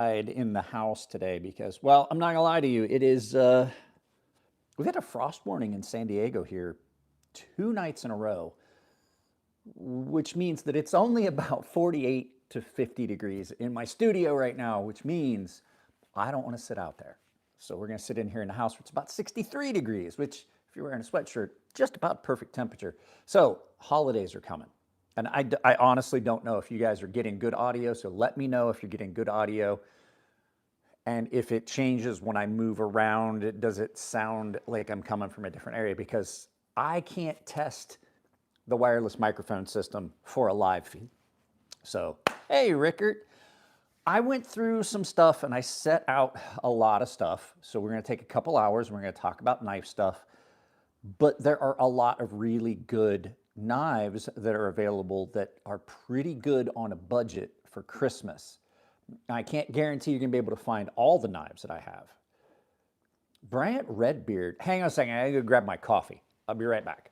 in the house today because, well, I'm not gonna lie to you, it is, we've had a frost warning in San Diego here 2 nights in a row, which means that it's only about 48 to 50 degrees in my studio right now, which means I don't want to sit out there. So we're going to sit in here in the house where it's about 63 degrees, which if you're wearing a sweatshirt, just about perfect temperature. So holidays are coming. And I honestly don't know if you guys are getting good audio, so let me know if you're getting good audio. And if it changes when I move around, does it sound like I'm coming from a different area? Because I can't test the wireless microphone system for a live feed. So, hey, Rickert. I went through some stuff and I set out a lot of stuff. So we're going to take a couple hours and we're going to talk about knife stuff. But there are a lot of really good knives that are available that are pretty good on a budget for Christmas. I can't guarantee you're going to be able to find all the knives that I have. Bryant Redbeard, hang on a second, I gotta go grab my coffee. I'll be right back.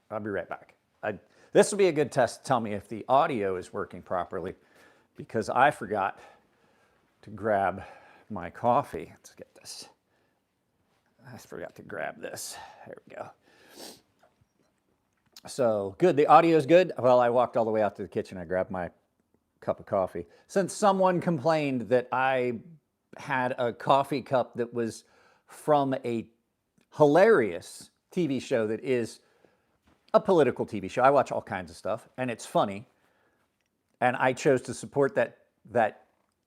This will be a good test to tell me if the audio is working properly because I forgot to grab my coffee. Let's get this. I forgot to grab this. There we go. So good, the audio is good. Well, I walked all the way out to the kitchen. I grabbed my cup of coffee. Since someone complained that I had a coffee cup that was from a hilarious TV show that is a political TV show. I watch all kinds of stuff, and it's funny. And I chose to support that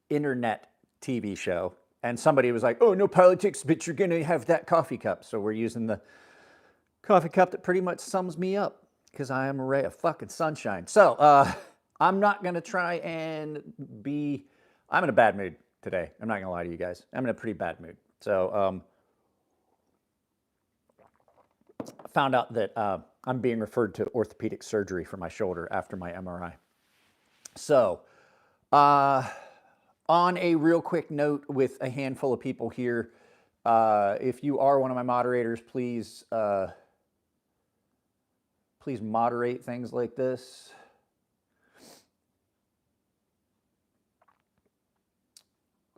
internet TV show. And somebody was like, oh, no politics, but you're going to have that coffee cup. So we're using the coffee cup that pretty much sums me up because I am a ray of fucking sunshine. So I'm not going to try and be... I'm in a bad mood today. I'm not going to lie to you guys. I'm in a pretty bad mood. So I found out that I'm being referred to orthopedic surgery for my shoulder after my MRI. So on a real quick note with a handful of people here, if you are one of my moderators, please please moderate things like this.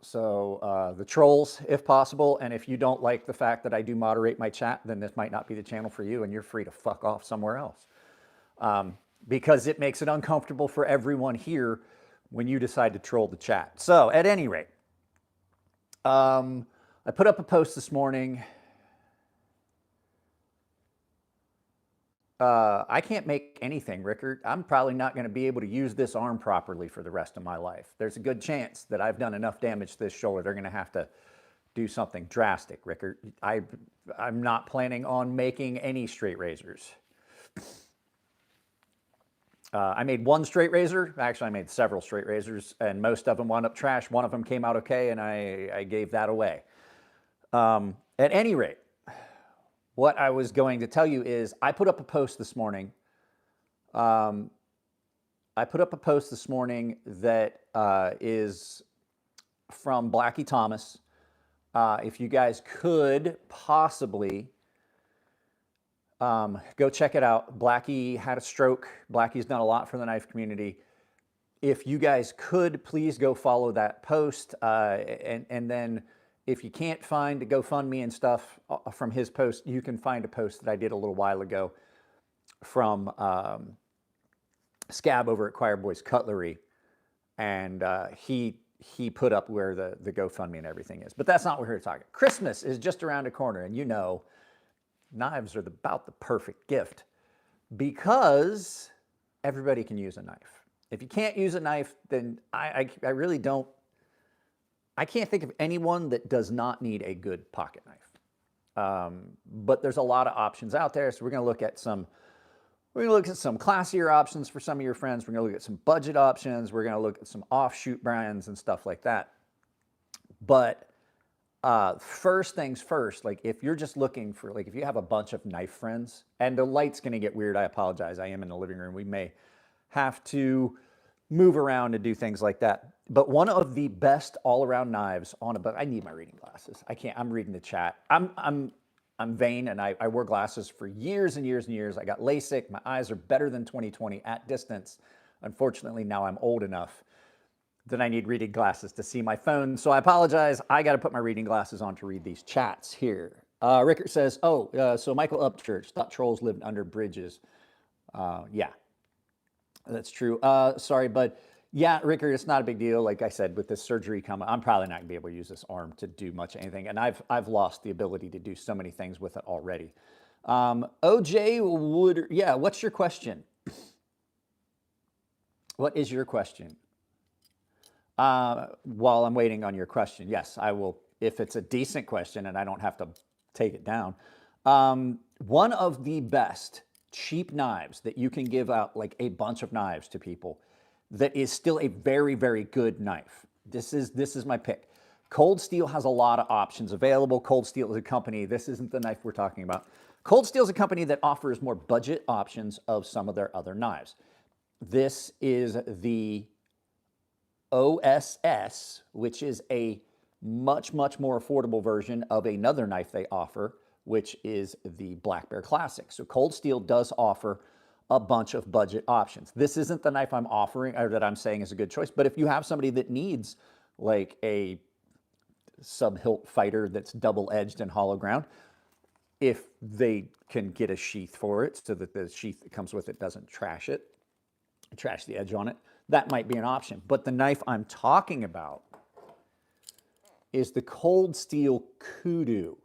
So the trolls, if possible, and if you don't like the fact that I do moderate my chat, then this might not be the channel for you, and you're free to fuck off somewhere else. Because it makes it uncomfortable for everyone here when you decide to troll the chat. So at any rate, I put up a post this morning. I can't make anything, Rickard. I'm probably not going to be able to use this arm properly for the rest of my life. There's a good chance that I've done enough damage to this shoulder. They're going to have to do something drastic, Rickard. I'm not planning on making any straight razors. I made one straight razor. Actually, I made several straight razors, and most of them wound up trash. One of them came out okay, and I gave that away. At any rate, what I was going to tell you is I put up a post this morning. I put up a post this morning that is from Blackie Thomas. If you guys could possibly go check it out. Blackie had a stroke. Blackie's done a lot for the knife community. If you guys could, please go follow that post. And then if you can't find the GoFundMe and stuff from his post, you can find a post that I did a little while ago from Scab over at Choir Boys Cutlery. And he put up where the GoFundMe and everything is. But that's not what we're here to talk about. Christmas is just around the corner, and you know, knives are about the perfect gift because everybody can use a knife. If you can't use a knife, then I really don't. I can't think of anyone that does not need a good pocket knife. But there's a lot of options out there, so we're going to look at some. We're going to look at some classier options for some of your friends. We're going to look at some budget options. We're going to look at some offshoot brands and stuff like that. But first things first, like if you're just looking for, like if you have a bunch of knife friends, and the light's going to get weird, I apologize. I am in the living room. We may have to move around and do things like that. But one of the best all-around knives on a book, I need my reading glasses. I can't, I'm reading the chat. I'm vain, and I wore glasses for years and years and years. I got LASIK. My eyes are better than 20/20 at distance. Unfortunately, now I'm old enough Then I need reading glasses to see my phone. So I apologize. I got to put my reading glasses on to read these chats here. Rickert says, so Michael Upchurch thought trolls lived under bridges. Yeah, that's true. Sorry, but yeah, Rickert, it's not a big deal. Like I said, with this surgery coming, I'm probably not gonna be able to use this arm to do much anything. And I've lost the ability to do so many things with it already. OJ Wood, yeah, what's your question? What is your question? While I'm waiting on your question, yes, I will, if it's a decent question and I don't have to take it down. One of the best cheap knives that you can give out, like a bunch of knives to people, that is still a very, very good knife. This is my pick. Cold Steel has a lot of options available. Cold Steel is a company, this isn't the knife we're talking about. Cold Steel is a company that offers more budget options of some of their other knives. This is the OSS, which is a much, much more affordable version of another knife they offer, which is the Black Bear Classic. So Cold Steel does offer a bunch of budget options. This isn't the knife I'm offering or that I'm saying is a good choice, but if you have somebody that needs like a sub-hilt fighter that's double-edged and hollow ground, if they can get a sheath for it so that the sheath that comes with it doesn't trash the edge on it, that might be an option. But the knife I'm talking about is the Cold Steel Kudu,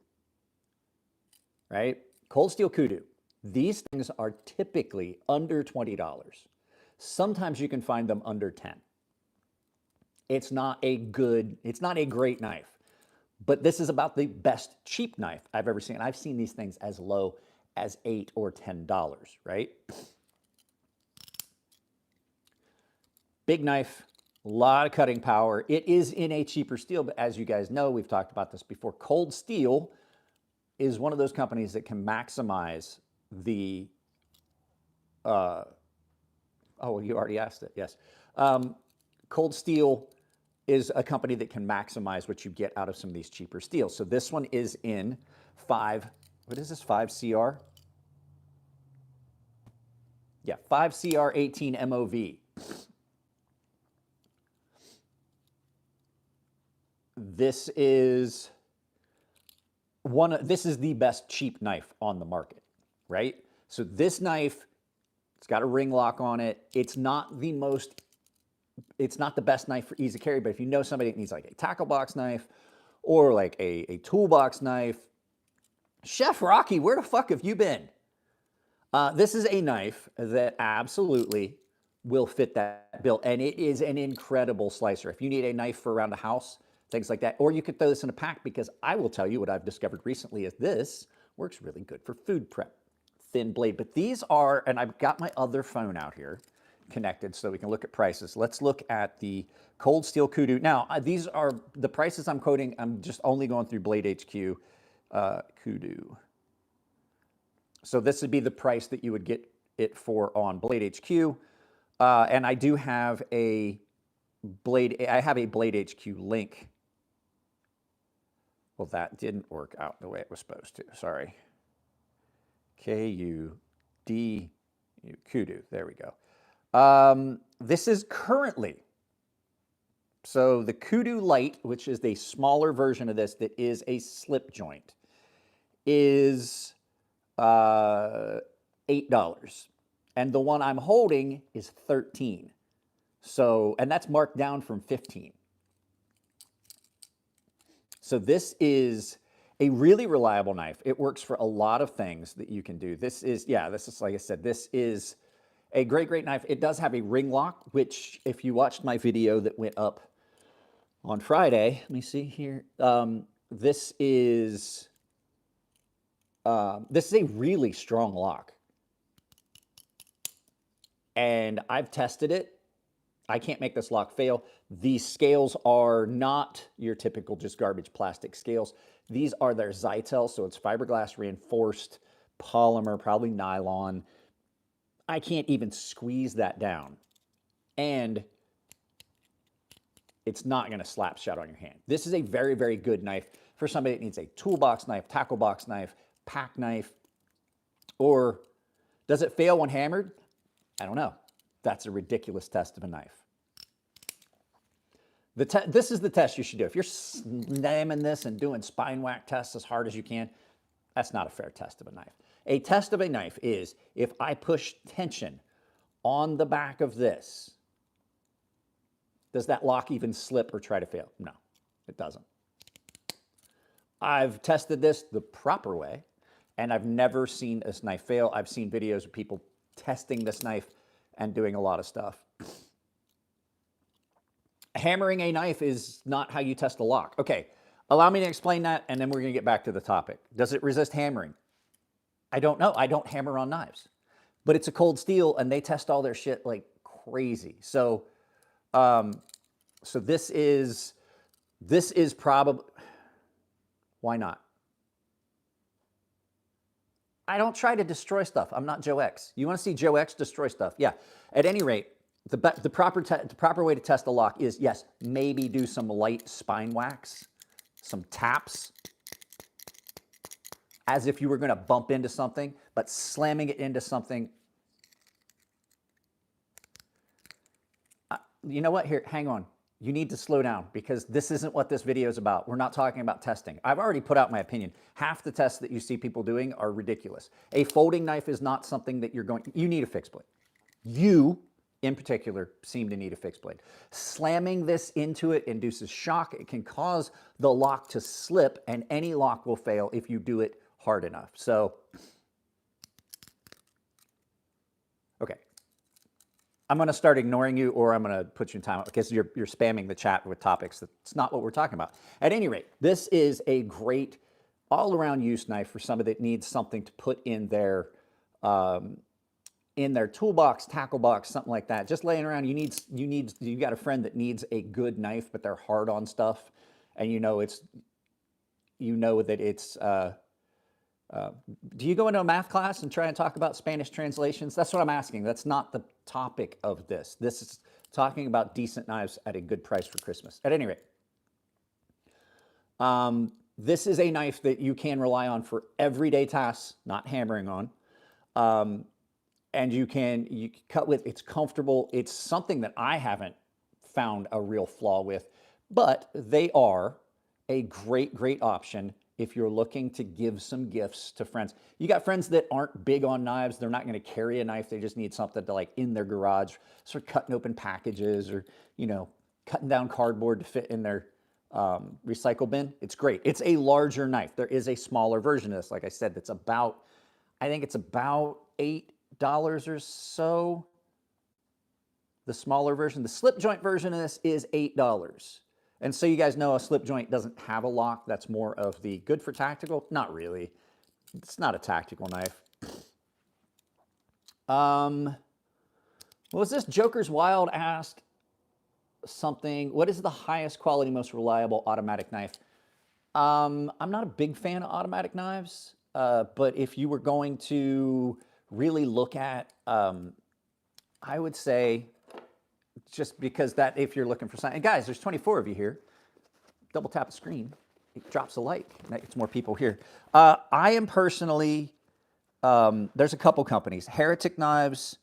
right? Cold Steel Kudu. These things are typically under $20. Sometimes you can find them under 10. It's not a great knife, but this is about the best cheap knife I've ever seen. I've seen these things as low as $8 or $10, right? Big knife, a lot of cutting power. It is in a cheaper steel, but as you guys know, we've talked about this before. Cold Steel is one of those companies that can maximize the, oh, you already asked it, yes. Cold Steel is a company that can maximize what you get out of some of these cheaper steels. So this one is in 5CR? Yeah, 5CR18 MOV. This is the best cheap knife on the market, right? So this knife, it's got a ring lock on it. It's not the best knife for easy carry, but if you know somebody that needs like a tackle box knife or like a toolbox knife, Chef Rocky, where the fuck have you been? This is a knife that absolutely will fit that bill, and it is an incredible slicer. If you need a knife for around the house, things like that, or you could throw this in a pack, because I will tell you what I've discovered recently is this works really good for food prep. Thin blade, but these are, and I've got my other phone out here connected so we can look at prices. Let's look at the Cold Steel Kudu. Now, these are the prices I'm quoting. I'm just only going through Blade HQ Kudu. So this would be the price that you would get it for on Blade HQ. And I do have a Blade HQ link. Well, that didn't work out the way it was supposed to. Sorry. Kudu. Kudu. There we go. This is currently, so the Kudu Light, which is the smaller version of this that is a slip joint, is $8. And the one I'm holding is $13. So, and that's marked down from $15. So this is a really reliable knife. It works for a lot of things that you can do. This is, like I said, this is a great, great knife. It does have a ring lock, which if you watched my video that went up on Friday, let me see here. This is a really strong lock. And I've tested it. I can't make this lock fail. These scales are not your typical just garbage plastic scales. These are their Zytel, so it's fiberglass reinforced polymer, probably nylon. I can't even squeeze that down. And it's not gonna slap shut on your hand. This is a very, very good knife for somebody that needs a toolbox knife, tackle box knife, pack knife, or does it fail when hammered? I don't know. That's a ridiculous test of a knife. This is the test you should do. If you're slamming this and doing spine whack tests as hard as you can, that's not a fair test of a knife. A test of a knife is if I push tension on the back of this, does that lock even slip or try to fail? No, it doesn't. I've tested this the proper way, and I've never seen this knife fail. I've seen videos of people testing this knife and doing a lot of stuff. Hammering a knife is not how you test a lock. Okay, allow me to explain that, and then we're going to get back to the topic. Does it resist hammering? I don't know. I don't hammer on knives. But it's a cold steel, and they test all their shit like crazy. So, this is probably... Why not? I don't try to destroy stuff. I'm not Joe X. You want to see Joe X destroy stuff? Yeah. At any rate, the proper way to test a lock is, yes, maybe do some light spine whacks, some taps, as if you were going to bump into something, but slamming it into something. You know what? Here, hang on. You need to slow down because this isn't what this video is about. We're not talking about testing. I've already put out my opinion. Half the tests that you see people doing are ridiculous. A folding knife is not something that you need a fixed blade. You, in particular, seem to need a fixed blade. Slamming this into it induces shock. It can cause the lock to slip, and any lock will fail if you do it hard enough. So, okay. I'm going to start ignoring you, or I'm going to put you in timeout because you're spamming the chat with topics that's not what we're talking about. At any rate, this is a great all-around use knife for somebody that needs something to put in their toolbox, tackle box, something like that. Just laying around, you got a friend that needs a good knife, but they're hard on stuff, and you know that it's. Do you go into a math class and try and talk about Spanish translations? That's what I'm asking. That's not the topic of this. This is talking about decent knives at a good price for Christmas. At any rate, this is a knife that you can rely on for everyday tasks, not hammering on. And you cut with, it's comfortable. It's something that I haven't found a real flaw with, but they are a great, great option if you're looking to give some gifts to friends. You got friends that aren't big on knives. They're not going to carry a knife. They just need something to, like, in their garage, sort of cutting open packages or, cutting down cardboard to fit in their recycle bin. It's great. It's a larger knife. There is a smaller version of this. Like I said, that's about, I think it's about $8 or so. The smaller version. The slip joint version of this is $8. And so you guys know a slip joint doesn't have a lock. That's more of the good for tactical. Not really. It's not a tactical knife. What was this? Joker's Wild asked something. What is the highest quality, most reliable automatic knife? I'm not a big fan of automatic knives, but if you were going to really look at, I would say, just because that, if you're looking for something, and guys, there's 24 of you here. Double tap the screen, it drops a like, that gets more people here. I am personally, there's a couple companies. Heretic Knives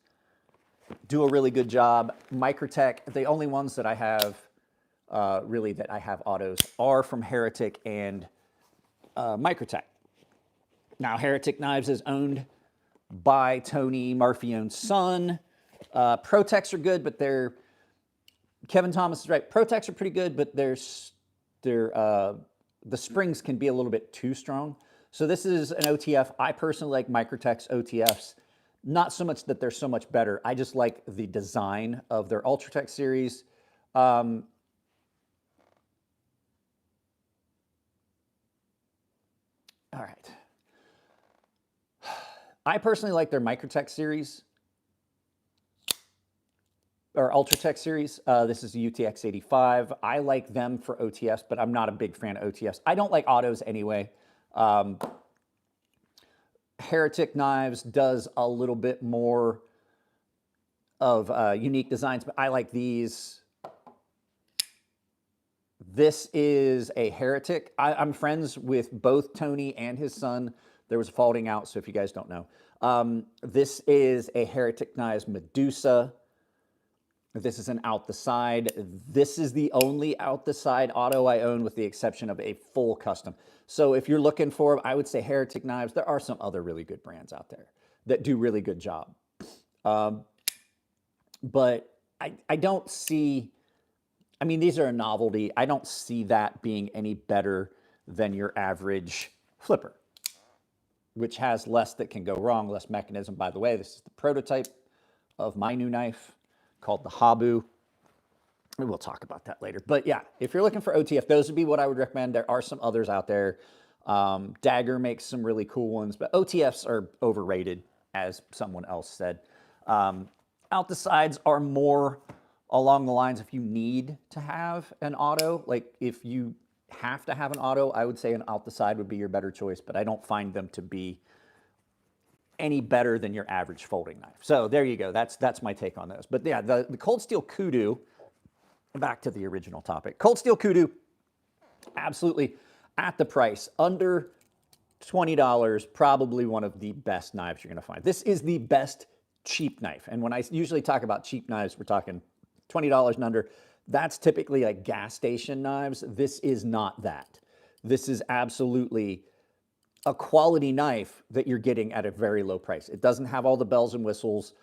do a really good job. Microtech, the only ones that I have, really that I have autos are from Heretic and Microtech. Now, Heretic Knives is owned by Tony Marfione's son. Protechs are good, but Kevin Thomas is right. Protechs are pretty good, but the springs can be a little bit too strong. So this is an OTF. I personally like Microtech's OTFs. Not so much that they're so much better. I just like the design of their Ultratech series. All right. I personally like their Microtech series. Or Ultratech series. This is the UTX 85. I like them for OTFs, but I'm not a big fan of OTFs. I don't like autos anyway. Heretic Knives does a little bit more of unique designs, but I like these. This is a Heretic. I'm friends with both Tony and his son. There was a folding out, so if you guys don't know. This is a Heretic Knives Medusa. This is an out the side. This is the only out the side auto I own, with the exception of a full custom. So if you're looking for, I would say Heretic knives. There are some other really good brands out there that do really good job. But I don't see, I mean, these are a novelty. I don't see that being any better than your average flipper, which has less that can go wrong, less mechanism. By the way, this is the prototype of my new knife called the Habu. And we'll talk about that later. But yeah, if you're looking for OTF, those would be what I would recommend. There are some others out there. Dagger makes some really cool ones, but OTFs are overrated, as someone else said. Out the sides are more along the lines, if you need to have an auto, like if you have to have an auto, I would say an out the side would be your better choice, but I don't find them to be any better than your average folding knife. So there you go. That's my take on those. But yeah, the cold steel Kudu, back to the original topic. Cold steel Kudu, absolutely at the price, under $20, probably one of the best knives you're going to find. This is the best cheap knife. And when I usually talk about cheap knives, we're talking $20 and under. That's typically like gas station knives. This is not that. This is absolutely a quality knife that you're getting at a very low price. It doesn't have all the bells and whistles.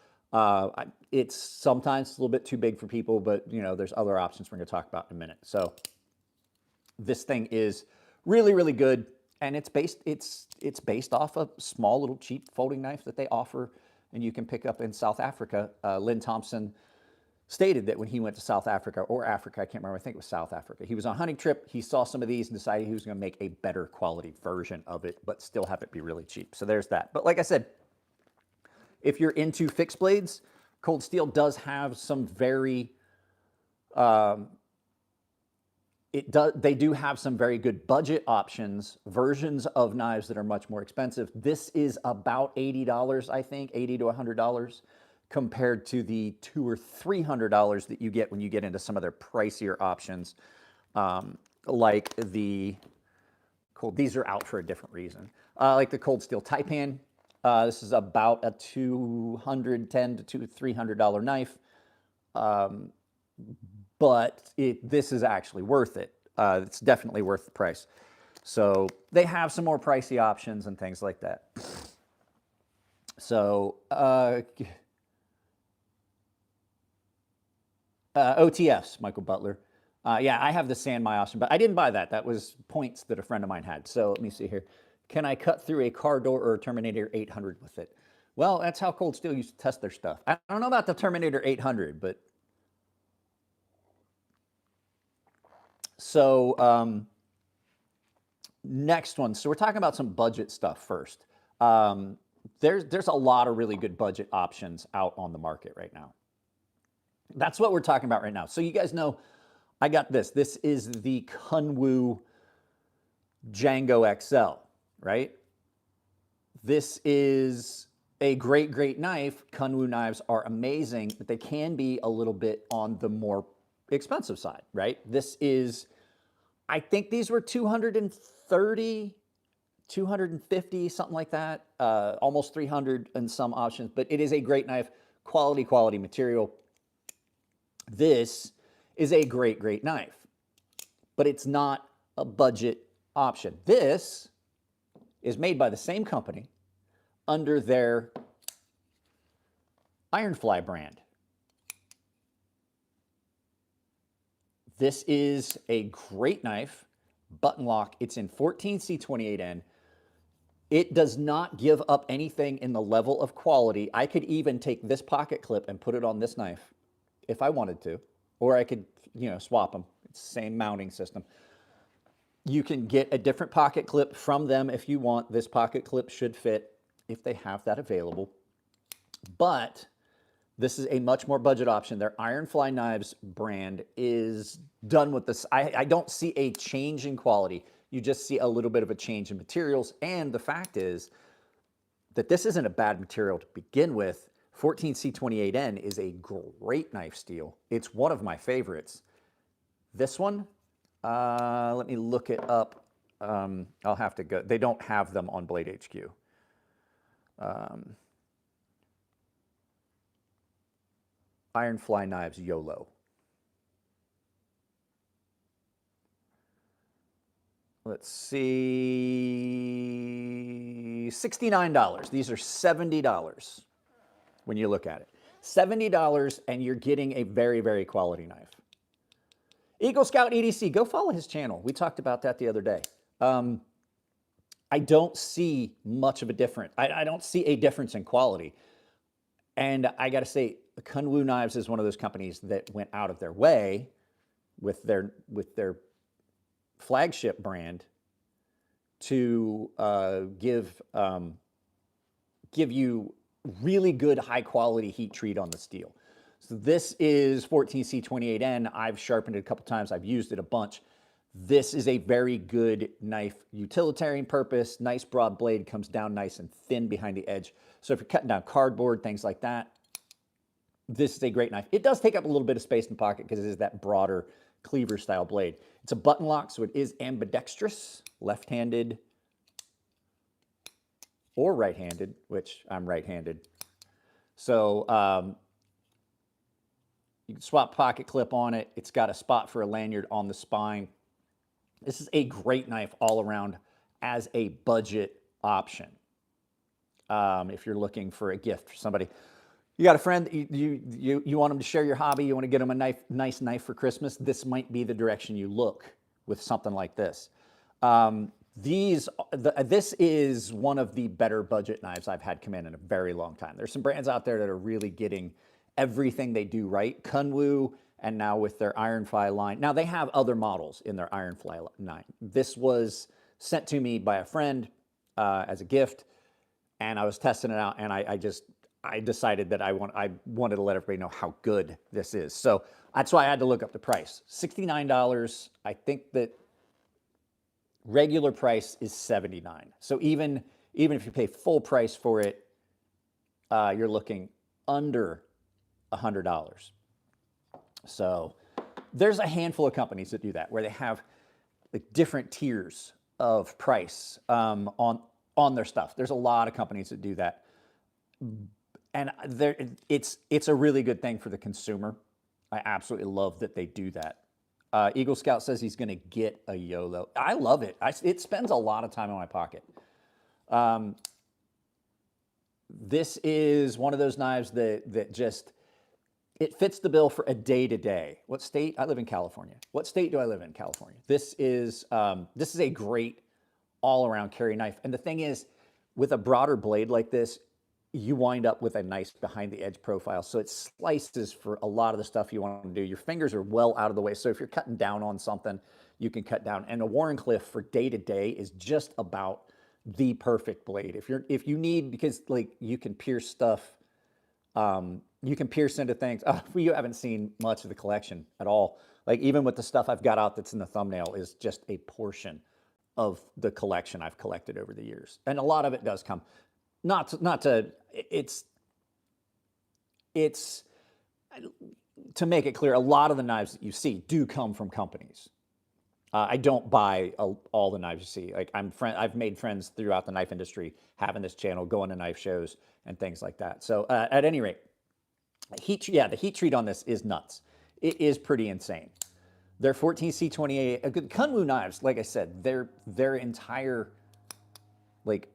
It's sometimes a little bit too big for people, but you know, there's other options we're going to talk about in a minute. So this thing is really, really good, and it's based off a small little cheap folding knife that they offer, and you can pick up in South Africa. Lynn Thompson stated that when he went to South Africa, or Africa, I can't remember, I think it was South Africa. He was on a hunting trip, he saw some of these and decided he was going to make a better quality version of it, but still have it be really cheap. So there's that. But like I said, if you're into fixed blades, Cold Steel does have some very, they do have some very good budget options, versions of knives that are much more expensive. This is about $80, I think, $80 to $100, compared to the $200 or $300 that you get when you get into some of their pricier options, like the cold. These are out for a different reason. Like the Cold Steel Taipan. This is about a $210 to $300 knife, but this is actually worth it. It's definitely worth the price. So they have some more pricey options and things like that. So OTFs, Michael Butler. Yeah, I have the Sanmai option, but I didn't buy that. That was points that a friend of mine had. So let me see here. Can I cut through a car door or a Terminator 800 with it? Well, that's how Cold Steel used to test their stuff. I don't know about the Terminator 800, but... So next one. So we're talking about some budget stuff first. There's a lot of really good budget options out on the market right now. That's what we're talking about right now. So you guys know I got this. This is the Kwo Jango XL, right? This is a great, great knife. Kwo knives are amazing, but they can be a little bit on the more expensive side, right? This is, I think these were 230, 250, something like that, almost 300 in some options, but it is a great knife, quality material. This is a great, great knife, but it's not a budget option. This is made by the same company under their Ironfly brand. This is a great knife, button lock. It's in 14C28N. It does not give up anything in the level of quality. I could even take this pocket clip and put it on this knife if I wanted to, or I could, you know, swap them. It's the same mounting system. You can get a different pocket clip from them if you want. This pocket clip should fit if they have that available. But this is a much more budget option. Their Ironfly Knives brand is done with this. I don't see a change in quality. You just see a little bit of a change in materials. And the fact is that this isn't a bad material to begin with. 14C28N is a great knife steel. It's one of my favorites. This one, let me look it up. I'll have to go. They don't have them on Blade HQ. Iron Fly Knives YOLO. Let's see, $69. These are $70 when you look at it. $70 and you're getting a very, very quality knife. Eagle Scout EDC, go follow his channel. We talked about that the other day. I don't see much of a difference. I don't see a difference in quality. And I got to say, Kwo Knives is one of those companies that went out of their way with their flagship brand to give you really good high quality heat treat on the steel. So this is 14C28N. I've sharpened it a couple times. I've used it a bunch. This is a very good knife, utilitarian purpose, nice broad blade, comes down nice and thin behind the edge. So if you're cutting down cardboard, things like that, this is a great knife. It does take up a little bit of space in the pocket because it is that broader cleaver style blade. It's a button lock, so it is ambidextrous, left-handed or right-handed, which I'm right-handed. So you can swap pocket clip on it. It's got a spot for a lanyard on the spine. This is a great knife all around as a budget option. If you're looking for a gift for somebody. You got a friend, you want them to share your hobby, you want to get them a nice knife for Christmas, this might be the direction you look with something like this. This is one of the better budget knives I've had come in a very long time. There's some brands out there that are really getting everything they do right. Kwo, and now with their Iron Fly line. Now they have other models in their Iron Fly line. This was sent to me by a friend as a gift, and I was testing it out, and I decided that I wanted to let everybody know how good this is. So that's why I had to look up the price. $69. I think that regular price is $79. So even if you pay full price for it, you're looking under $100. So there's a handful of companies that do that, where they have like different tiers of price on their stuff. There's a lot of companies that do that. And it's a really good thing for the consumer. I absolutely love that they do that. Eagle Scout says he's going to get a YOLO. I love it. It spends a lot of time in my pocket. This is one of those knives that just, it fits the bill for a day-to-day. What state? I live in California. What state do I live in? California. This is a great all-around carry knife. And the thing is, with a broader blade like this, you wind up with a nice behind-the-edge profile. So it slices for a lot of the stuff you want to do. Your fingers are well out of the way. So if you're cutting down on something, you can cut down. And a Warren Cliff for day-to-day is just about the perfect blade. If you need, because like you can pierce stuff, you can pierce into things. You haven't seen much of the collection at all. Like even with the stuff I've got out that's in the thumbnail is just a portion of the collection I've collected over the years. And a lot of it does come, it's to make it clear, a lot of the knives that you see do come from companies. I don't buy all the knives you see. Like I've made friends throughout the knife industry, having this channel, going to knife shows and things like that. So at any rate, the heat treat on this is nuts. It is pretty insane. They're 14C28. Kwo knives, like I said, their entire, like,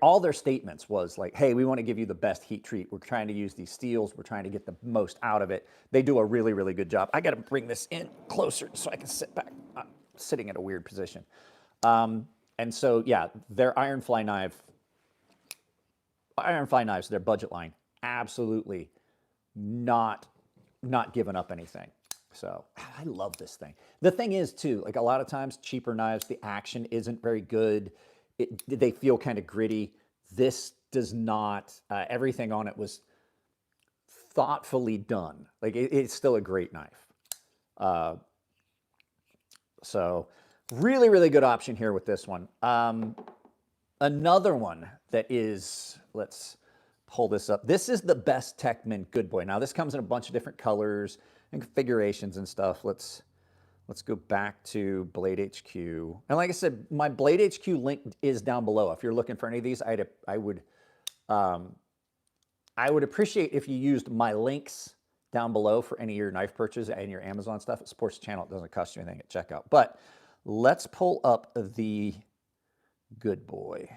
all their statements was like, hey, we want to give you the best heat treat. We're trying to use these steels. We're trying to get the most out of it. They do a really, really good job. I got to bring this in closer so I can sit back. I'm sitting in a weird position. And so, yeah, their Iron Fly knives, their budget line, absolutely not giving up anything. So I love this thing. The thing is, too, like a lot of times, cheaper knives, the action isn't very good. They feel kind of gritty. This does not. Everything on it was thoughtfully done. Like it's still a great knife. So really, really good option here with this one. Another one that is, let's pull this up. This is the Besttech Good Boy. Now this comes in a bunch of different colors and configurations and stuff. Let's go back to Blade HQ. And like I said, my Blade HQ link is down below. If you're looking for any of these, I would I would appreciate if you used my links down below for any of your knife purchases and your Amazon stuff. It supports the channel. It doesn't cost you anything at checkout. But let's pull up the Good Boy.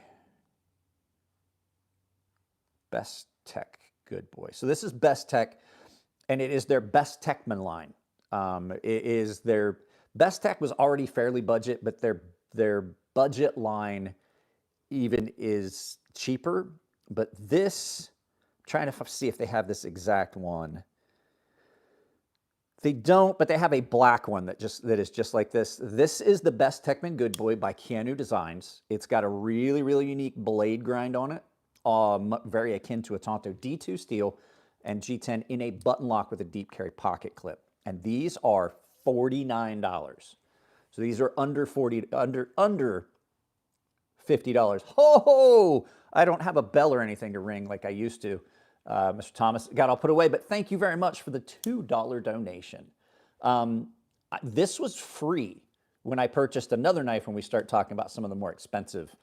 Besttech Good Boy. So this is Besttech, and it is their Besttechman line. It is their Besttech was already fairly budget, but their budget line even is cheaper. But this, I'm trying to see if they have this exact one. They don't, but they have a black one that is just like this. This is the Besttechman Good Boy by Kwo Designs. It's got a really, really unique blade grind on it, very akin to a Tonto D2 steel and G10 in a button lock with a deep carry pocket clip. And these are $49. So these are under $50. Ho! I don't have a bell or anything to ring like I used to. Mr. Thomas got all put away, but thank you very much for the $2 donation. This was free when I purchased another knife when we start talking about some of the more expensive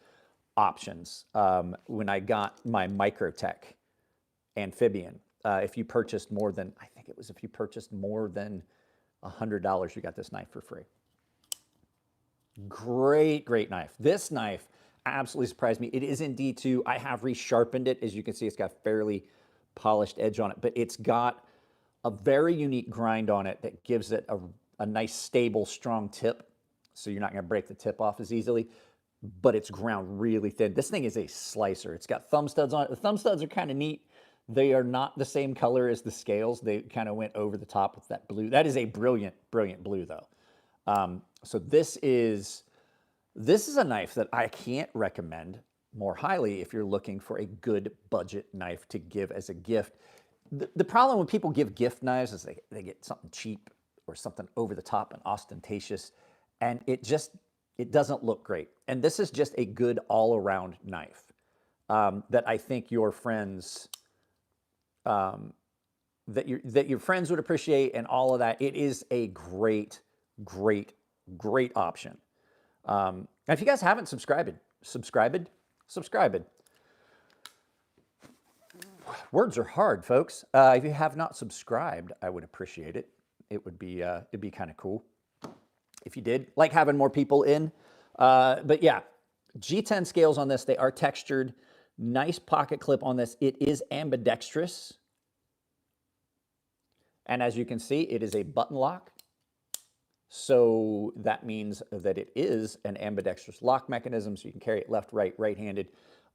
options. When I got my Microtech Amphibian, if you purchased more than, I think it was if you purchased more than $100, you got this knife for free. Great, great knife. This knife absolutely surprised me. It is in D2. I have resharpened it. As you can see, it's got a fairly polished edge on it, but it's got a very unique grind on it that gives it a nice, stable, strong tip. So you're not going to break the tip off as easily, but it's ground really thin. This thing is a slicer. It's got thumb studs on it. The thumb studs are kind of neat. They are not the same color as the scales. They kind of went over the top with that blue. That is a brilliant, brilliant blue, though. So this is a knife that I can't recommend more highly if you're looking for a good budget knife to give as a gift. The problem when people give gift knives is they get something cheap or something over the top and ostentatious, and it doesn't look great. And this is just a good all-around knife that I think your friends that your friends would appreciate and all of that. It is a great, great, great option. And if you guys haven't subscribed. Words are hard, folks. If you have not subscribed, I would appreciate it. It'd be kind of cool if you did. Like having more people in. But yeah, G10 scales on this. They are textured. Nice pocket clip on this. It is ambidextrous. And as you can see, it is a button lock. So that means that it is an ambidextrous lock mechanism, so you can carry it left, right, right-handed.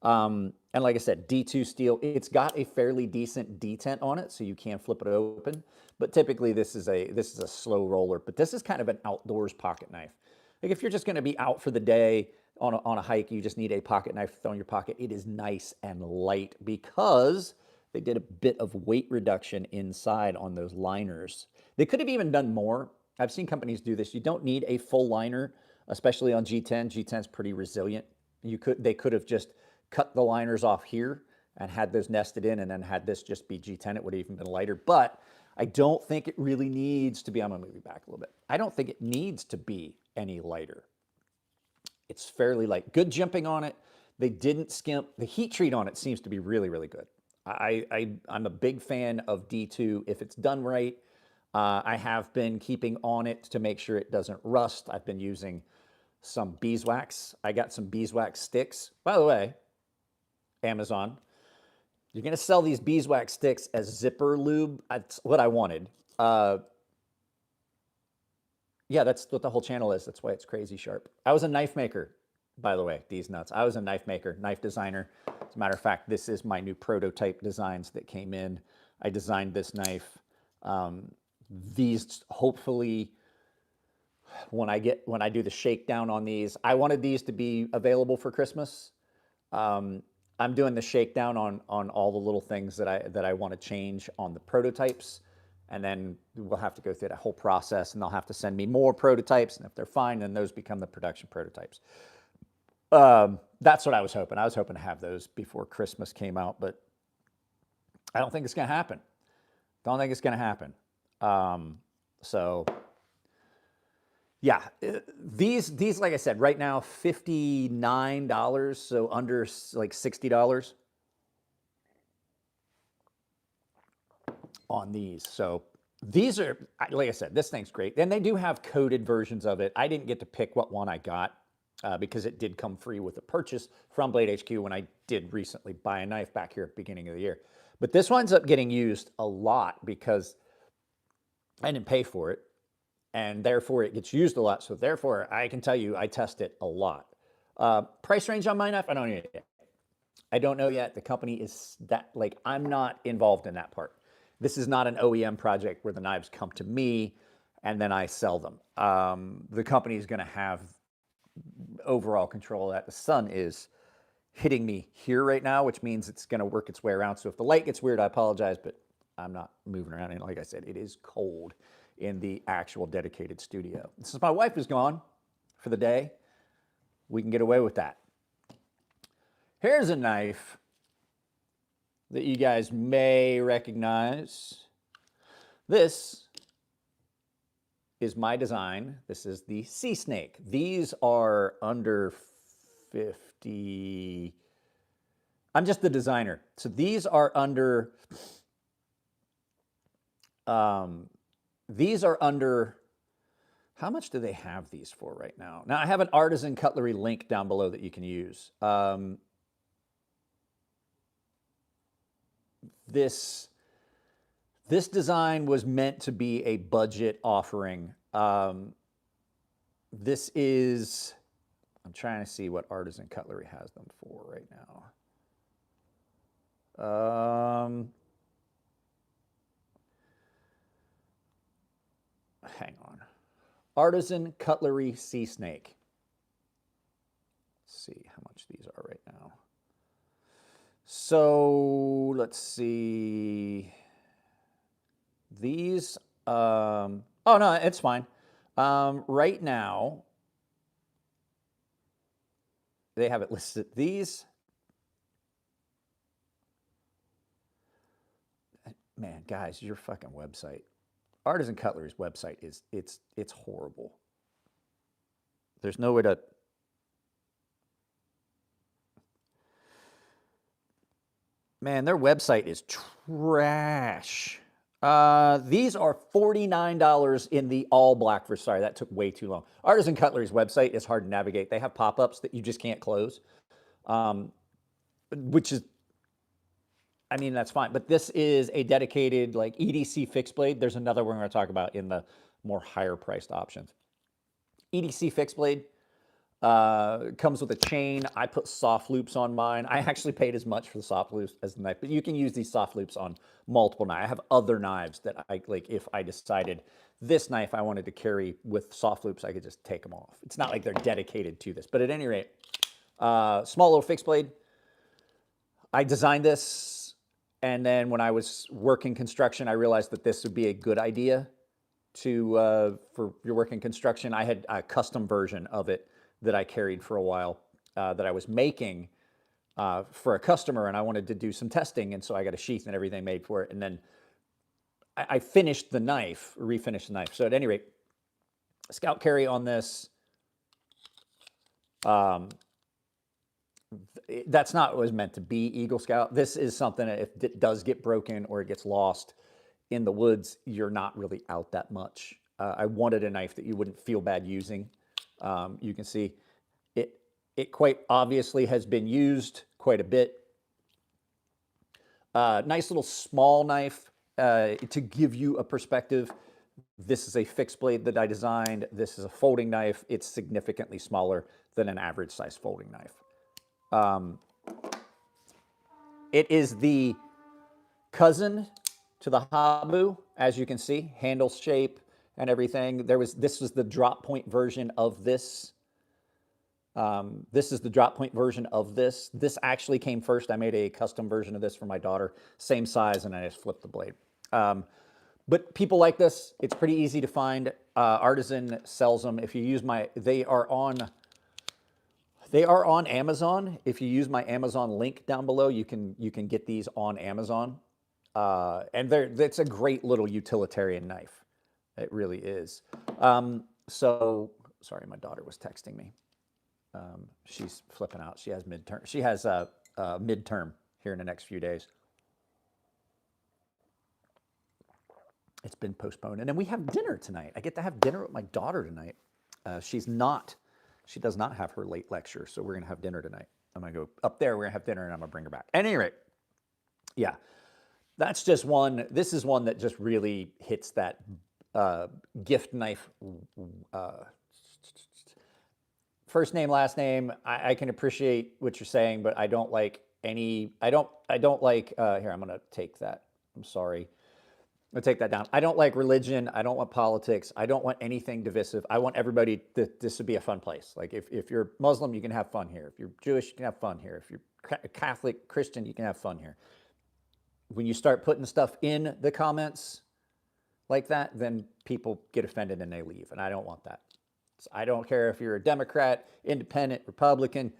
And like I said, D2 steel. It's got a fairly decent detent on it, so you can flip it open. But typically, this is a slow roller. But this is kind of an outdoors pocket knife. Like if you're just going to be out for the day on a hike, you just need a pocket knife to throw in your pocket. It is nice and light because they did a bit of weight reduction inside on those liners. They could have even done more. I've seen companies do this. You don't need a full liner, especially on G10. G10's pretty resilient. They could have just cut the liners off here and had those nested in and then had this just be G10. It would have even been lighter. But I don't think it really needs to be, I'm going to move you back a little bit. I don't think it needs to be any lighter. It's fairly light. Good jimping on it. They didn't skimp. The heat treat on it seems to be really, really good. I'm a big fan of D2 if it's done right. I have been keeping on it to make sure it doesn't rust. I've been using some beeswax. I got some beeswax sticks. By the way, Amazon, you're going to sell these beeswax sticks as zipper lube. That's what I wanted. Yeah, that's what the whole channel is. That's why it's crazy sharp. I was a knife maker, by the way, these nuts. I was a knife maker, knife designer. As a matter of fact, this is my new prototype designs that came in. I designed this knife. These hopefully, when I do the shakedown on these, I wanted these to be available for Christmas. I'm doing the shakedown on all the little things that I want to change on the prototypes, and then we'll have to go through that whole process, and they'll have to send me more prototypes, and if they're fine, then those become the production prototypes. That's what I was hoping. I was hoping to have those before Christmas came out, but I don't think it's going to happen. Don't think it's going to happen. So yeah, these, like I said, right now, $59, so under like $60. on these. So these are, like I said, this thing's great. And they do have coded versions of it. I didn't get to pick what one I got because it did come free with a purchase from Blade HQ when I did recently buy a knife back here at the beginning of the year. But this winds up getting used a lot because I didn't pay for it, and therefore it gets used a lot. So therefore, I can tell you I test it a lot. Price range on my knife, I don't know yet. I don't know yet. The company is that, like, I'm not involved in that part. This is not an OEM project where the knives come to me and then I sell them. The company is going to have overall control of that. The sun is hitting me here right now, which means it's going to work its way around. So if the light gets weird, I apologize, but I'm not moving around. And like I said, it is cold in the actual dedicated studio. Since my wife is gone for the day, we can get away with that. Here's a knife that you guys may recognize. This is my design. This is the Sea Snake. These are under 50. I'm just the designer. So these are under, how much do they have these for right now? Now I have an Artisan Cutlery link down below that you can use. This design was meant to be a budget offering. This is, I'm trying to see what Artisan Cutlery has them for right now. Hang on. Artisan Cutlery Sea Snake. Let's see how much these are right now. So let's see. These, oh no, it's fine. Right now, they have it listed. These, man, guys, your fucking website. Artisan Cutlery's website is, it's horrible. There's no way to, man, their website is trash. These are $49 in the all black for, sorry, that took way too long. Artisan Cutlery's website is hard to navigate. They have pop-ups that you just can't close, which is, I mean, that's fine. But this is a dedicated like EDC fixed blade. There's another one we're going to talk about in the more higher priced options. EDC fixed blade comes with a chain. I put soft loops on mine. I actually paid as much for the soft loops as the knife, but you can use these soft loops on multiple knives. I have other knives that I like. If I decided this knife I wanted to carry with soft loops, I could just take them off. It's not like they're dedicated to this, but at any rate, small little fixed blade. I designed this, and then when I was working construction, I realized that this would be a good idea to for your working construction. I had a custom version of it that I carried for a while that I was making for a customer, and I wanted to do some testing, and so I got a sheath and everything made for it, and then I finished the knife, refinished the knife. So at any rate, scout carry on this. That's not what it was meant to be, Eagle Scout. This is something that if it does get broken or it gets lost in the woods, you're not really out that much. I wanted a knife that you wouldn't feel bad using. You can see it quite obviously has been used quite a bit. Nice little small knife to give you a perspective. This is a fixed blade that I designed. This is a folding knife. It's significantly smaller than an average size folding knife. It is the cousin to the Habu, as you can see, handle shape and everything. This was the drop point version of this. This is the drop point version of this. This actually came first. I made a custom version of this for my daughter, same size, and I just flipped the blade. But people like this. It's pretty easy to find. Artisan sells them. If you use they are on Amazon. If you use my Amazon link down below, you can get these on Amazon. And it's a great little utilitarian knife. It really is. So, sorry, my daughter was texting me. She's flipping out. She has midterm. She has midterm here in the next few days. It's been postponed. And then we have dinner tonight. I get to have dinner with my daughter tonight. She does not have her late lecture, so we're going to have dinner tonight. I'm going to go up there, we're going to have dinner, and I'm going to bring her back. At any rate, yeah, that's just one. This is one that just really hits that gift knife. First name, last name. I can appreciate what you're saying, but I don't like any, I don't like, here, I'm going to take that. I'm sorry. I'm going to take that down. I don't like religion. I don't want politics. I don't want anything divisive. I want everybody, this to be a fun place. Like if you're Muslim, you can have fun here. If you're Jewish, you can have fun here. If you're Catholic, Christian, you can have fun here. When you start putting stuff in the comments like that, then people get offended and they leave. And I don't want that. So I don't care if you're a Democrat, independent, Republican,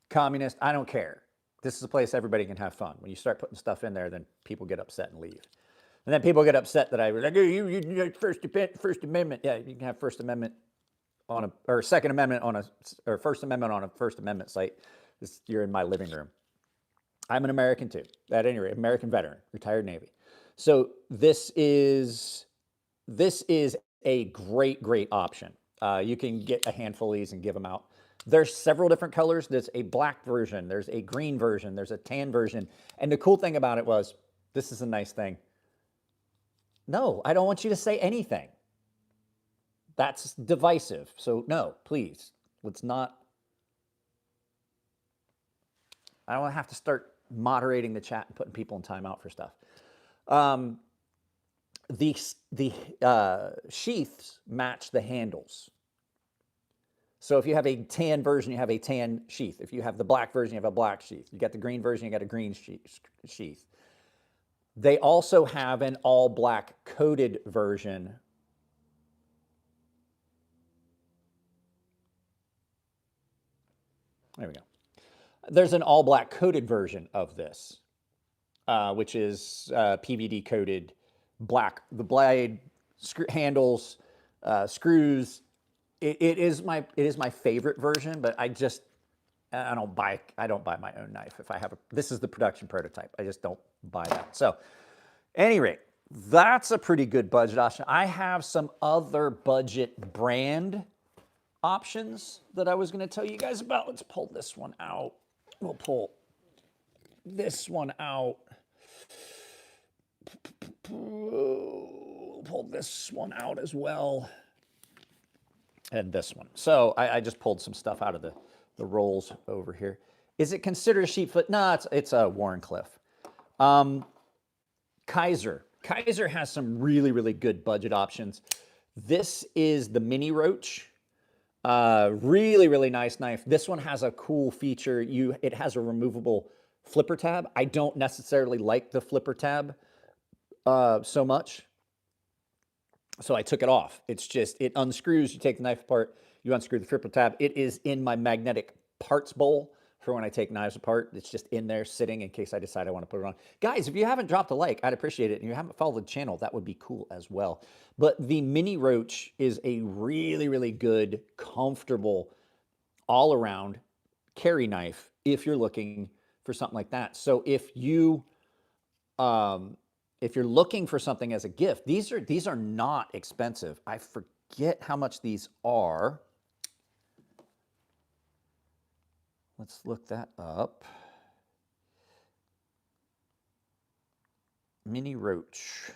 communist. I don't care. This is a place everybody can have fun. When you start putting stuff in there, then people get upset and leave. And then people get upset that I was like, you First Amendment. Yeah, you can have First Amendment on a, or Second Amendment on a, or First Amendment on a First Amendment site. You're in my living room. I'm an American too. At any rate, American veteran, retired Navy. So this is a great option. You can get a handful of these and give them out. There's several different colors. There's a black version. There's a green version. There's a tan version. And the cool thing about it was, this is a nice thing. No, I don't want you to say anything. That's divisive. So no, please, let's not. I don't want to have to start moderating the chat and putting people in timeout for stuff. The sheaths match the handles. So if you have a tan version, you have a tan sheath. If you have the black version, you have a black sheath. You got the green version, you got a green sheath. They also have an all black coated version. There we go. There's an all black coated version of this, which is PVD coated black. The blade, handles, screws. It is my favorite version, but I don't buy my own knife. If I have this is the production prototype. I just don't buy that. So, any rate, that's a pretty good budget option. I have some other budget brand options that I was going to tell you guys about. Let's pull this one out. We'll pull this one out. We'll pull this one out as well. And this one. So I just pulled some stuff out of the rolls over here. Is it considered a sheep foot? No, it's a Warren Cliff. Kaiser has some really good budget options. This is the mini Roach. Really nice knife. This one has a cool feature. It has a removable flipper tab. I don't necessarily like the flipper tab so much, so I took it off. It's just, it unscrews. You take the knife apart, you unscrew the flipper tab. It is in my magnetic parts bowl for when I take knives apart. It's just in there sitting in case I decide I want to put it on. Guys, if you haven't dropped a like, I'd appreciate it. And you haven't followed the channel, that would be cool as well. But the mini Roach is a really good, comfortable, all-around carry knife if you're looking for something like that. So if you're looking for something as a gift, these are not expensive. I forget how much these are. Let's look that up. Mini Roach.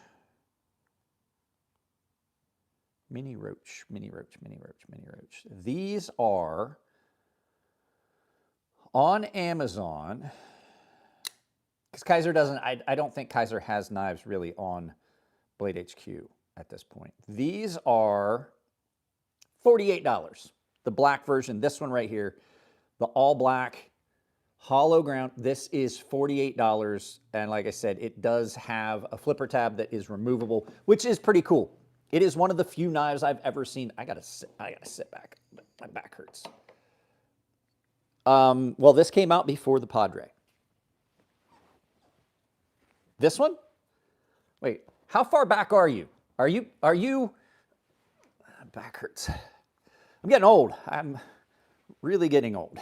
Mini Roach. These are on Amazon. Because Kaiser doesn't, I don't think Kaiser has knives really on Blade HQ at this point. These are $48. The black version, this one right here, the all black hollow ground, this is $48. And like I said, it does have a flipper tab that is removable, which is pretty cool. It is one of the few knives I've ever seen. I gotta sit back. My back hurts. Well, this came out before the Padre. This one? Wait, how far back are you? Are you? Back hurts. I'm getting old. I'm really getting old.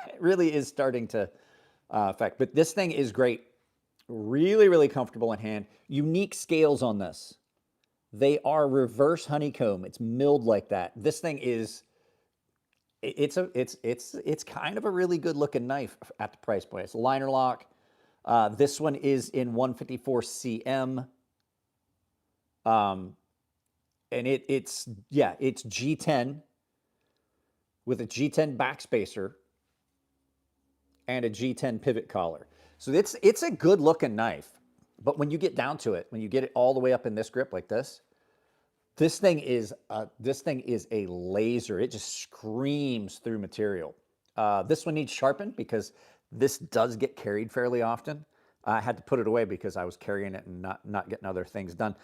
It really is starting to affect. But this thing is great. Really comfortable in hand. Unique scales on this. They are reverse honeycomb. It's milled like that. This thing is, it's kind of a really good looking knife at the price point. It's a liner lock. This one is in 154 cm. And it's G10 with a G10 backspacer and a G10 pivot collar. So it's a good looking knife. But when you get down to it, when you get it all the way up in this grip like this, this thing is a laser. It just screams through material. This one needs sharpened because this does get carried fairly often. I had to put it away because I was carrying it and not getting other things done.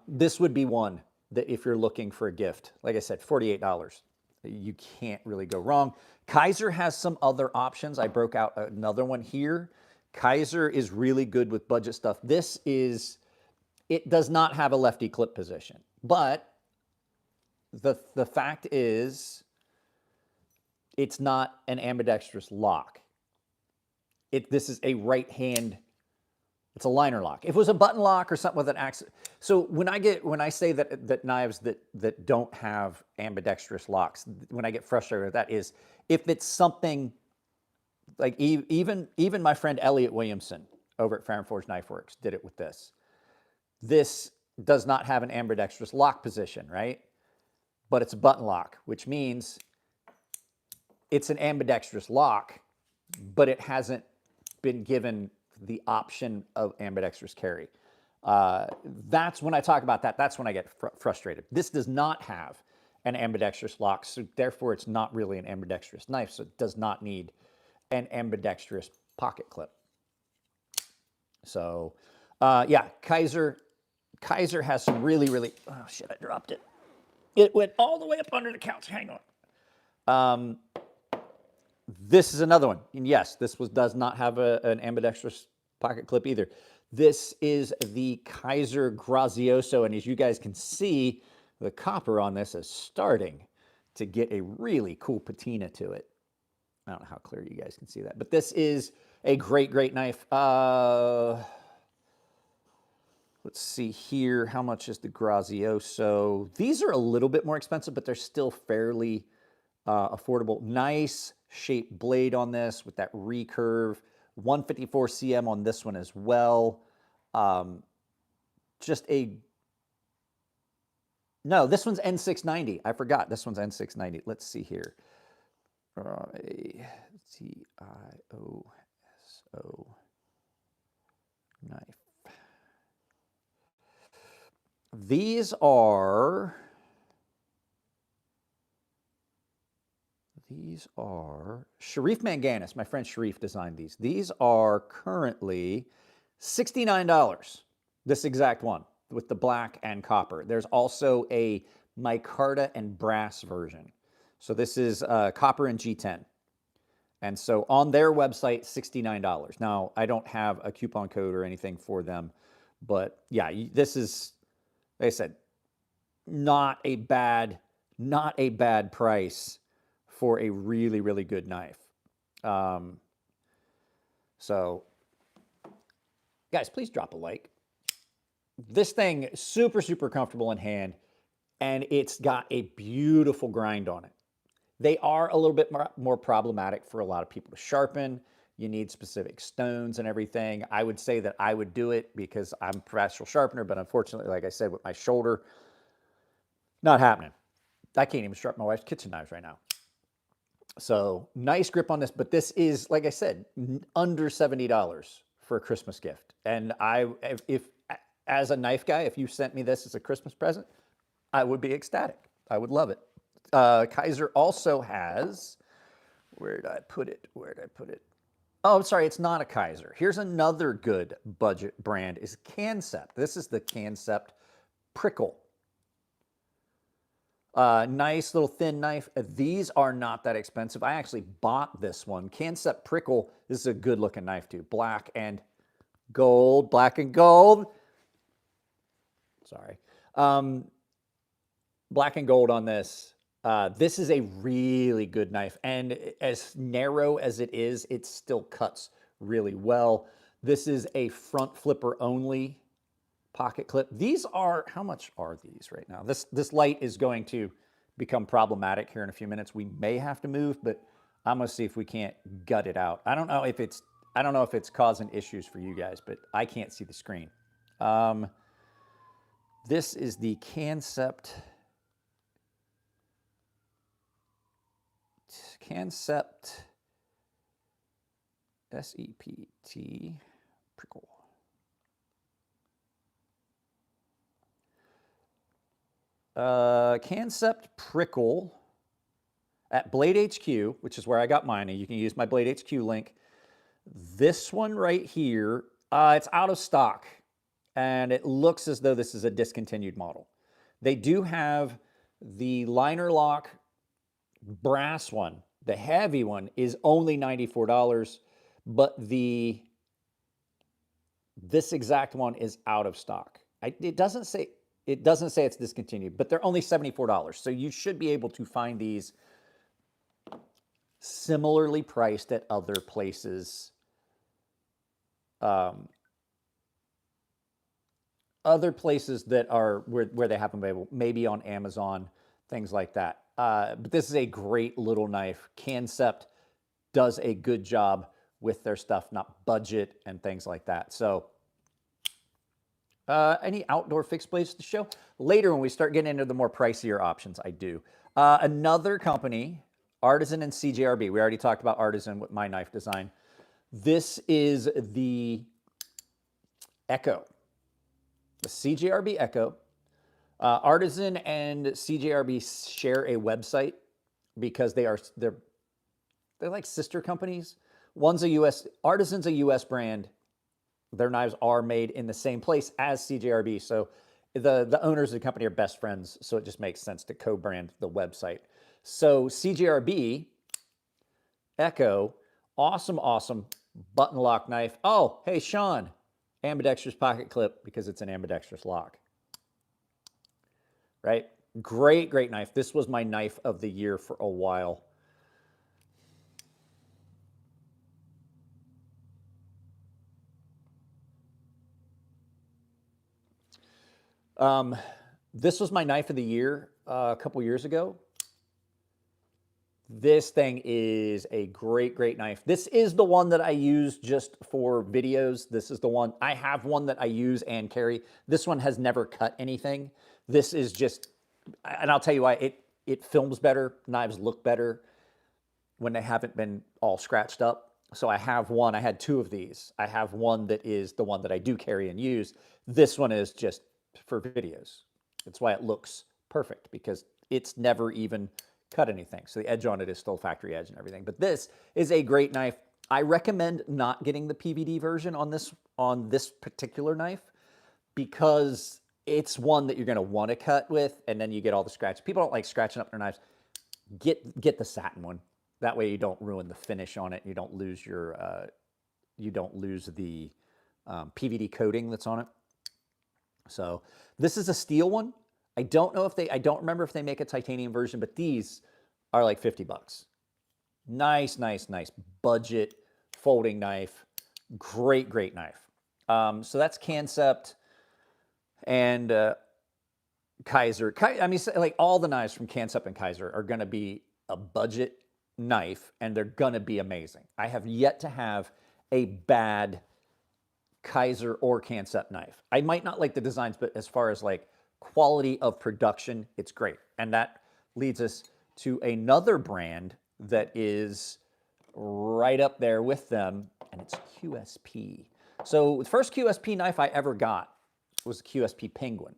This would be one that if you're looking for a gift, like I said, $48. You can't really go wrong. Kaiser has some other options. I broke out another one here. Kaiser is really good with budget stuff. It does not have a lefty clip position, but the fact is it's not an ambidextrous lock. This is a right hand, it's a liner lock. If it was a button lock or something with an accent. So when I say that knives that don't have ambidextrous locks, when I get frustrated with that is if it's something like even my friend Elliot Williamson over at Farron Forge Knife Works did it with this. This does not have an ambidextrous lock position, right? But it's a button lock, which means it's an ambidextrous lock, but it hasn't been given the option of ambidextrous carry. That's when I talk about that. That's when I get frustrated. This does not have an ambidextrous lock, so therefore it's not really an ambidextrous knife, so it does not need an ambidextrous pocket clip. So, yeah, Kaiser has some really, oh shit, I dropped it. It went all the way up under the couch. Hang on. This is another one. And yes, this does not have an ambidextrous pocket clip either. This is the Kaiser Grazioso, and as you guys can see, the copper on this is starting to get a really cool patina to it. I don't know how clear you guys can see that, but this is a great, great knife. Let's see here. How much is the Grazioso? These are a little bit more expensive, but they're still fairly affordable. Nice shaped blade on this with that recurve. 154 cm on this one as well. No, this one's N690. I forgot. This one's N690. Let's see here. T-I-O-S-O knife. These are Sharif Manganis. My friend Sharif designed these. These are currently $69. This exact one with the black and copper. There's also a micarta and brass version. So this is copper and G10. And so on their website, $69. Now, I don't have a coupon code or anything for them, but yeah, this is, like I said, not a bad price for a really, really good knife. So, guys, please drop a like. This thing, super, super comfortable in hand, and it's got a beautiful grind on it. They are a little bit more problematic for a lot of people to sharpen. You need specific stones and everything. I would say that I would do it because I'm a professional sharpener, but unfortunately, like I said, with my shoulder, not happening. I can't even sharpen my wife's kitchen knives right now. So nice grip on this, but this is, like I said, under $70 for a Christmas gift. And if as a knife guy, if you sent me this as a Christmas present, I would be ecstatic. I would love it. Kaiser also has, where did I put it? Oh, I'm sorry, it's not a Kaiser. Here's another good budget brand is Canp. This is the Canp Prickle. Nice little thin knife. These are not that expensive. I actually bought this one. Canp Prickle. This is a good looking knife too. Black and gold. Sorry. Black and gold on this. This is a really good knife. And as narrow as it is, it still cuts really well. This is a front flipper only pocket clip. These are, how much are these right now? This light is going to become problematic here in a few minutes. We may have to move, but I'm gonna see if we can't gut it out. I don't know if it's causing issues for you guys, but I can't see the screen. This is the Canp SEPT Prickle. Canp Prickle at Blade HQ, which is where I got mine, and you can use my Blade HQ link. This one right here, it's out of stock, and it looks as though this is a discontinued model. They do have the liner lock brass one. The heavy one is only $94, but this exact one is out of stock. It doesn't say it's discontinued, but they're only $74. So you should be able to find these similarly priced at other places. Other places that are where they have them available, maybe on Amazon, things like that. But this is a great little knife. Canp does a good job with their stuff, not budget and things like that. So any outdoor fixed blades to show? Later when we start getting into the more pricier options, I do. Another company, Artisan and CJRB. We already talked about Artisan with my knife design. This is the Echo, the CJRB Echo. Artisan and CJRB share a website because they're like sister companies. Artisan's a US brand. Their knives are made in the same place as CJRB. So the owners of the company are best friends. So it just makes sense to co-brand the website. So CJRB Echo, awesome button lock knife. Oh, hey, Sean, ambidextrous pocket clip because it's an ambidextrous lock. Right? Great knife. This was my knife of the year for a while. This was my knife of the year a couple years ago. This thing is a great knife. This is the one that I use just for videos. This is the one. I have one that I use and carry. This one has never cut anything. This is just, and I'll tell you why, it films better. Knives look better when they haven't been all scratched up. So I have one. I had two of these. I have one that is the one that I do carry and use. This one is just for videos. That's why it looks perfect, because it's never even cut anything. So the edge on it is still factory edge and everything. But this is a great knife. I recommend not getting the PVD version on this particular knife, because it's one that you're going to want to cut with, and then you get all the scratches. People don't like scratching up their knives. Get the satin one. That way you don't ruin the finish on it. You don't lose the PVD coating that's on it. So this is a steel one. I don't remember if they make a titanium version, but these are like 50 bucks. Nice budget folding knife. Great knife. So that's Canp and Kaiser. I mean, like all the knives from Canp and Kaiser are going to be a budget knife, and they're going to be amazing. I have yet to have a bad Kaiser or Canp knife. I might not like the designs, but as far as like quality of production, it's great. And that leads us to another brand that is right up there with them, and it's QSP. So the first QSP knife I ever got was the QSP Penguin.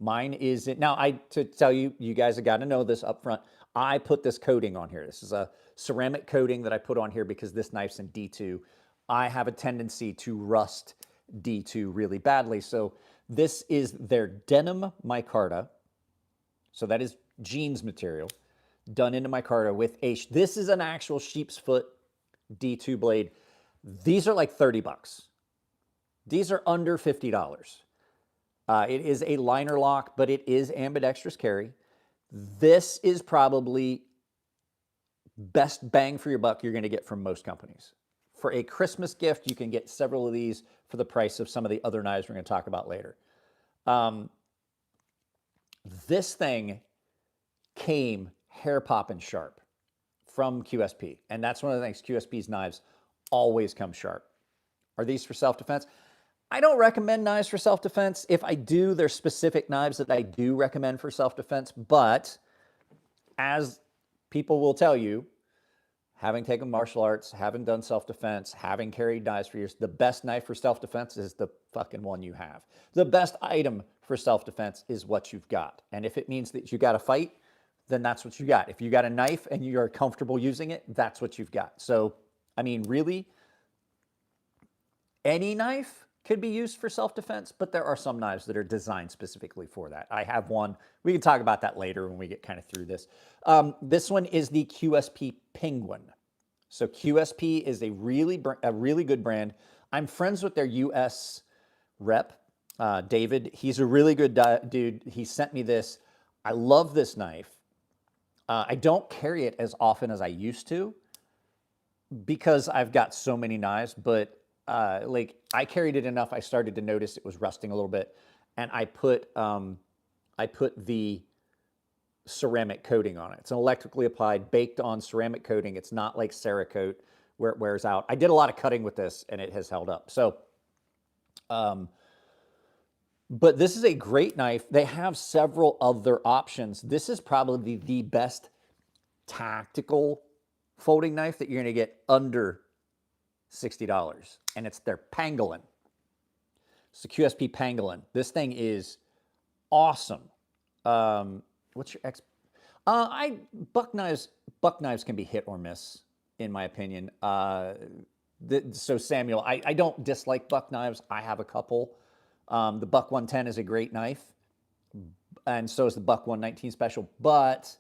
Mine is, to tell you, you guys have got to know this up front, I put this coating on here. This is a ceramic coating that I put on here because this knife's in D2. I have a tendency to rust D2 really badly. So this is their Denim Micarta. So that is jeans material done into micarta with this is an actual sheep's foot D2 blade. These are like 30 bucks. These are under $50. It is a liner lock, but it is ambidextrous carry. This is probably best bang for your buck you're going to get from most companies. for a Christmas gift, you can get several of these for the price of some of the other knives we're going to talk about later. This thing came hair popping sharp from QSP, and that's one of the things. QSP's knives always come sharp. Are these for self-defense? I don't recommend knives for self-defense. If I do, there's specific knives that I do recommend for self-defense, but as people will tell you, having taken martial arts, having done self-defense, having carried knives for years, the best knife for self-defense is the fucking one you have. The best item for self-defense is what you've got. And if it means that you got to fight, then that's what you got. If you got a knife and you're comfortable using it, that's what you've got. So, I mean, really, any knife could be used for self-defense, but there are some knives that are designed specifically for that. I have one. We can talk about that later when we get kind of through this. This one is the QSP Penguin. So QSP is a really good brand. I'm friends with their US rep, David. He's a really good dude. He sent me this. I love this knife. I don't carry it as often as I used to because I've got so many knives, but like I carried it enough, I started to notice it was rusting a little bit, and I put the ceramic coating on it. It's an electrically applied, baked on ceramic coating. It's not like Cerakote where it wears out. I did a lot of cutting with this, and it has held up. So, but this is a great knife. They have several other options. This is probably the best tactical folding knife that you're going to get under $60, and it's their Pengalin. It's the QSP Pengalin. This thing is awesome. What's your buck knives can be hit or miss, in my opinion. So Samuel, I don't dislike buck knives. I have a couple. The Buck 110 is a great knife, and so is the Buck 119 Special, but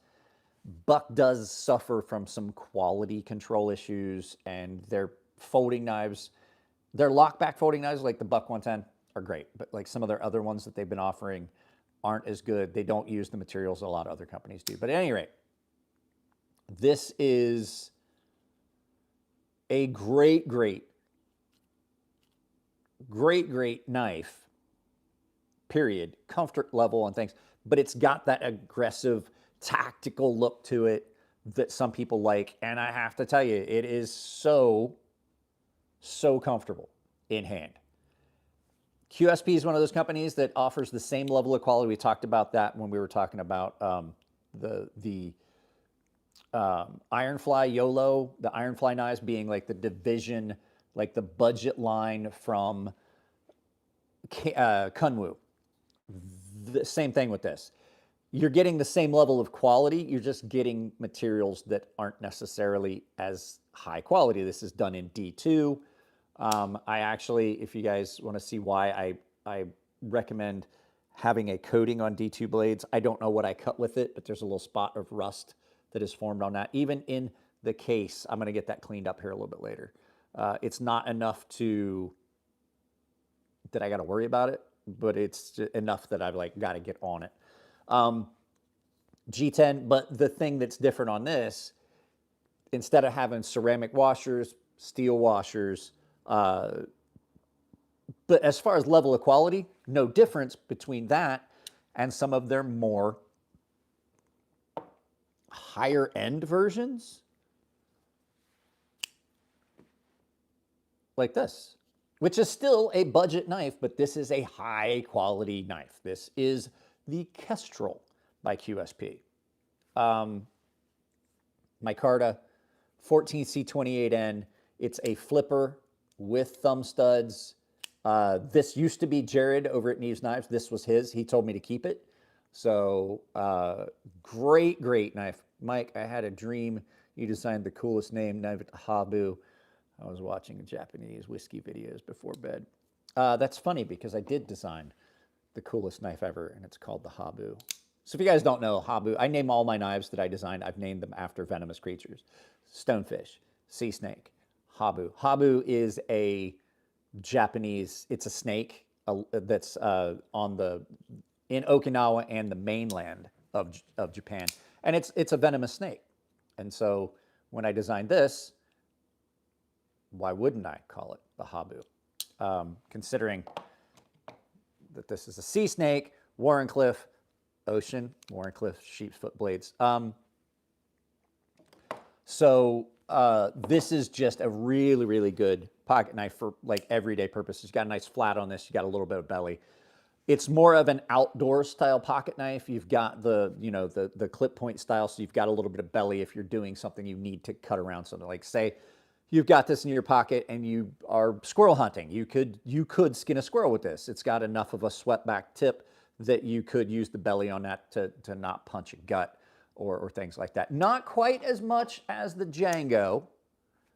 Buck does suffer from some quality control issues, and their folding knives, their lockback folding knives like the Buck 110 are great, but like some of their other ones that they've been offering aren't as good. They don't use the materials a lot of other companies do. But at any rate, this is a great knife, period. Comfort level and things. But it's got that aggressive, tactical look to it that some people like. And I have to tell you, it is so comfortable in hand. QSP is one of those companies that offers the same level of quality. We talked about that when we were talking about the Ironfly YOLO, the Ironfly knives being like the division, like the budget line from Kunwu. The same thing with this. You're getting the same level of quality. You're just getting materials that aren't necessarily as high quality. This is done in D2. I actually, if you guys want to see why, I recommend having a coating on D2 blades. I don't know what I cut with it, but there's a little spot of rust that is formed on that. Even in the case, I'm going to get that cleaned up here a little bit later. It's not enough that I got to worry about it, but it's enough that I've like got to get on it. G10, but the thing that's different on this, instead of having ceramic washers, steel washers, but as far as level of quality, no difference between that and some of their more higher end versions like this, which is still a budget knife, but this is a high quality knife. This is the Kestrel by QSP. Micarta 14C28N. It's a flipper with thumb studs. This used to be Jared over at Neves Knives. This was his. He told me to keep it. So great knife. Mike, I had a dream you designed the coolest name, knife at Habu. I was watching Japanese whiskey videos before bed. That's funny because I did design the coolest knife ever, and it's called the Habu. So if you guys don't know, Habu, I name all my knives that I designed, I've named them after venomous creatures. Stonefish, sea snake, Habu. Habu is a Japanese, it's a snake that's in Okinawa and the mainland of Japan. And it's a venomous snake. And so when I designed this, why wouldn't I call it the Habu? Considering that this is a sea snake, Warren Cliff, ocean, Warren Cliff, sheep's foot blades. This is just a really, really good pocket knife for like everyday purposes. You got a nice flat on this. You got a little bit of belly. It's more of an outdoor style pocket knife. You've got the, you know, the clip point style, so you've got a little bit of belly if you're doing something you need to cut around something. Like say you've got this in your pocket and you are squirrel hunting. You could skin a squirrel with this. It's got enough of a swept back tip that you could use the belly on that to not punch a gut or things like that. Not quite as much as the Jango,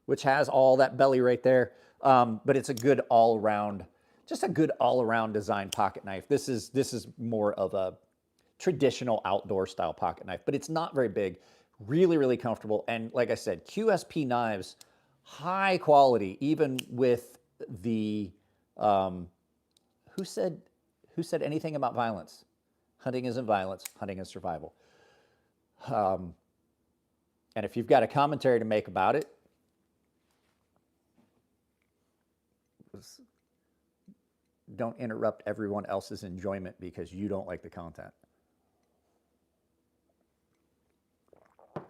which has all that belly right there, but it's a good all-around, just a good all-around design pocket knife. This is more of a traditional outdoor style pocket knife, but it's not very big, really, really comfortable. And like I said, QSP knives, high quality, even with the, who said anything about violence? Hunting isn't violence, hunting is survival. And if you've got a commentary to make about it, don't interrupt everyone else's enjoyment because you don't like the content.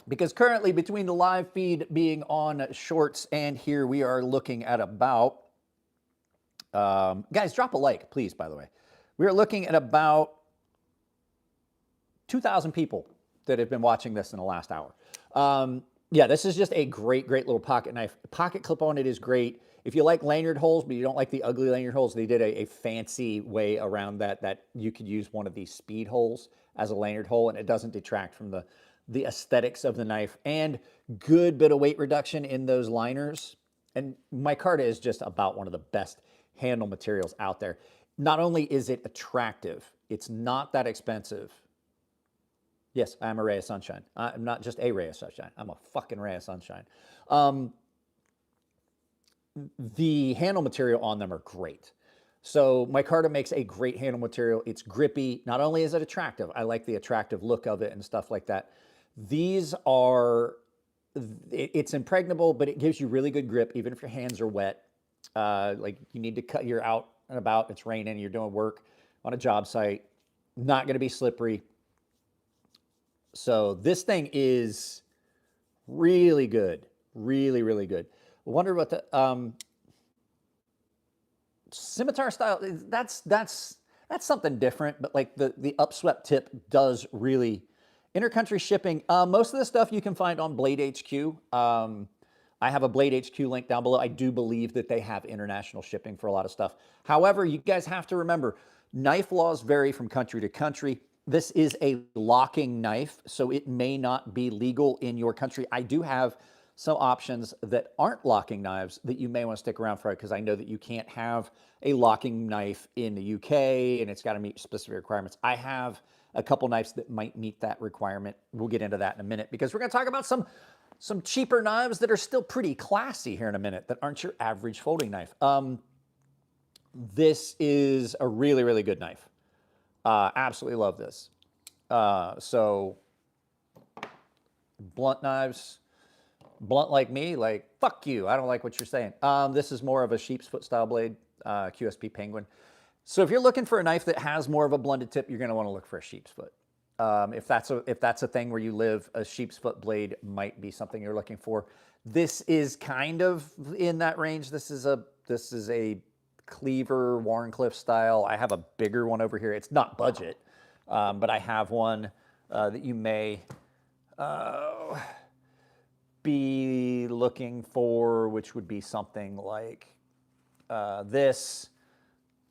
Because currently, between the live feed being on Shorts and here, we are looking at about, guys, drop a like, please, by the way. We are looking at about 2,000 people that have been watching this in the last hour. Yeah, this is just a great, great little pocket knife. The pocket clip on it is great. If you like lanyard holes, but you don't like the ugly lanyard holes, they did a fancy way around that you could use one of these speed holes as a lanyard hole, and it doesn't detract from the aesthetics of the knife, and good bit of weight reduction in those liners. And micarta is just about one of the best handle materials out there. Not only is it attractive, it's not that expensive. Yes, I am a ray of sunshine. I'm not just a ray of sunshine. I'm a fucking ray of sunshine. The handle material on them are great. So micarta makes a great handle material. It's grippy. Not only is it attractive, I like the attractive look of it and stuff like that. These are, it's impregnable, but it gives you really good grip, even if your hands are wet. Like you need to cut, you're out and about, it's raining, you're doing work on a job site, not going to be slippery. So this thing is really good, really, really good. I wonder what the scimitar style, that's something different, but like the upswept tip does really, intercountry shipping, most of the stuff you can find on Blade HQ. I have a Blade HQ link down below. I do believe that they have international shipping for a lot of stuff. However, you guys have to remember, knife laws vary from country to country. This is a locking knife, so it may not be legal in your country. I do have some options that aren't locking knives that you may want to stick around for, because I know that you can't have a locking knife in the UK and it's got to meet specific requirements. I have a couple knives that might meet that requirement. We'll get into that in a minute, because we're going to talk about some cheaper knives that are still pretty classy here in a minute, that aren't your average folding knife. This is a really, really good knife. Absolutely love this. So blunt knives, blunt like me, like, fuck you, I don't like what you're saying. This is more of a sheep's foot style blade, QSP Penguin. So if you're looking for a knife that has more of a blunted tip, you're going to want to look for a sheep's foot. If that's a thing where you live, a sheep's foot blade might be something you're looking for. This is kind of in that range. This is a cleaver Warren Cliff style. I have a bigger one over here. It's not budget, but I have one that you may be looking for, which would be something like this.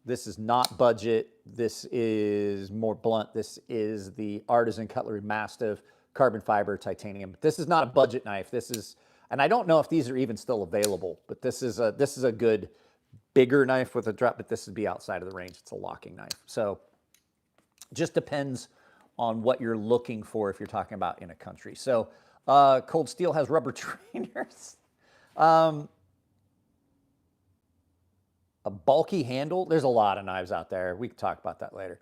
This is not budget. This is more blunt. This is the Artisan Cutlery Mastiff carbon fiber titanium. This is not a budget knife. This is, and I don't know if these are even still available, but this is a good bigger knife with a drop, but this would be outside of the range. It's a locking knife. So just depends on what you're looking for if you're talking about in a country. So Cold Steel has rubber trainers. A bulky handle. There's a lot of knives out there. We can talk about that later.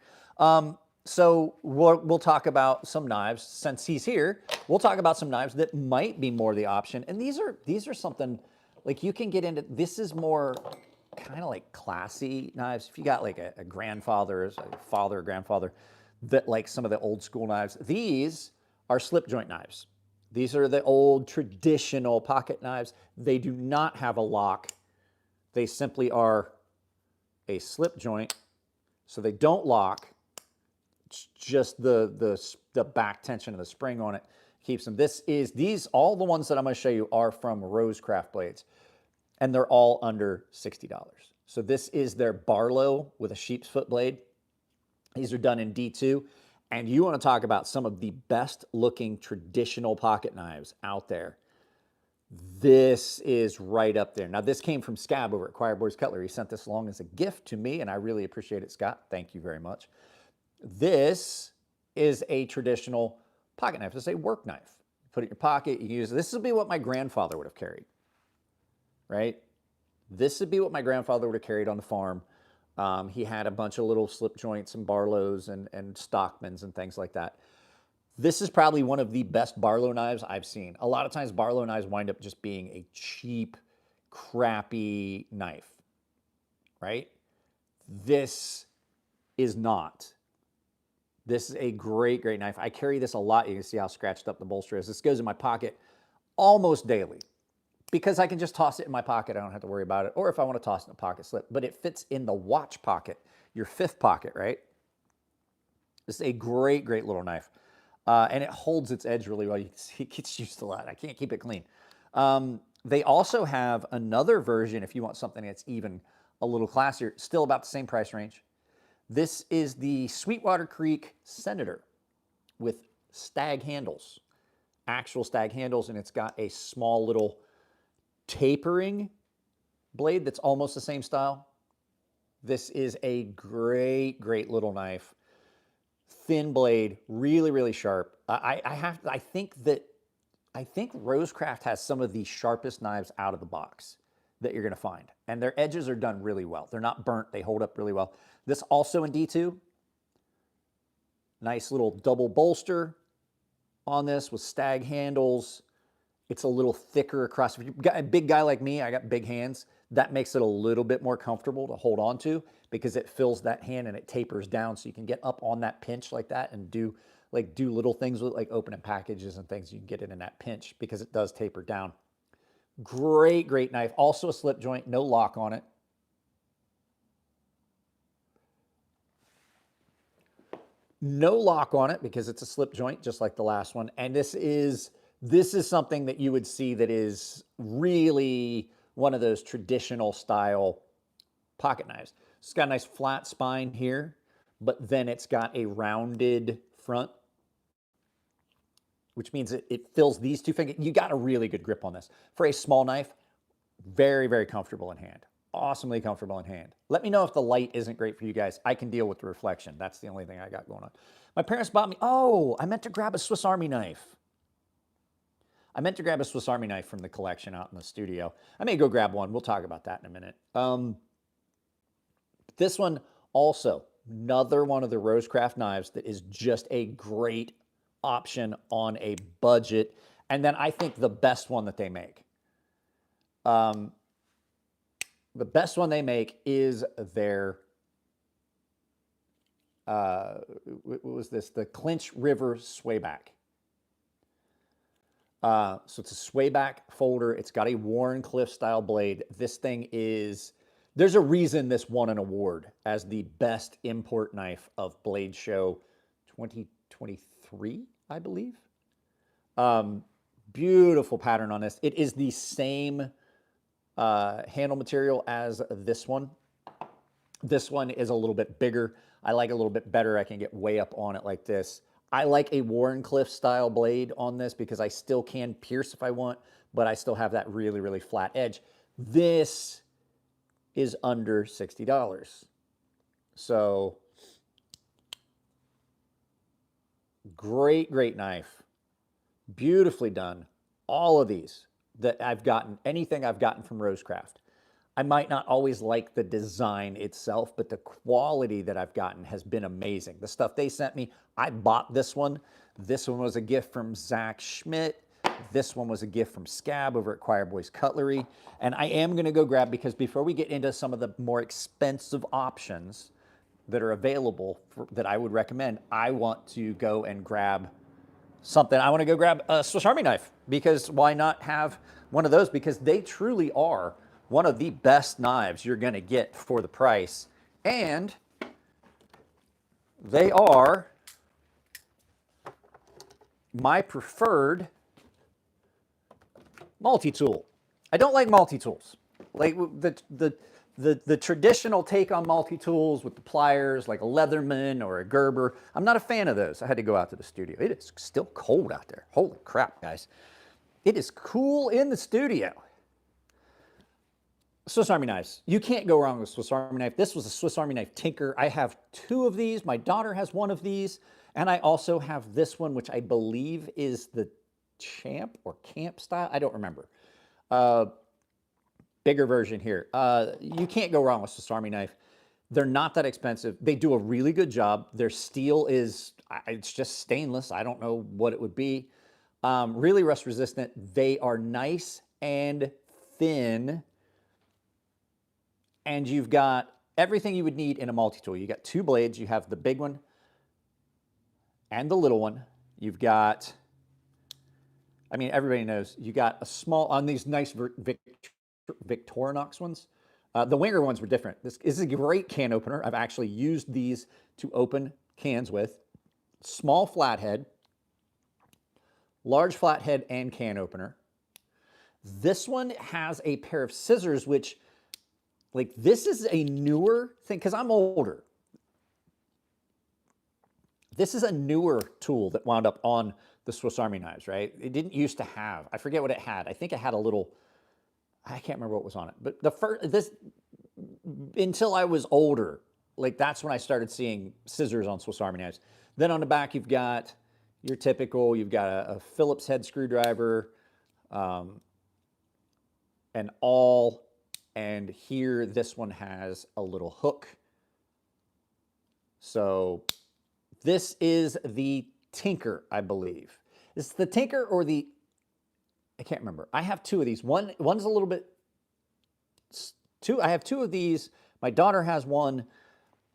So we'll talk about some knives. Since he's here, we'll talk about some knives that might be more the option. And these are something Like you can get into, this is more kind of like classy knives. If you got like a grandfather, a father or grandfather, that like some of the old school knives, these are slip joint knives. These are the old traditional pocket knives. They do not have a lock. They simply are a slip joint, so they don't lock. It's just the back tension of the spring on it keeps them. All the ones that I'm going to show you are from Rosecraft blades, and they're all under $60. So this is their Barlow with a sheep's foot blade. These are done in D2, and you want to talk about some of the best looking traditional pocket knives out there. This is right up there. Now, this came from Scab over at Quiet Boys Cutlery. He sent this along as a gift to me, and I really appreciate it, Scott. Thank you very much. This is a traditional pocket knife. It's a work knife. Put it in your pocket. You use it. This would be what my grandfather would have carried, right? This would be what my grandfather would have carried on the farm. He had a bunch of little slip joints and Barlows and Stockmans and things like that. This is probably one of the best Barlow knives I've seen. A lot of times Barlow knives wind up just being a cheap, crappy knife, right? This is not. This is a great, great knife. I carry this a lot. You can see how scratched up the bolster is. This goes in my pocket almost daily because I can just toss it in my pocket. I don't have to worry about it. Or if I want to toss it in a pocket slip, but it fits in the watch pocket, your fifth pocket, right? This is a great, great little knife. And it holds its edge really well. You can see it gets used a lot. I can't keep it clean. They also have another version if you want something that's even a little classier, still about the same price range. This is the Sweetwater Creek Senator with stag handles, actual stag handles, and it's got a small little tapering blade that's almost the same style. This is a great, great little knife. Thin blade, really, really sharp. I think Rosecraft has some of the sharpest knives out of the box that you're going to find. And their edges are done really well. They're not burnt. They hold up really well. This also in D2. Nice little double bolster on this with stag handles. It's a little thicker across. If you've got a big guy like me, I got big hands. That makes it a little bit more comfortable to hold on to because it fills that hand and it tapers down so you can get up on that pinch like that and do little things with like opening packages and things. You can get it in that pinch because it does taper down. Great, great knife. Also a slip joint, no lock on it. No lock on it because it's a slip joint, just like the last one. And this is something that you would see that is really one of those traditional style pocket knives. It's got a nice flat spine here, but then it's got a rounded front, which means it fills these two fingers. You got a really good grip on this. For a small knife, very, very comfortable in hand. Awesomely comfortable in hand. Let me know if the light isn't great for you guys. I can deal with the reflection. That's the only thing I got going on. My parents bought me, I meant to grab a Swiss Army knife. I meant to grab a Swiss Army knife from the collection out in the studio. I may go grab one. We'll talk about that in a minute. This one also, another one of the Rosecraft knives that is just a great option on a budget. And then I think the best one that they make. The best one they make is their, what was this? The Clinch River Swayback. So it's a swayback folder. It's got a Warren Cliff style blade. This thing is, there's a reason this won an award as the best import knife of Blade Show 2023, I believe. Beautiful pattern on this. It is the same handle material as this one. This one is a little bit bigger. I like it a little bit better. I can get way up on it like this. I like a Warren Cliff style blade on this because I still can pierce if I want, but I still have that really, really flat edge. This is under $60. So great, great knife. Beautifully done. All of these that I've gotten, anything I've gotten from Rosecraft. I might not always like the design itself, but the quality that I've gotten has been amazing. The stuff they sent me, I bought this one. This one was a gift from Zach Schmidt. This one was a gift from Scab over at Choir Boys Cutlery. And I am going to go grab, because before we get into some of the more expensive options that are available that I would recommend, I want to go and grab something. I want to go grab a Swiss Army knife, because why not have one of those? Because they truly are one of the best knives you're going to get for the price. And they are my preferred multi-tool. I don't like multi-tools. Like the traditional take on multi-tools with the pliers, like a Leatherman or a Gerber. I'm not a fan of those. I had to go out to the studio. It is still cold out there. Holy crap, guys. It is cool in the studio. Swiss Army knives. You can't go wrong with Swiss Army knife. This was a Swiss Army knife Tinker. I have 2 of these. My daughter has 1 of these. And I also have this one, which I believe is the Champ or Camp style. I don't remember. Bigger version here. You can't go wrong with Swiss Army knife. They're not that expensive. They do a really good job. Their steel is, it's just stainless. I don't know what it would be. Really rust resistant. They are nice and thin. And you've got everything you would need in a multi-tool. You got 2 blades. You have the big one and the little one. You've got, I mean, everybody knows, you got a small, on these nice Victorinox ones. The Winger ones were different. This is a great can opener. I've actually used these to open cans with. Small flathead, large flathead, and can opener. This one has a pair of scissors, which, like, this is a newer thing, because I'm older. This is a newer tool that wound up on the Swiss Army knives, right? It didn't used to have, I forget what it had. I think it had a little, I can't remember what was on it. But the first, this, until I was older, like, that's when I started seeing scissors on Swiss Army knives. Then on the back, you've got your typical, you've got a Phillips head screwdriver, an awl, and here, this one has a little hook. So this is the Tinker, I believe. This is the Tinker or the, I can't remember. I have 2 of these. One's a little bit, I have 2 of these. My daughter has one.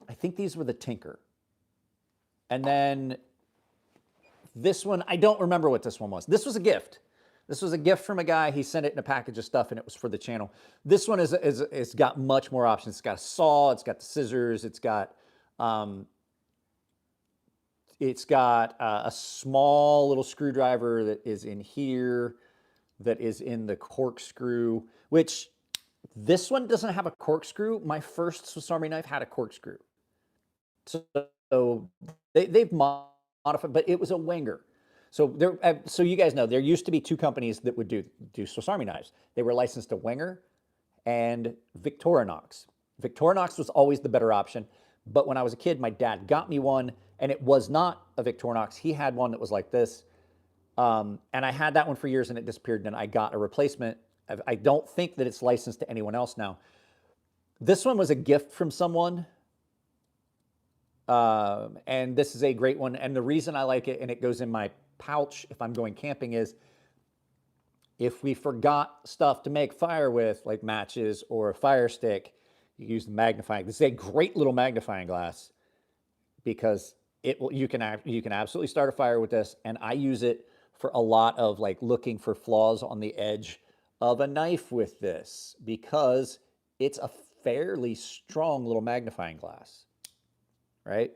I think these were the Tinker. And then this one, I don't remember what this one was. This was a gift. This was a gift from a guy. He sent it in a package of stuff, and it was for the channel. This one it's got much more options. It's got a saw. It's got the scissors. It's got a small little screwdriver that is in here, that is in the corkscrew, which this one doesn't have a corkscrew. My first Swiss Army knife had a corkscrew. So they've modified, but it was a Wenger. So so you guys know, there used to be 2 companies that would do Swiss Army knives. They were licensed to Wenger and Victorinox. Victorinox was always the better option. But when I was a kid, my dad got me one, and it was not a Victorinox. He had one that was like this. And I had that one for years, and it disappeared, and I got a replacement. I don't think that it's licensed to anyone else now. This one was a gift from someone. And this is a great one. And the reason I like it, and it goes in my pouch if I'm going camping, is if we forgot stuff to make fire with, like matches or a fire stick, you use the magnifying. This is a great little magnifying glass, because you can absolutely start a fire with this. And I use it for a lot of, like, looking for flaws on the edge of a knife with this, because it's a fairly strong little magnifying glass, right?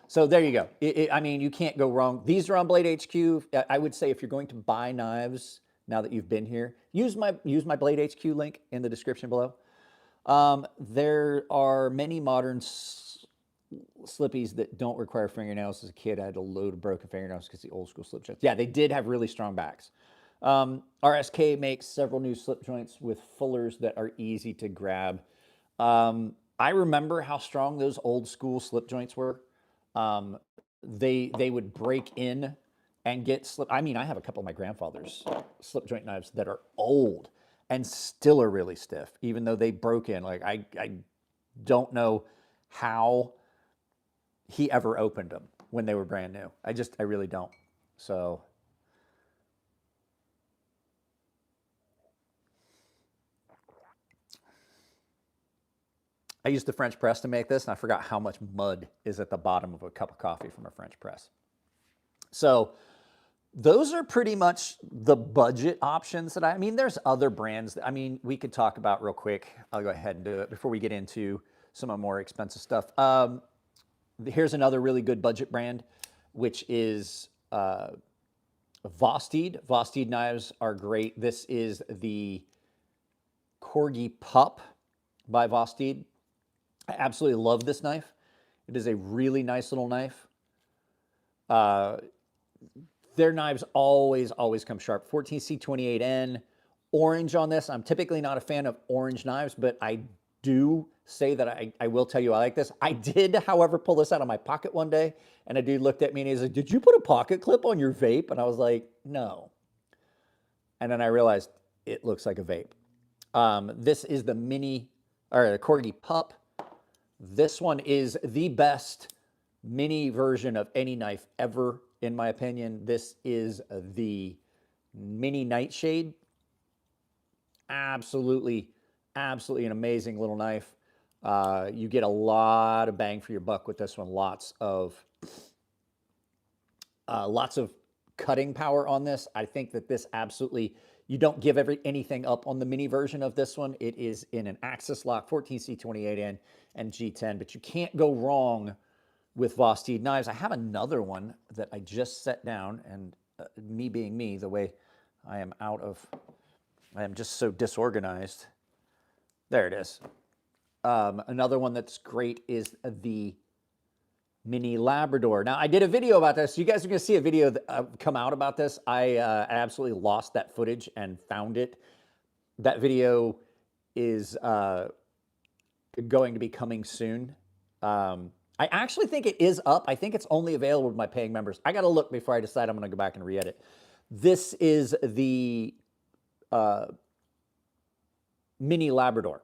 So there you go. I mean, you can't go wrong. These are on Blade HQ. I would say if you're going to buy knives, now that you've been here, use my Blade HQ link in the description below. There are many modern slippies that don't require fingernails. As a kid, I had a load of broken fingernails because the old school slip joints. Yeah, they did have really strong backs. RSK makes several new slip joints with fullers that are easy to grab. I remember how strong those old school slip joints were. They would break in and get slip. I mean, I have a couple of my grandfather's slip joint knives that are old and still are really stiff, even though they broke in. Like, I don't know how he ever opened them when they were brand new. I really don't. So I used the French press to make this, and I forgot how much mud is at the bottom of a cup of coffee from a French press. So those are pretty much the budget options that I mean, there's other brands that, I mean, we could talk about real quick. I'll go ahead and do it before we get into some of the more expensive stuff. Here's another really good budget brand, which is Vosteed. Vosteed knives are great. This is the Corgi Pup by Vosteed. I absolutely love this knife. It is a really nice little knife. Their knives always come sharp. 14C28N, orange on this. I'm typically not a fan of orange knives, but I do say that I will tell you I like this. I did, however, pull this out of my pocket one day, and a dude looked at me and he's like, "Did you put a pocket clip on your vape?" And I was like, "No." And then I realized it looks like a vape. This is the Corgi Pup. This one is the best mini version of any knife ever, in my opinion. This is the mini nightshade. Absolutely an amazing little knife. You get a lot of bang for your buck with this one. Lots of cutting power on this. I think that this absolutely, you don't give anything up on the mini version of this one. It is in an axis lock, 14C28N and G10, but you can't go wrong with Vosteed knives. I have another one that I just set down, and me being me, the way I am just so disorganized. There it is. Another one that's great is the Mini Labrador. Now, I did a video about this. You guys are going to see a video that, come out about this. I absolutely lost that footage and found it. That video is going to be coming soon. I actually think it is up. I think it's only available to my paying members. I got to look before I decide I'm going to go back and re-edit. This is the Mini Labrador.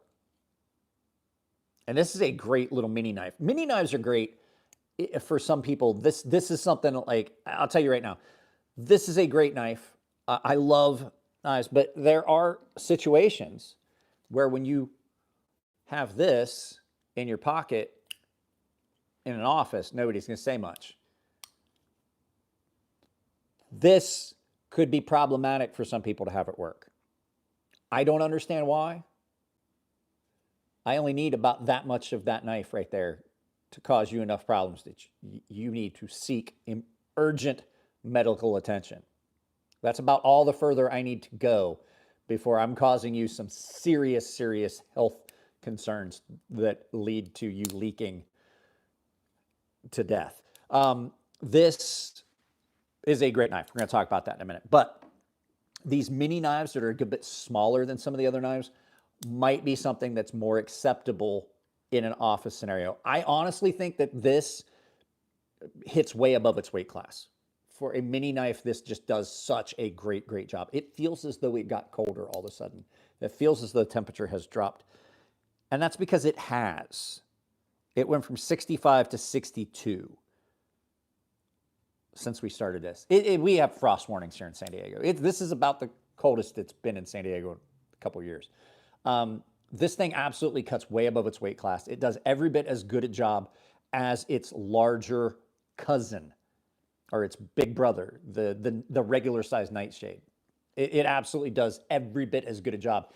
And this is a great little mini knife. Mini knives are great for some people. This is something like, I'll tell you right now, this is a great knife. I love knives, but there are situations where when you have this in your pocket in an office, nobody's going to say much. This could be problematic for some people to have at work. I don't understand why. I only need about that much of that knife right there to cause you enough problems that you need to seek urgent medical attention. That's about all the further I need to go before I'm causing you some serious health concerns that lead to you leaking to death. This is a great knife. We're going to talk about that in a minute. But these mini knives that are a good bit smaller than some of the other knives might be something that's more acceptable in an office scenario. I honestly think that this hits way above its weight class. For a mini knife, this just does such a great job. It feels as though it got colder all of a sudden. It feels as though the temperature has dropped. And that's because it has. It went from 65 to 62 since we started this. We have frost warnings here in San Diego. This is about the coldest it's been in San Diego in a couple of years. This thing absolutely cuts way above its weight class. It does every bit as good a job as its larger cousin, or its big brother, the regular size nightshade. It absolutely does every bit as good a job.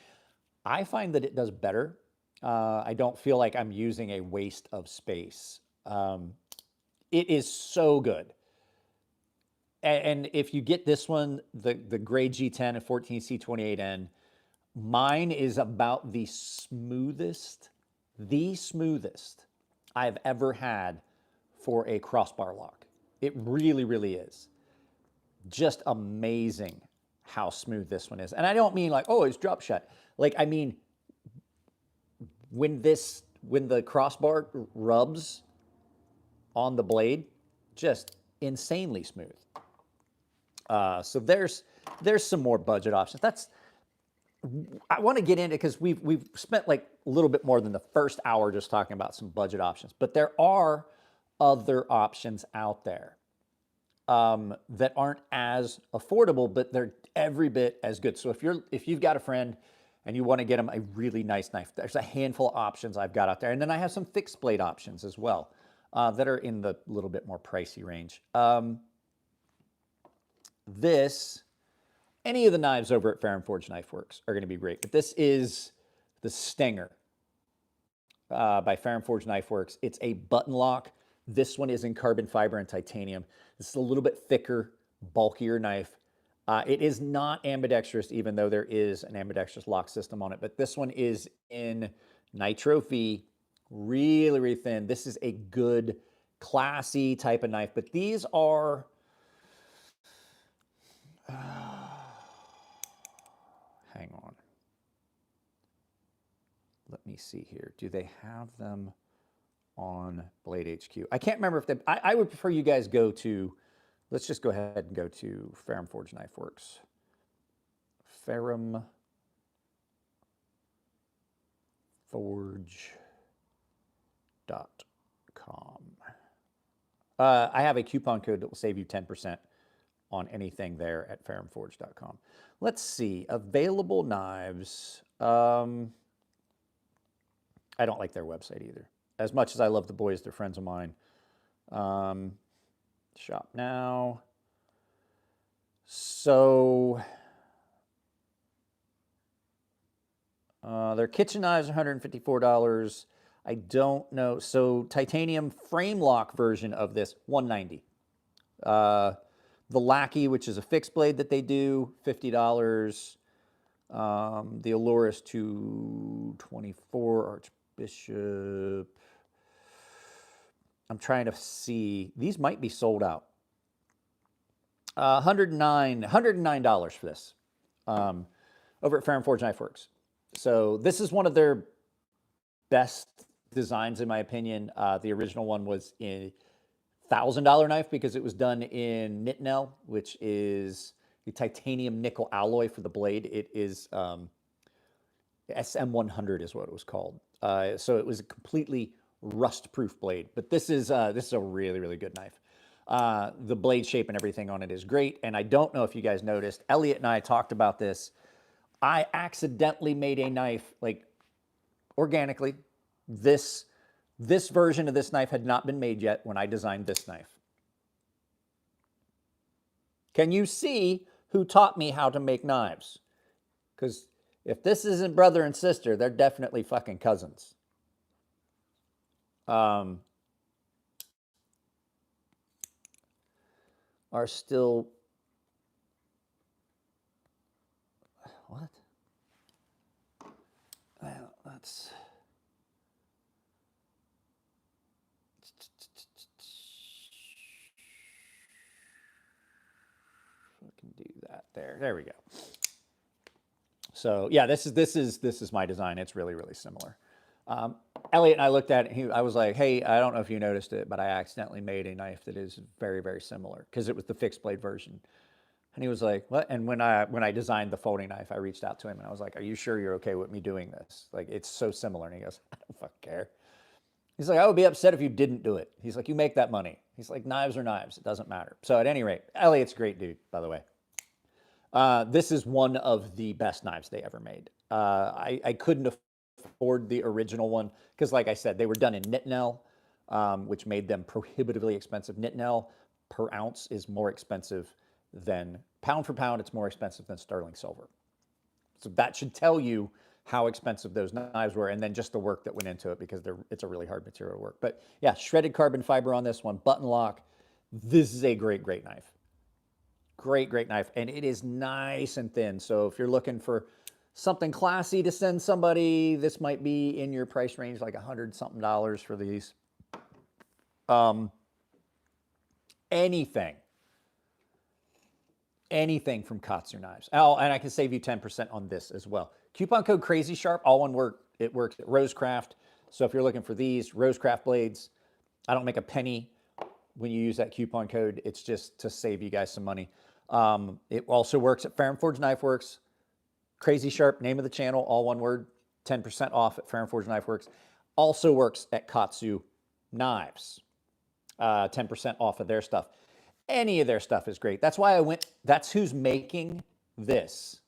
I find that it does better. I don't feel like I'm using a waste of space. It is so good. And if you get this one, the gray G10 and 14C28N, mine is about the smoothest I've ever had for a crossbar lock. It really is. Just amazing how smooth this one is. And I don't mean like, oh, it's drop shut. Like, I mean, when the crossbar rubs on the blade, just insanely smooth. So there's some more budget options. I want to get into, because we've spent like a little bit more than the first hour just talking about some budget options, but there are other options out there. that aren't as affordable, but they're every bit as good. So if you've got a friend and you want to get them a really nice knife, there's a handful of options I've got out there. And then I have some fixed blade options as well that are in the little bit more pricey range. Any of the knives over at Fair & Forge Knife Works are going to be great. But this is the Stinger by Fair & Forge Knife Works. It's a button lock. This one is in carbon fiber and titanium. This is a little bit thicker, bulkier knife. It is not ambidextrous, even though there is an ambidextrous lock system on it. But this one is in Nitro V, really, really thin. This is a good, classy type of knife. But these are... hang on. Let me see here. Do they have them on Blade HQ? I can't remember if they... I would prefer you guys go to... Let's just go ahead and go to Fair & Forge Knife Works. Ferrum Forge.com. I have a coupon code that will save you 10% on anything there at ferrumforge.com. Let's see. Available knives. I don't like their website either. As much as I love the boys, they're friends of mine. Shop now. So their kitchen knives are $154. I don't know. So titanium frame lock version of this, $190. The Lackey, which is a fixed blade that they do, $50. The Aluris 224 Archbishop. I'm trying to see. These might be sold out. $109 for this over at Fair & Forge Knife Works. So this is one of their best designs, in my opinion. The original one was a $1,000 knife because it was done in Nitnell, which is the titanium nickel alloy for the blade. It is SM100 is what it was called. So it was a completely rust-proof blade. But this is a really, really good knife. The blade shape and everything on it is great. And I don't know if you guys noticed, Elliot and I talked about this. I accidentally made a knife, like, organically. This version of this knife had not been made yet when I designed this knife. Can you see who taught me how to make knives? Because if this isn't brother and sister, they're definitely fucking cousins. Are still... What? Well, that's... We can do that there. There we go. So yeah, this is my design. It's really, really similar. Elliot and I looked at it. I was like, hey, I don't know if you noticed it, but I accidentally made a knife that is very, very similar because it was the fixed blade version. And he was like, what? And when I designed the folding knife, I reached out to him and I was like, are you sure you're okay with me doing this? Like, it's so similar. And he goes, I don't fucking care. He's like, I would be upset if you didn't do it. He's like, you make that money. He's like, knives are knives. It doesn't matter. So at any rate, Elliot's a great dude, by the way. This is one of the best knives they ever made. I couldn't afford the original one because, like I said, they were done in Nitnell, which made them prohibitively expensive. Nitnell per ounce is more expensive than, pound for pound, it's more expensive than sterling silver. So that should tell you how expensive those knives were, and then just the work that went into it, because it's a really hard material to work. But yeah, shredded carbon fiber on this one, button lock. This is a great, great knife. Great, great knife. And it is nice and thin. So if you're looking for something classy to send somebody, this might be in your price range, like $100-something for these. Anything from KATSU Knives. Oh, and I can save you 10% on this as well. Coupon code crazysharp, all one word. It works at Rosecraft. So if you're looking for these Rosecraft blades, I don't make a penny when you use that coupon code. It's just to save you guys some money. It also works at Fair & Forge Knife Works. Crazy Sharp, name of the channel, all one word. 10% off at Fair & Forge Knife Works. Also works at KATSU Knives. 10% off of their stuff. Any of their stuff is great. That's why I went, that's who's making this.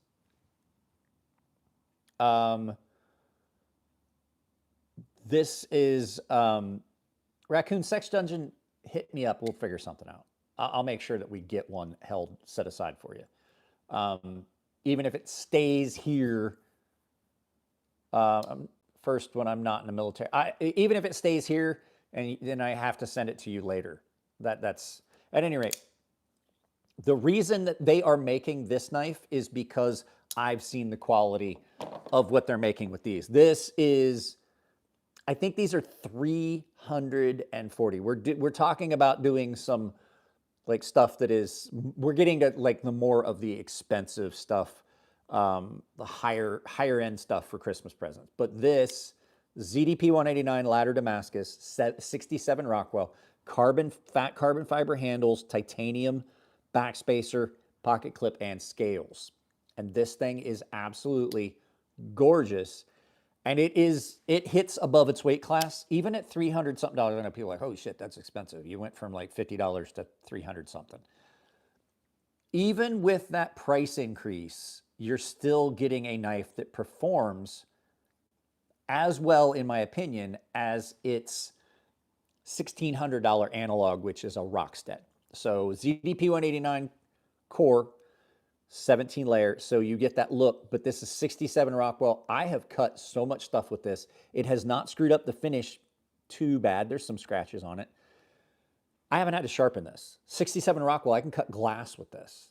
This is Raccoon Sex Dungeon. Hit me up. We'll figure something out. I'll make sure that we get one set aside for you. Even if it stays here, first when I'm not in the military, even if it stays here and then I have to send it to you later. That's at any rate. The reason that they are making this knife is because I've seen the quality of what they're making with these. This is, I think these are 340. We're talking about doing some like stuff that is, we're getting to like the more of the expensive stuff, the higher end stuff for Christmas presents. But this ZDP 189 ladder Damascus, 67 Rockwell, fat carbon fiber handles, titanium backspacer, pocket clip, and scales. And this thing is absolutely gorgeous. And it hits above its weight class, even at $300 something. I know people are like, holy shit, that's expensive. You went from like $50 to $300 something. Even with that price increase, you're still getting a knife that performs as well, in my opinion, as its $1,600 analog, which is a Rockstead. So ZDP 189 core, 17 layer, so you get that look, but this is 67 Rockwell. I have cut so much stuff with this. It has not screwed up the finish too bad. There's some scratches on it. I haven't had to sharpen this. 67 Rockwell, I can cut glass with this.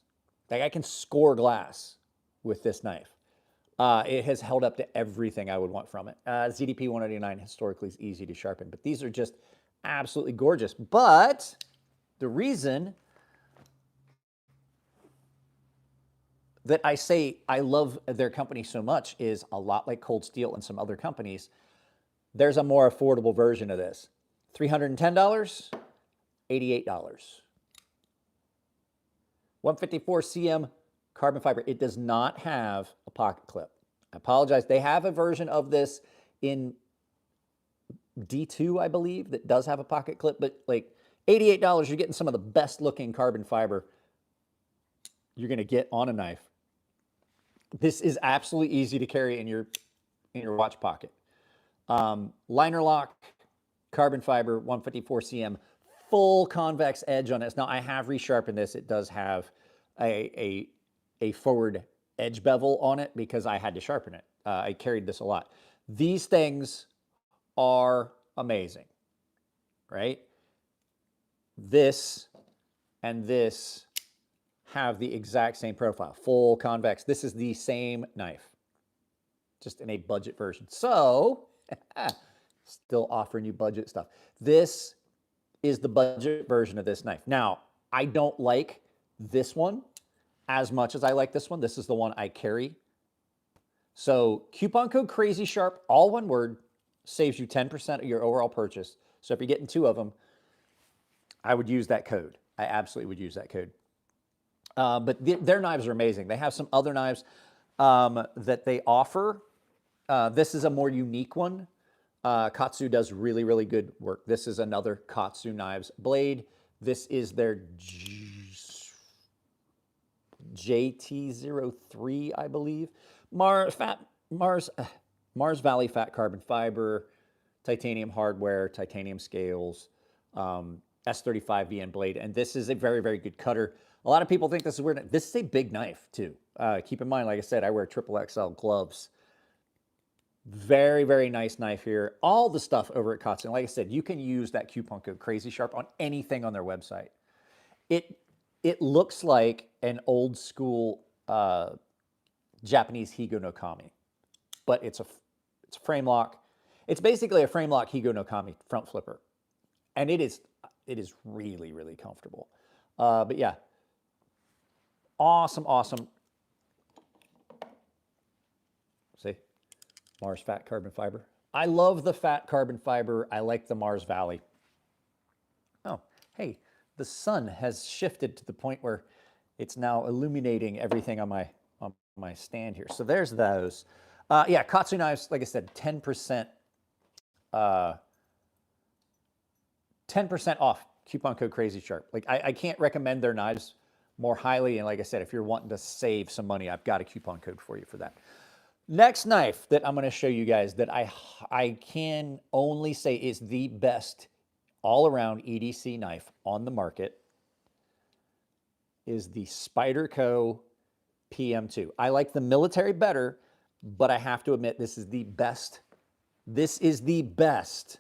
Like I can score glass with this knife. It has held up to everything I would want from it. ZDP 189 historically is easy to sharpen, but these are just absolutely gorgeous. But the reason that I say I love their company so much is a lot like Cold Steel and some other companies. There's a more affordable version of this. $310, $88. 154 cm carbon fiber. It does not have a pocket clip. I apologize. They have a version of this in D2, I believe, that does have a pocket clip, but like $88, you're getting some of the best looking carbon fiber you're going to get on a knife. This is absolutely easy to carry in your watch pocket. Liner lock, carbon fiber, 154 cm, full convex edge on this. Now I have resharpened this. It does have a forward edge bevel on it because I had to sharpen it. I carried this a lot. These things are amazing, right? This and this have the exact same profile, full convex. This is the same knife, just in a budget version. So, still offering you budget stuff. This is the budget version of this knife. Now, I don't like this one as much as I like this one. This is the one I carry. So, coupon code crazysharp, all one word, saves you 10% of your overall purchase. So if you're getting 2 of them, I would use that code. I absolutely would use that code. But their knives are amazing. They have some other knives that they offer. This is a more unique one. KATSU does really, really good work. This is another KATSU Knives blade. This is their JT03, I believe. Mars Valley fat carbon fiber, titanium hardware, titanium scales, S35 VN blade. And this is a very, very good cutter. A lot of people think this is weird. This is a big knife too. Keep in mind, like I said, I wear XXL gloves. Very, very nice knife here. All the stuff over at KATSU. Like I said, you can use that coupon code crazysharp on anything on their website. It looks like an old school Japanese Higo no Kami, but it's a frame lock. It's basically a frame lock Higo no Kami front flipper, and it is really, really comfortable. But yeah, awesome, awesome. See, Mars fat carbon fiber. I love the fat carbon fiber. I like the Mars Valley. Oh, hey, the sun has shifted to the point where it's now illuminating everything on my stand here. So there's those. Yeah, KATSU knives, like I said, 10% 10% off Coupon code crazysharp. Like I can't recommend their knives more highly. And like I said, if you're wanting to save some money, I've got a coupon code for you for that. Next knife that I'm going to show you guys that I can only say is the best all-around EDC knife on the market is the Spyderco PM2. I like the military better, but I have to admit this is the best. This is the best.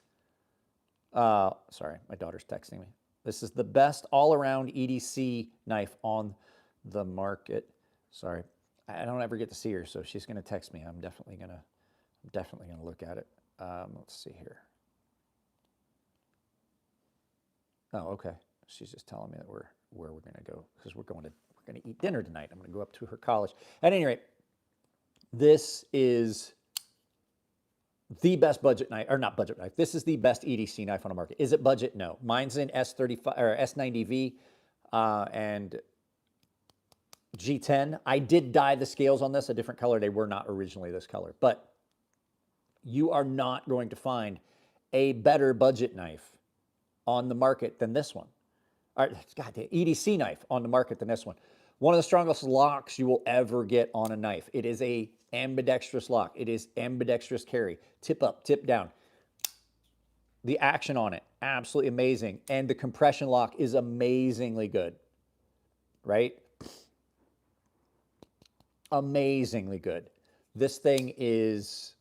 Sorry, my daughter's texting me. This is the best all-around EDC knife on the market. Sorry, I don't ever get to see her, so she's going to text me. I'm definitely gonna look at it. Let's see here. Oh, okay. She's just telling me that where we're going to go because we're going to eat dinner tonight. I'm going to go up to her college. At any rate, this is the best budget knife, or not budget knife. This is the best EDC knife on the market. Is it budget? No. Mine's in S35 or S90V and G10. I did dye the scales on this a different color. They were not originally this color, but you are not going to find a better budget knife on the market than this one. All right, God, the EDC knife on the market than this one. One of the strongest locks you will ever get on a knife. It is a ambidextrous lock. It is ambidextrous carry. Tip up, tip down. The action on it, absolutely amazing. And the compression lock is amazingly good, right? Amazingly good. This thing is,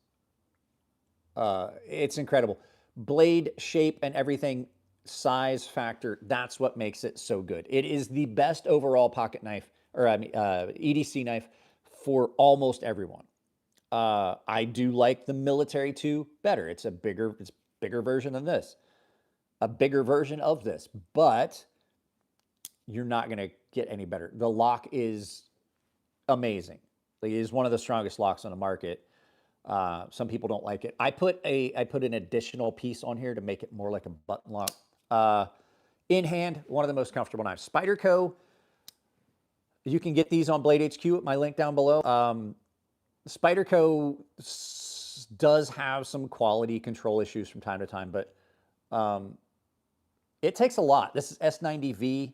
it's incredible. Blade shape and everything, size factor, that's what makes it so good. It is the best overall pocket knife, or I mean, EDC knife for almost everyone. I do like the military 2 better. It's bigger version than this, a bigger version of this, but you're not going to get any better. The lock is amazing. It is one of the strongest locks on the market. Some people don't like it. I put an additional piece on here to make it more like a button lock. In hand, one of the most comfortable knives. Spyderco, you can get these on Blade HQ at my link down below. Spyderco does have some quality control issues from time to time, but it takes a lot. This is S90V.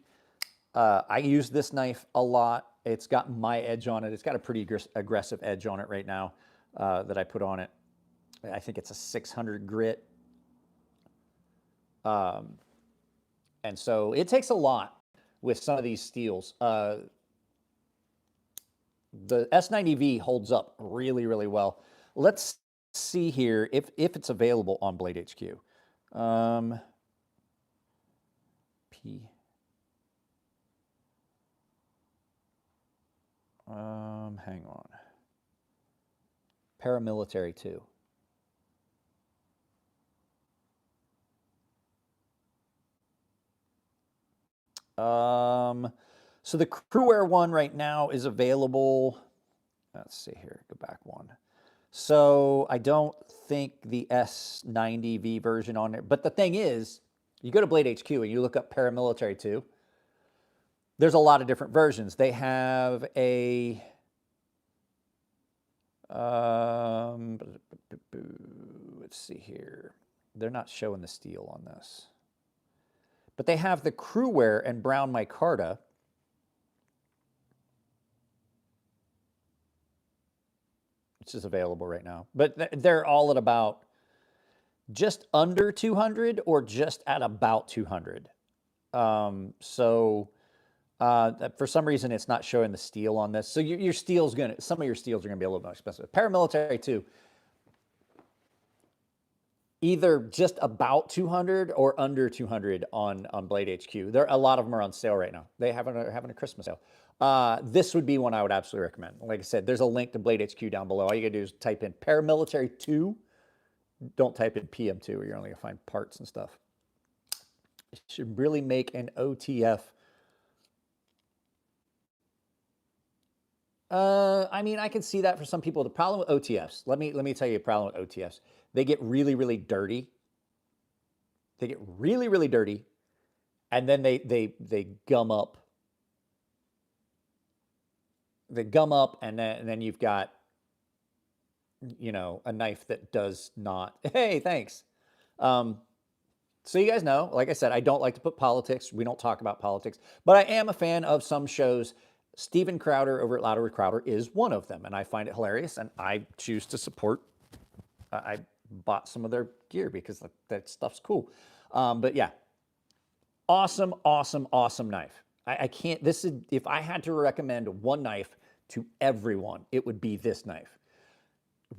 I use this knife a lot. It's got my edge on it. It's got a pretty aggressive edge on it right now that I put on it. I think it's a 600 grit. And so it takes a lot with some of these steels. The S90V holds up really, really well. Let's see here if it's available on Blade HQ. Hang on. Paramilitary 2. So the Kwo one right now is available. Let's see here, go back one. So I don't think the S90V version on there, but the thing is, you go to Blade HQ and you look up Paramilitary 2, there's a lot of different versions. They have a, let's see here. They're not showing the steel on this. But they have the Kwo and Brown Micarta. Which is available right now. But they're all at about just under 200 or just at about 200. For some reason, it's not showing the steel on this. So your steel's going to, some of your steels are going to be a little more expensive. Paramilitary 2, either just about 200 or under 200 on Blade HQ. A lot of them are on sale right now. They having a Christmas sale. This would be one I would absolutely recommend. Like I said, there's a link to Blade HQ down below. All you gotta do is type in Paramilitary 2. Don't type in PM2 or you're only gonna find parts and stuff. It should really make an OTF. I mean, I can see that for some people. The problem with OTFs, let me tell you a problem with OTFs. They get really, really dirty. They get really, really dirty, and then they gum up. They gum up, and then you've got, you know, a knife that does not. Hey, thanks. So you guys know, like I said, I don't like to put politics. We don't talk about politics, but I am a fan of some shows. Steven Crowder over at Louder with Crowder is one of them, and I find it hilarious, and I choose to support. I bought some of their gear because that stuff's cool. But yeah, awesome, awesome, awesome knife. I can't, this is, if I had to recommend one knife to everyone, it would be this knife.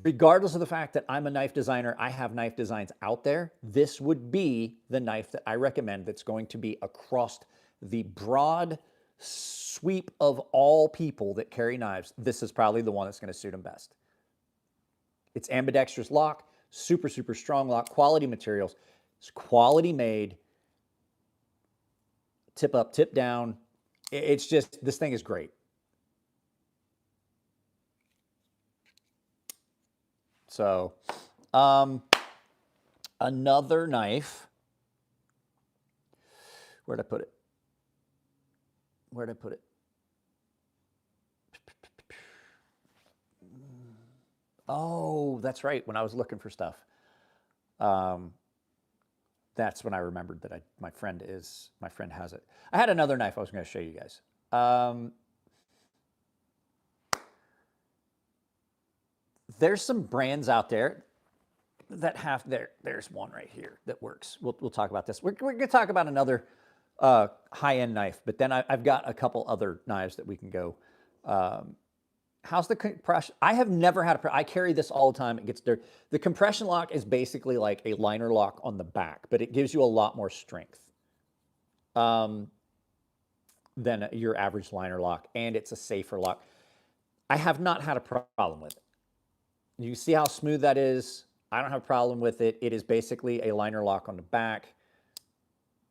Regardless of the fact that I'm a knife designer, I have knife designs out there, this would be the knife that I recommend that's going to be across the broad sweep of all people that carry knives. This is probably the one that's going to suit them best. It's ambidextrous lock, super, super strong lock, quality materials. It's quality made, tip up, tip down. It's just, this thing is great. So, another knife. Where'd I put it? Where'd I put it? Oh, that's right. When I was looking for stuff, that's when I remembered that my friend has it. I had another knife I was going to show you guys. There's some brands out there that have there's one right here that works. We'll talk about this. We're going to talk about another high-end knife, but then I've got a couple other knives that we can go. How's the compression? I have never had I carry this all the time. It gets dirty. The compression lock is basically like a liner lock on the back, but it gives you a lot more strength than your average liner lock, and it's a safer lock. I have not had a problem with it. You see how smooth that is? I don't have a problem with it. It is basically a liner lock on the back.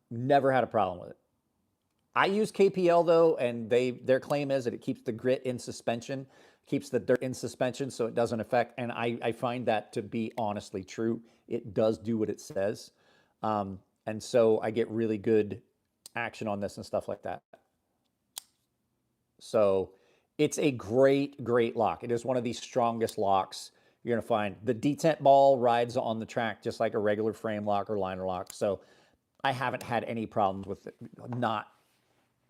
Never had a problem with it. I use KPL though, and their claim is that it keeps the grit in suspension, keeps the dirt in suspension so it doesn't affect, and I find that to be honestly true. It does do what it says. And so I get really good action on this and stuff like that. So it's a great, great lock. It is one of the strongest locks you're going to find. The detent ball rides on the track just like a regular frame lock or liner lock. So I haven't had any problems with it not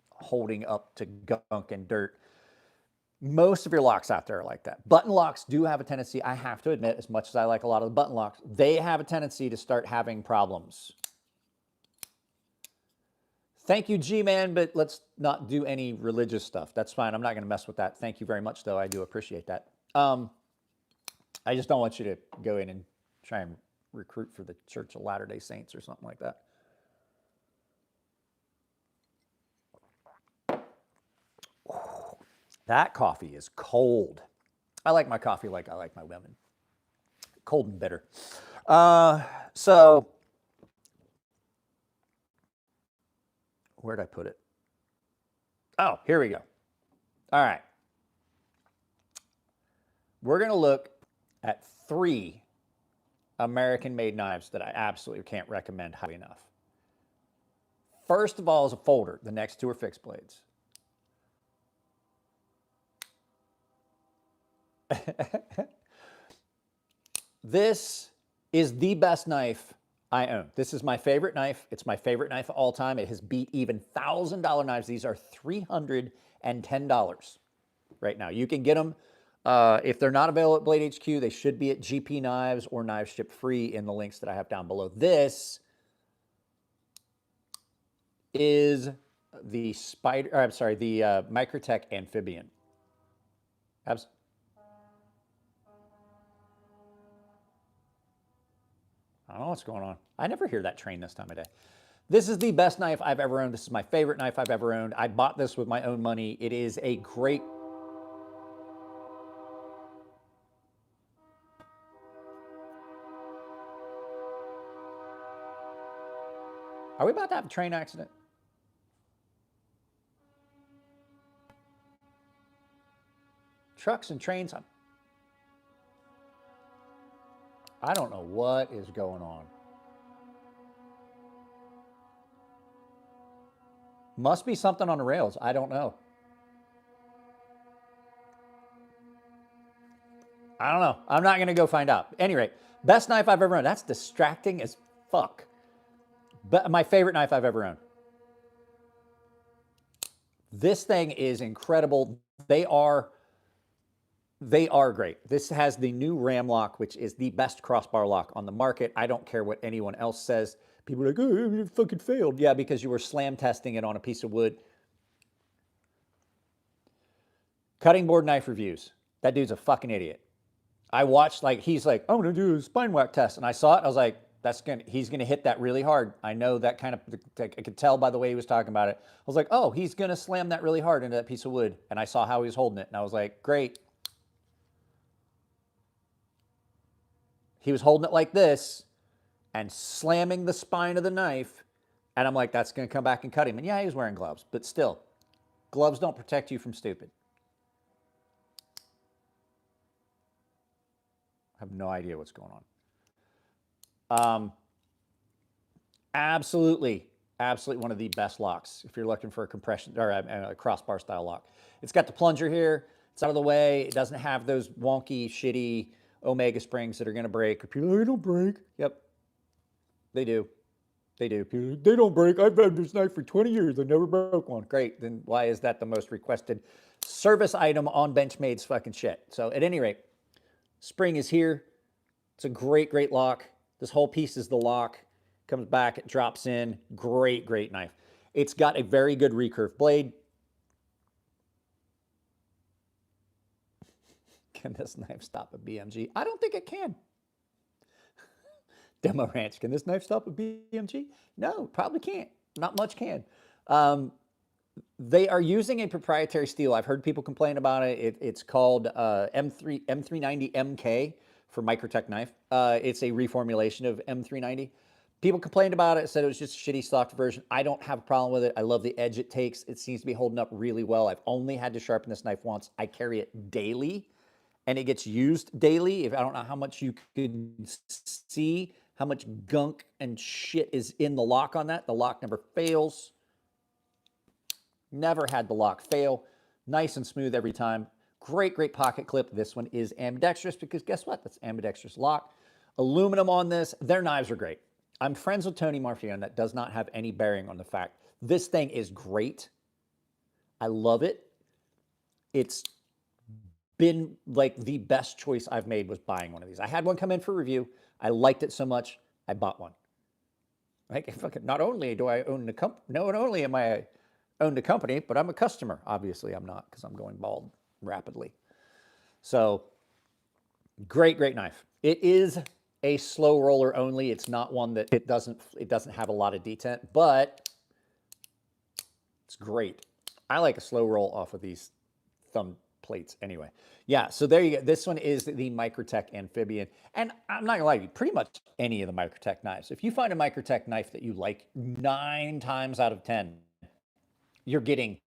holding up to gunk and dirt. Most of your locks out there are like that. Button locks do have a tendency, I have to admit, as much as I like a lot of the button locks, they have a tendency to start having problems. Thank you, G-Man, but let's not do any religious stuff. That's fine. I'm not going to mess with that. Thank you very much, though. I do appreciate that. I just don't want you to go in and try and recruit for the Church of Latter-day Saints or something like that. That coffee is cold. I like my coffee like I like my women. Cold and bitter. So where'd I put it? Oh, here we go. All right. We're going to look at 3 American-made knives that I absolutely can't recommend highly enough. First of all is a folder. The next 2 are fixed blades. This is the best knife I own. This is my favorite knife. It's my favorite knife of all time. It has beat even $1,000 knives. These are $310 right now. You can get them. If they're not available at Blade HQ, they should be at GP Knives or Knives Ship Free in the links that I have down below. This is the Microtech Amphibian. I don't know what's going on. I never hear that train this time of day. This is the best knife I've ever owned. This is my favorite knife I've ever owned. I bought this with my own money. It is a great... Are we about to have a train accident? Trucks and trains. I don't know what is going on. Must be something on the rails. I don't know. I don't know. I'm not going to go find out. At any rate, best knife I've ever owned. That's distracting as fuck. But my favorite knife I've ever owned. This thing is incredible. They are great. This has the new ram lock, which is the best crossbar lock on the market. I don't care what anyone else says. People are like, oh, you fucking failed. Yeah, because you were slam testing it on a piece of wood. Cutting board knife reviews. That dude's a fucking idiot. I watched, like, he's like, I'm gonna do a spine whack test. And I saw it, I was like, he's gonna hit that really hard. I know that kind of, I could tell by the way he was talking about it. I was like, oh, he's gonna slam that really hard into that piece of wood. And I saw how he was holding it. And I was like, great. He was holding it like this and slamming the spine of the knife. And I'm like, that's gonna come back and cut him. And yeah, he was wearing gloves, but still, gloves don't protect you from stupid. I have no idea what's going on. Absolutely one of the best locks if you're looking for a compression or a crossbar style lock. It's got the plunger here. It's out of the way. It doesn't have those wonky, shitty Omega springs that are going to break. People are like, they don't break. Yep, they do. They do. People are like, they don't break. I've had this knife for 20 years. I never broke one. Great. Then why is that the most requested service item on Benchmade's fucking shit? So at any rate, spring is here. It's a great, great lock. This whole piece is the lock. Comes back, it drops in. Great, great knife. It's got a very good recurve blade. Can this knife stop a BMG? I don't think it can. Demo Ranch, can this knife stop a BMG? No, probably can't. Not much can. They are using a proprietary steel. I've heard people complain about it. It's called M390 MK for Microtech knife. It's a reformulation of M390. People complained about it, said it was just a shitty stock version. I don't have a problem with it. I love the edge it takes. It seems to be holding up really well. I've only had to sharpen this knife once. I carry it daily, and it gets used daily. I don't know how much you can see, how much gunk and shit is in the lock on that. The lock never fails. Never had the lock fail. Nice and smooth every time. Great, great pocket clip. This one is ambidextrous because guess what? That's ambidextrous lock. Aluminum on this. Their knives are great. I'm friends with Tony Marfione. That does not have any bearing on the fact. This thing is great. I love it. It's been like the best choice I've made was buying one of these. I had one come in for review. I liked it so much, I bought one. Like, not only do I own the company, not only am I own the company, but I'm a customer. Obviously, I'm not because I'm going bald rapidly. So, great, great knife. It is a slow roller only. It's not one that it doesn't have a lot of detent, but it's great. I like a slow roll off of these thumb plates anyway. Yeah, so there you go. This one is the Microtech Amphibian. And I'm not gonna lie to you, pretty much any of the Microtech knives. If you find a Microtech knife that you like, 9 times out of 10, you're getting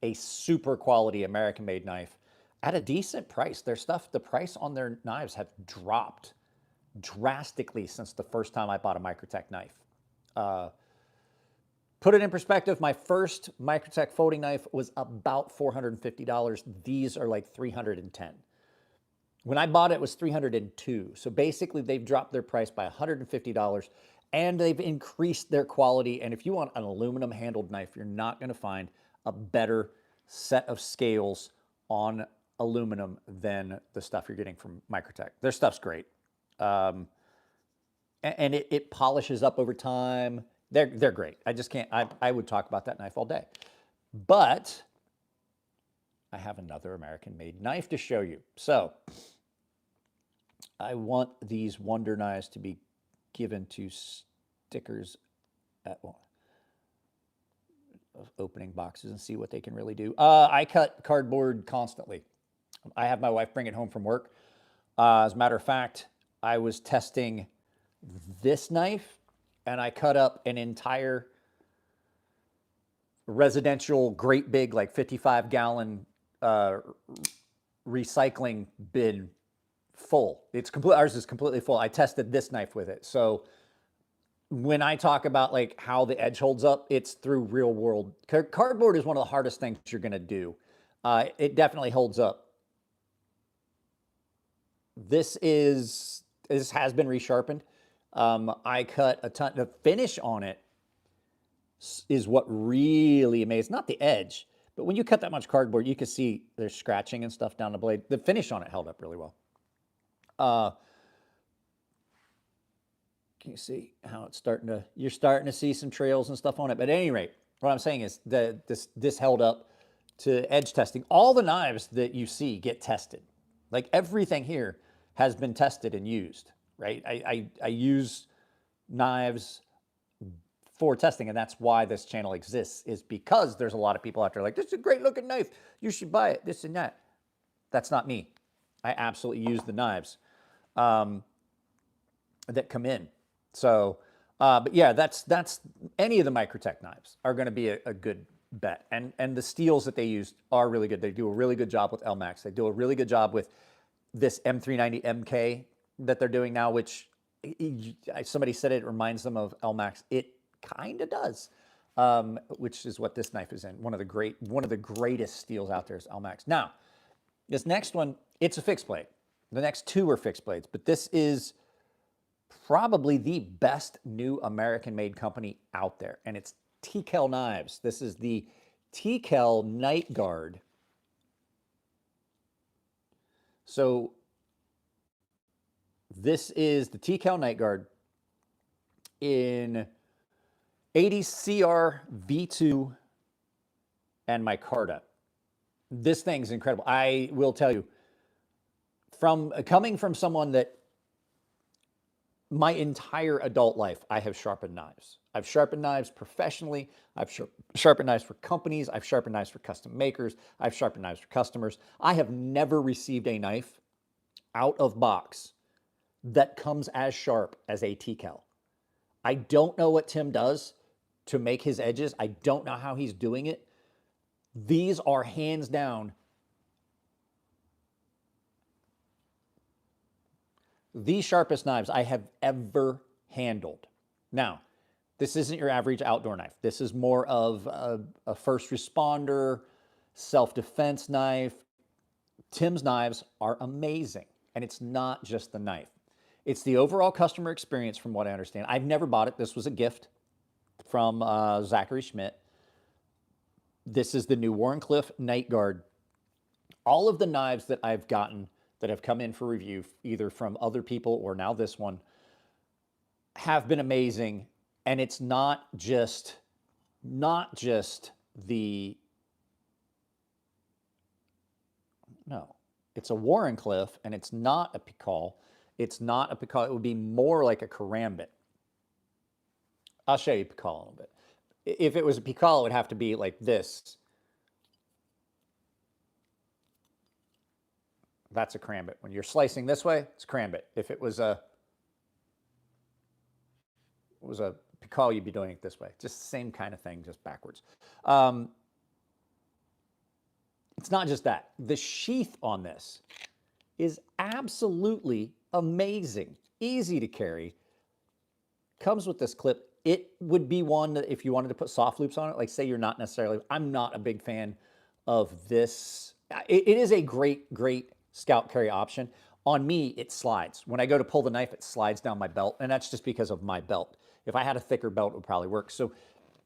a super quality American-made knife at a decent price. Their stuff, the price on their knives have dropped drastically since the first time I bought a Microtech knife. Put it in perspective, my first Microtech folding knife was about $450. These are like $310. When I bought it, it was $302. So basically, they've dropped their price by $150, and they've increased their quality. And if you want an aluminum handled knife, you're not going to find a better set of scales on aluminum than the stuff you're getting from Microtech. Their stuff's great. And it polishes up over time. They're great. I just can't, I would talk about that knife all day. But I have another American-made knife to show you. So I want these Wonder knives to be given to stickers at opening boxes and see what they can really do. I cut cardboard constantly. I have my wife bring it home from work. As a matter of fact, I was testing this knife and I cut up an entire residential great big like 55-gallon recycling bin full. It's complete. Ours is completely full. I tested this knife with it. So when I talk about like how the edge holds up, it's through real world. Cardboard is one of the hardest things you're going to do. It definitely holds up. This has been resharpened. I cut a ton. The finish on it is what really amazed. Not the edge, but when you cut that much cardboard, you can see there's scratching and stuff down the blade. The finish on it held up really well. Can you see how it's starting to, you're starting to see some trails and stuff on it. But at any rate, what I'm saying is that this held up to edge testing. All the knives that you see get tested. Like everything here has been tested and used, right? I use knives for testing, and that's why this channel exists, is because there's a lot of people out there like, this is a great looking knife, you should buy it, this and that. That's not me. I absolutely use the knives that come in. So, but yeah, that's any of the Microtech knives are going to be a good bet. And the steels that they use are really good. They do a really good job with LMAX. They do a really good job with this M390 MK that they're doing now, which somebody said it reminds them of LMAX. It kind of does, which is what this knife is in. One of the greatest steels out there is LMAX. Now, this next one, it's a fixed blade. The next two are fixed blades, but this is probably the best new American-made company out there, and it's TKL Knives. This is the TKL Night Guard. So this is the TKL Night Guard in 80CR V2 and Micarta. This thing's incredible. I will tell you, coming from someone that my entire adult life, I have sharpened knives. I've sharpened knives professionally. I've sharpened knives for companies. I've sharpened knives for custom makers. I've sharpened knives for customers. I have never received a knife out of box that comes as sharp as a TKL. I don't know what Tim does to make his edges. I don't know how he's doing it. These are hands down the sharpest knives I have ever handled. Now, this isn't your average outdoor knife. This is more of a first responder, self-defense knife. Tim's knives are amazing, and it's not just the knife. It's the overall customer experience from what I understand. I've never bought it. This was a gift from Zachary Schmidt. This is the new Warren Cliff Night Guard. All of the knives that I've gotten that have come in for review, either from other people or now this one, have been amazing. And it's not just the, no, it's a Warren Cliff, and it's not a Pikal. It's not a Pikal. It would be more like a Karambit. I'll show you Pikal a little bit. If it was a Pikal, it would have to be like this. That's a Karambit. When you're slicing this way, it's Karambit. If it was a Pikal, you'd be doing it this way. Just the same kind of thing, just backwards. It's not just that. The sheath on this is absolutely amazing. Easy to carry. Comes with this clip. It would be one that if you wanted to put soft loops on it, like say you're not necessarily, I'm not a big fan of this. It is a great scout carry option. On me, it slides. When I go to pull the knife, it slides down my belt, and that's just because of my belt. If I had a thicker belt, it would probably work. So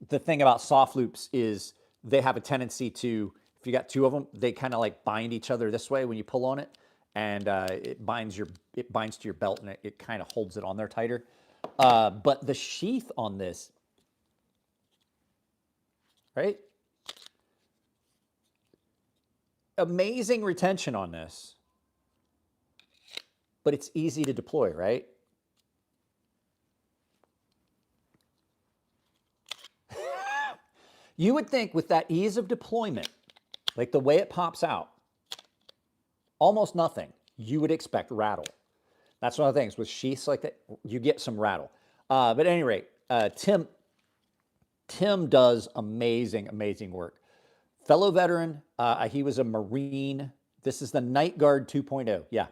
the thing about soft loops is they have a tendency to, if you got two of them, they kind of like bind each other this way when you pull on it, and it binds to your belt, and it kind of holds it on there tighter. But the sheath on this, right? Amazing retention on this, but it's easy to deploy, right? You would think with that ease of deployment, like the way it pops out, almost nothing, you would expect rattle. That's one of the things with sheaths like that, you get some rattle. But at any rate, Tim does amazing work. Fellow veteran, he was a Marine. This is the Night Guard 2.0, yeah.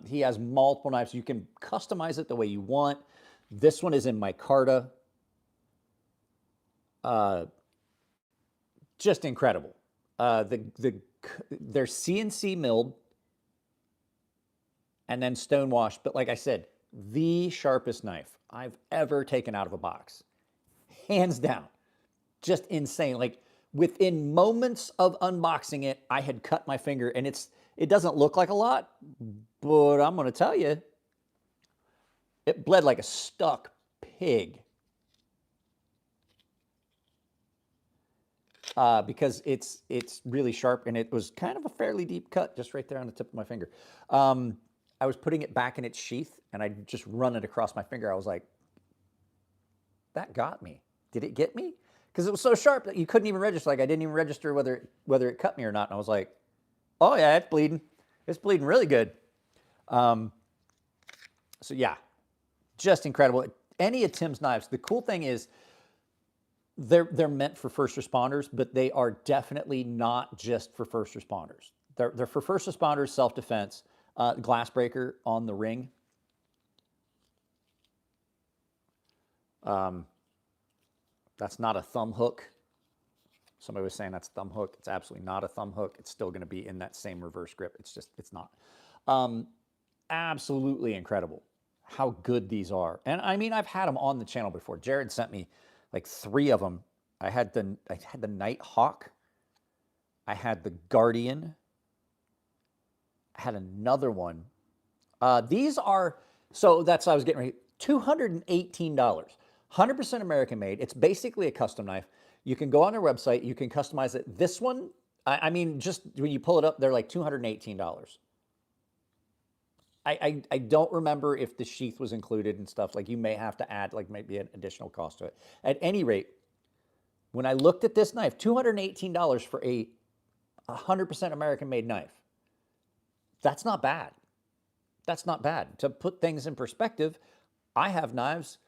He has multiple knives. You can customize it the way you want. This one is in micarta. Just incredible. They're CNC milled and then stone washed. But like I said, the sharpest knife I've ever taken out of a box. Hands down. Just insane. Like within moments of unboxing it, I had cut my finger, and it doesn't look like a lot, but I'm going to tell you, it bled like a stuck pig. Because it's really sharp, and it was kind of a fairly deep cut just right there on the tip of my finger. I was putting it back in its sheath, and I just run it across my finger. I was like, that got me. Did it get me? Because it was so sharp that you couldn't even register. Like I didn't even register whether it cut me or not. And I was like, oh yeah, it's bleeding. It's bleeding really good. So yeah, just incredible. Any of Tim's knives. The cool thing is they're meant for first responders, but they are definitely not just for first responders. They're for first responders, self-defense, glass breaker on the ring. That's not a thumb hook. Somebody was saying that's a thumb hook. It's absolutely not a thumb hook. It's still going to be in that same reverse grip. It's not. Absolutely incredible how good these are. And I mean, I've had them on the channel before. Jared sent me like 3 of them. I had the Night Hawk. I had the Guardian. I had another one. These are, so that's what I was getting ready. $218. 100% American made. It's basically a custom knife. You can go on their website. You can customize it. This one, I mean, just when you pull it up, they're like $218. I don't remember if the sheath was included and stuff. Like you may have to add like maybe an additional cost to it. At any rate, when I looked at this knife, $218 for a 100% American made knife. That's not bad. That's not bad. To put things in perspective, I have knives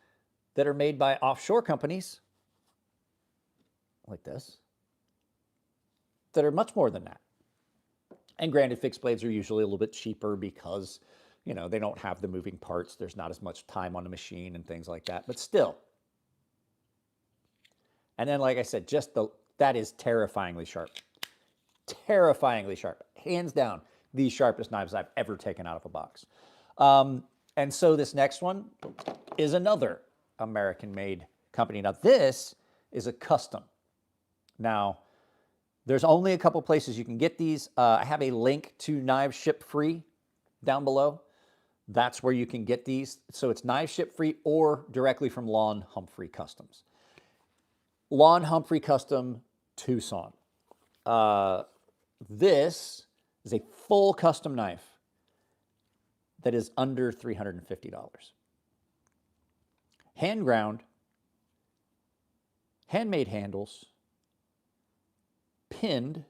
that are made by offshore companies like this that are much more than that. And granted, fixed blades are usually a little bit cheaper because, you know, they don't have the moving parts. There's not as much time on the machine and things like that, but still. And then, like I said, just that is terrifyingly sharp. Terrifyingly sharp. Hands down, the sharpest knives I've ever taken out of a box. And so this next one is another American-made company. Now, this is a custom. Now, there's only a couple places you can get these. I have a link to Knives Ship Free down below. That's where you can get these. So it's Knives Ship Free or directly from Lon Humphrey Customs. Lon Humphrey Custom, Tucson. This is a full custom knife that is under $350. Hand ground, handmade handles, pinned,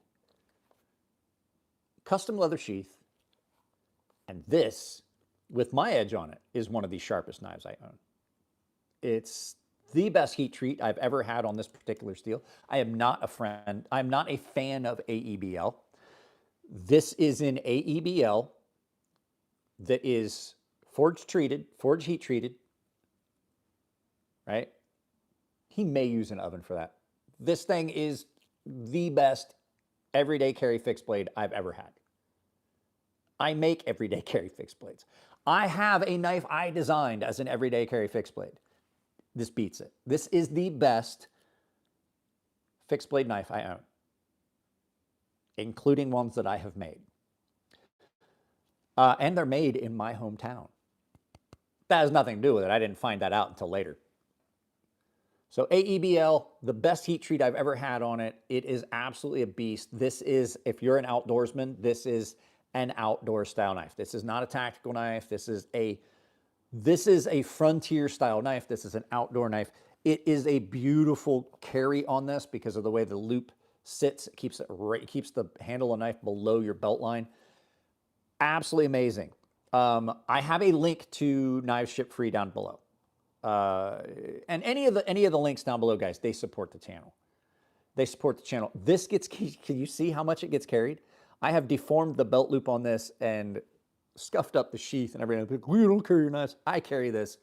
custom leather sheath, and this, with my edge on it, is one of the sharpest knives I own. It's the best heat treat I've ever had on this particular steel. I'm not a fan of AEBL. This is in AEBL that is forge treated, forge heat treated, right? He may use an oven for that. This thing is the best everyday carry fixed blade I've ever had. I make everyday carry fixed blades. I have a knife I designed as an everyday carry fixed blade. This beats it. This is the best fixed blade knife I own, including ones that I have made. And they're made in my hometown. That has nothing to do with it. I didn't find that out until later. So AEBL, the best heat treat I've ever had on it. It is absolutely a beast. This is, if you're an outdoorsman, this is an outdoor style knife. This is not a tactical knife. This is a frontier style knife. This is an outdoor knife. It is a beautiful carry on this because of the way the loop sits. It keeps the handle of the knife below your belt line. Absolutely amazing. I have a link to Knives Ship Free down below. And any of the links down below, guys, they support the channel. They support the channel. This gets, can you see how much it gets carried? I have deformed the belt loop on this and scuffed up the sheath and everything. Like, we don't carry your knives. I carry this.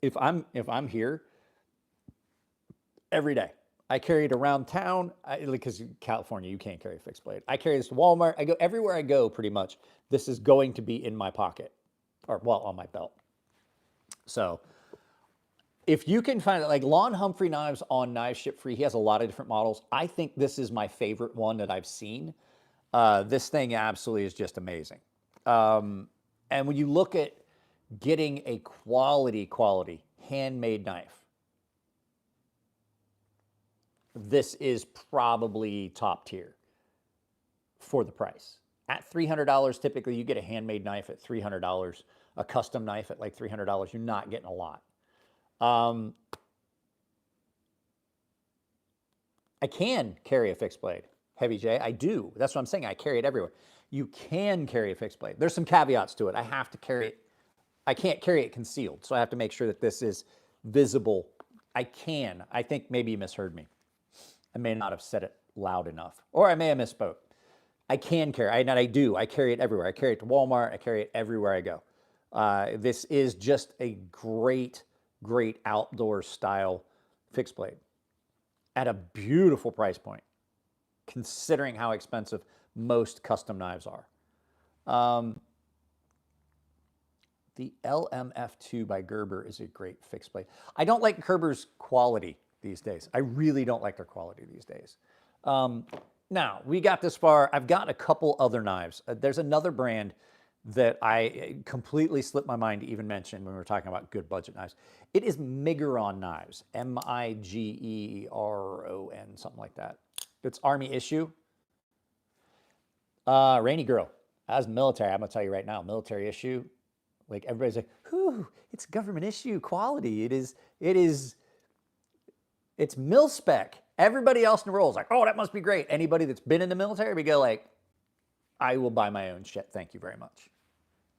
If I'm here every day, I carry it around town because in California, you can't carry a fixed blade. I carry this to Walmart. I go everywhere I go pretty much. This is going to be in my pocket or, well, on my belt. So if you can find it, like Lon Humphrey Knives on Knives Ship Free, he has a lot of different models. I think this is my favorite one that I've seen. This thing absolutely is just amazing. And when you look at getting a quality handmade knife, this is probably top tier for the price. At $300, typically you get a handmade knife at $300, a custom knife at like $300. You're not getting a lot. I can carry a fixed blade, Heavy J. I do. That's what I'm saying. I carry it everywhere. You can carry a fixed blade. There's some caveats to it. I have to carry it. I can't carry it concealed, so I have to make sure that this is visible. I can. I think maybe you misheard me. I may not have said it loud enough, or I may have misspoke. I can carry, and I do. I carry it everywhere. I carry it to Walmart. I carry it everywhere I go. This is just a great outdoor style fixed blade at a beautiful price point, considering how expensive most custom knives are. The LMF2 by Gerber is a great fixed blade. I don't like Gerber's quality these days. I really don't like their quality these days. Now, we got this far. I've got a couple other knives. There's another brand that I completely slipped my mind to even mention when we were talking about good budget knives. It is Migeron Knives, Migeron, something like that. It's Army issue. Rainy Girl, as military, I'm gonna tell you right now, military issue, like everybody's like, whew, it's government issue quality. It's mil spec. Everybody else in the world is like, oh, that must be great. Anybody that's been in the military, we go like, I will buy my own shit. Thank you very much.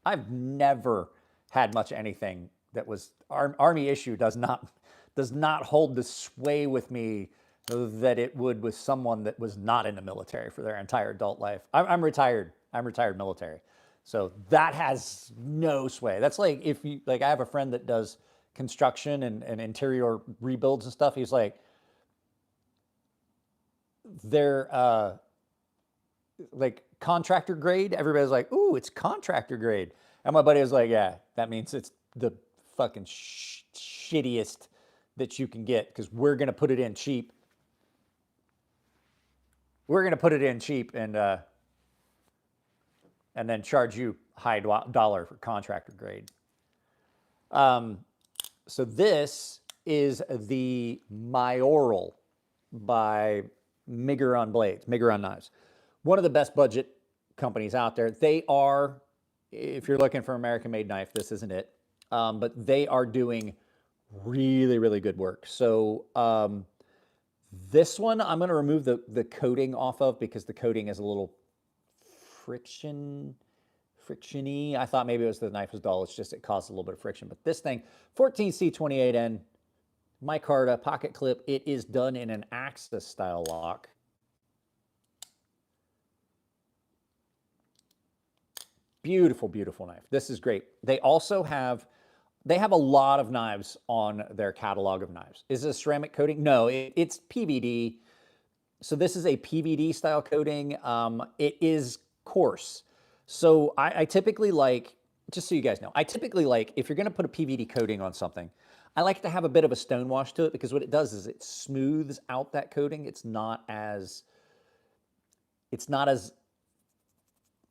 I've never had much anything that was Army issue does not hold the sway with me that it would with someone that was not in the military for their entire adult life. I'm retired. I'm retired military. So that has no sway. That's like if you, like I have a friend that does construction and interior rebuilds and stuff. He's like, they're like contractor grade. Everybody's like, ooh, it's contractor grade. And my buddy was like, yeah, that means it's the fucking shittiest that you can get because we're going to put it in cheap. We're going to put it in cheap and then charge you high dollar for contractor grade. So this is the Mayoral by Migeron Blades, Migeron Knives. One of the best budget companies out there. They are, if you're looking for an American-made knife, this isn't it. But they are doing really good work. So this one, I'm going to remove the coating off of because the coating is a little frictiony. I thought maybe it was the knife was dull. It's just it caused a little bit of friction. But this thing, 14C28N, micarta, pocket clip. It is done in an Axis style lock. Beautiful knife. This is great. They also have, they have a lot of knives on their catalog of knives. Is it a ceramic coating? No, it's PVD. So this is a PVD style coating. It is coarse. So I typically like, just so you guys know, I typically like, if you're going to put a PVD coating on something, I like to have a bit of a stone wash to it because what it does is it smooths out that coating. It's not as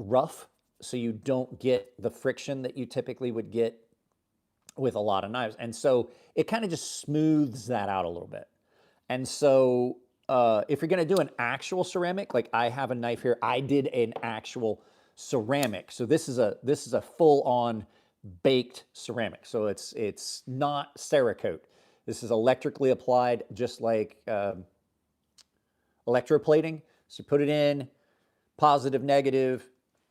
rough, so you don't get the friction that you typically would get with a lot of knives. And so it kind of just smooths that out a little bit. And so if you're going to do an actual ceramic, like I have a knife here, I did an actual ceramic. So this is a full-on baked ceramic. So it's not Cerakote. This is electrically applied, just like electroplating. So you put it in, positive, negative,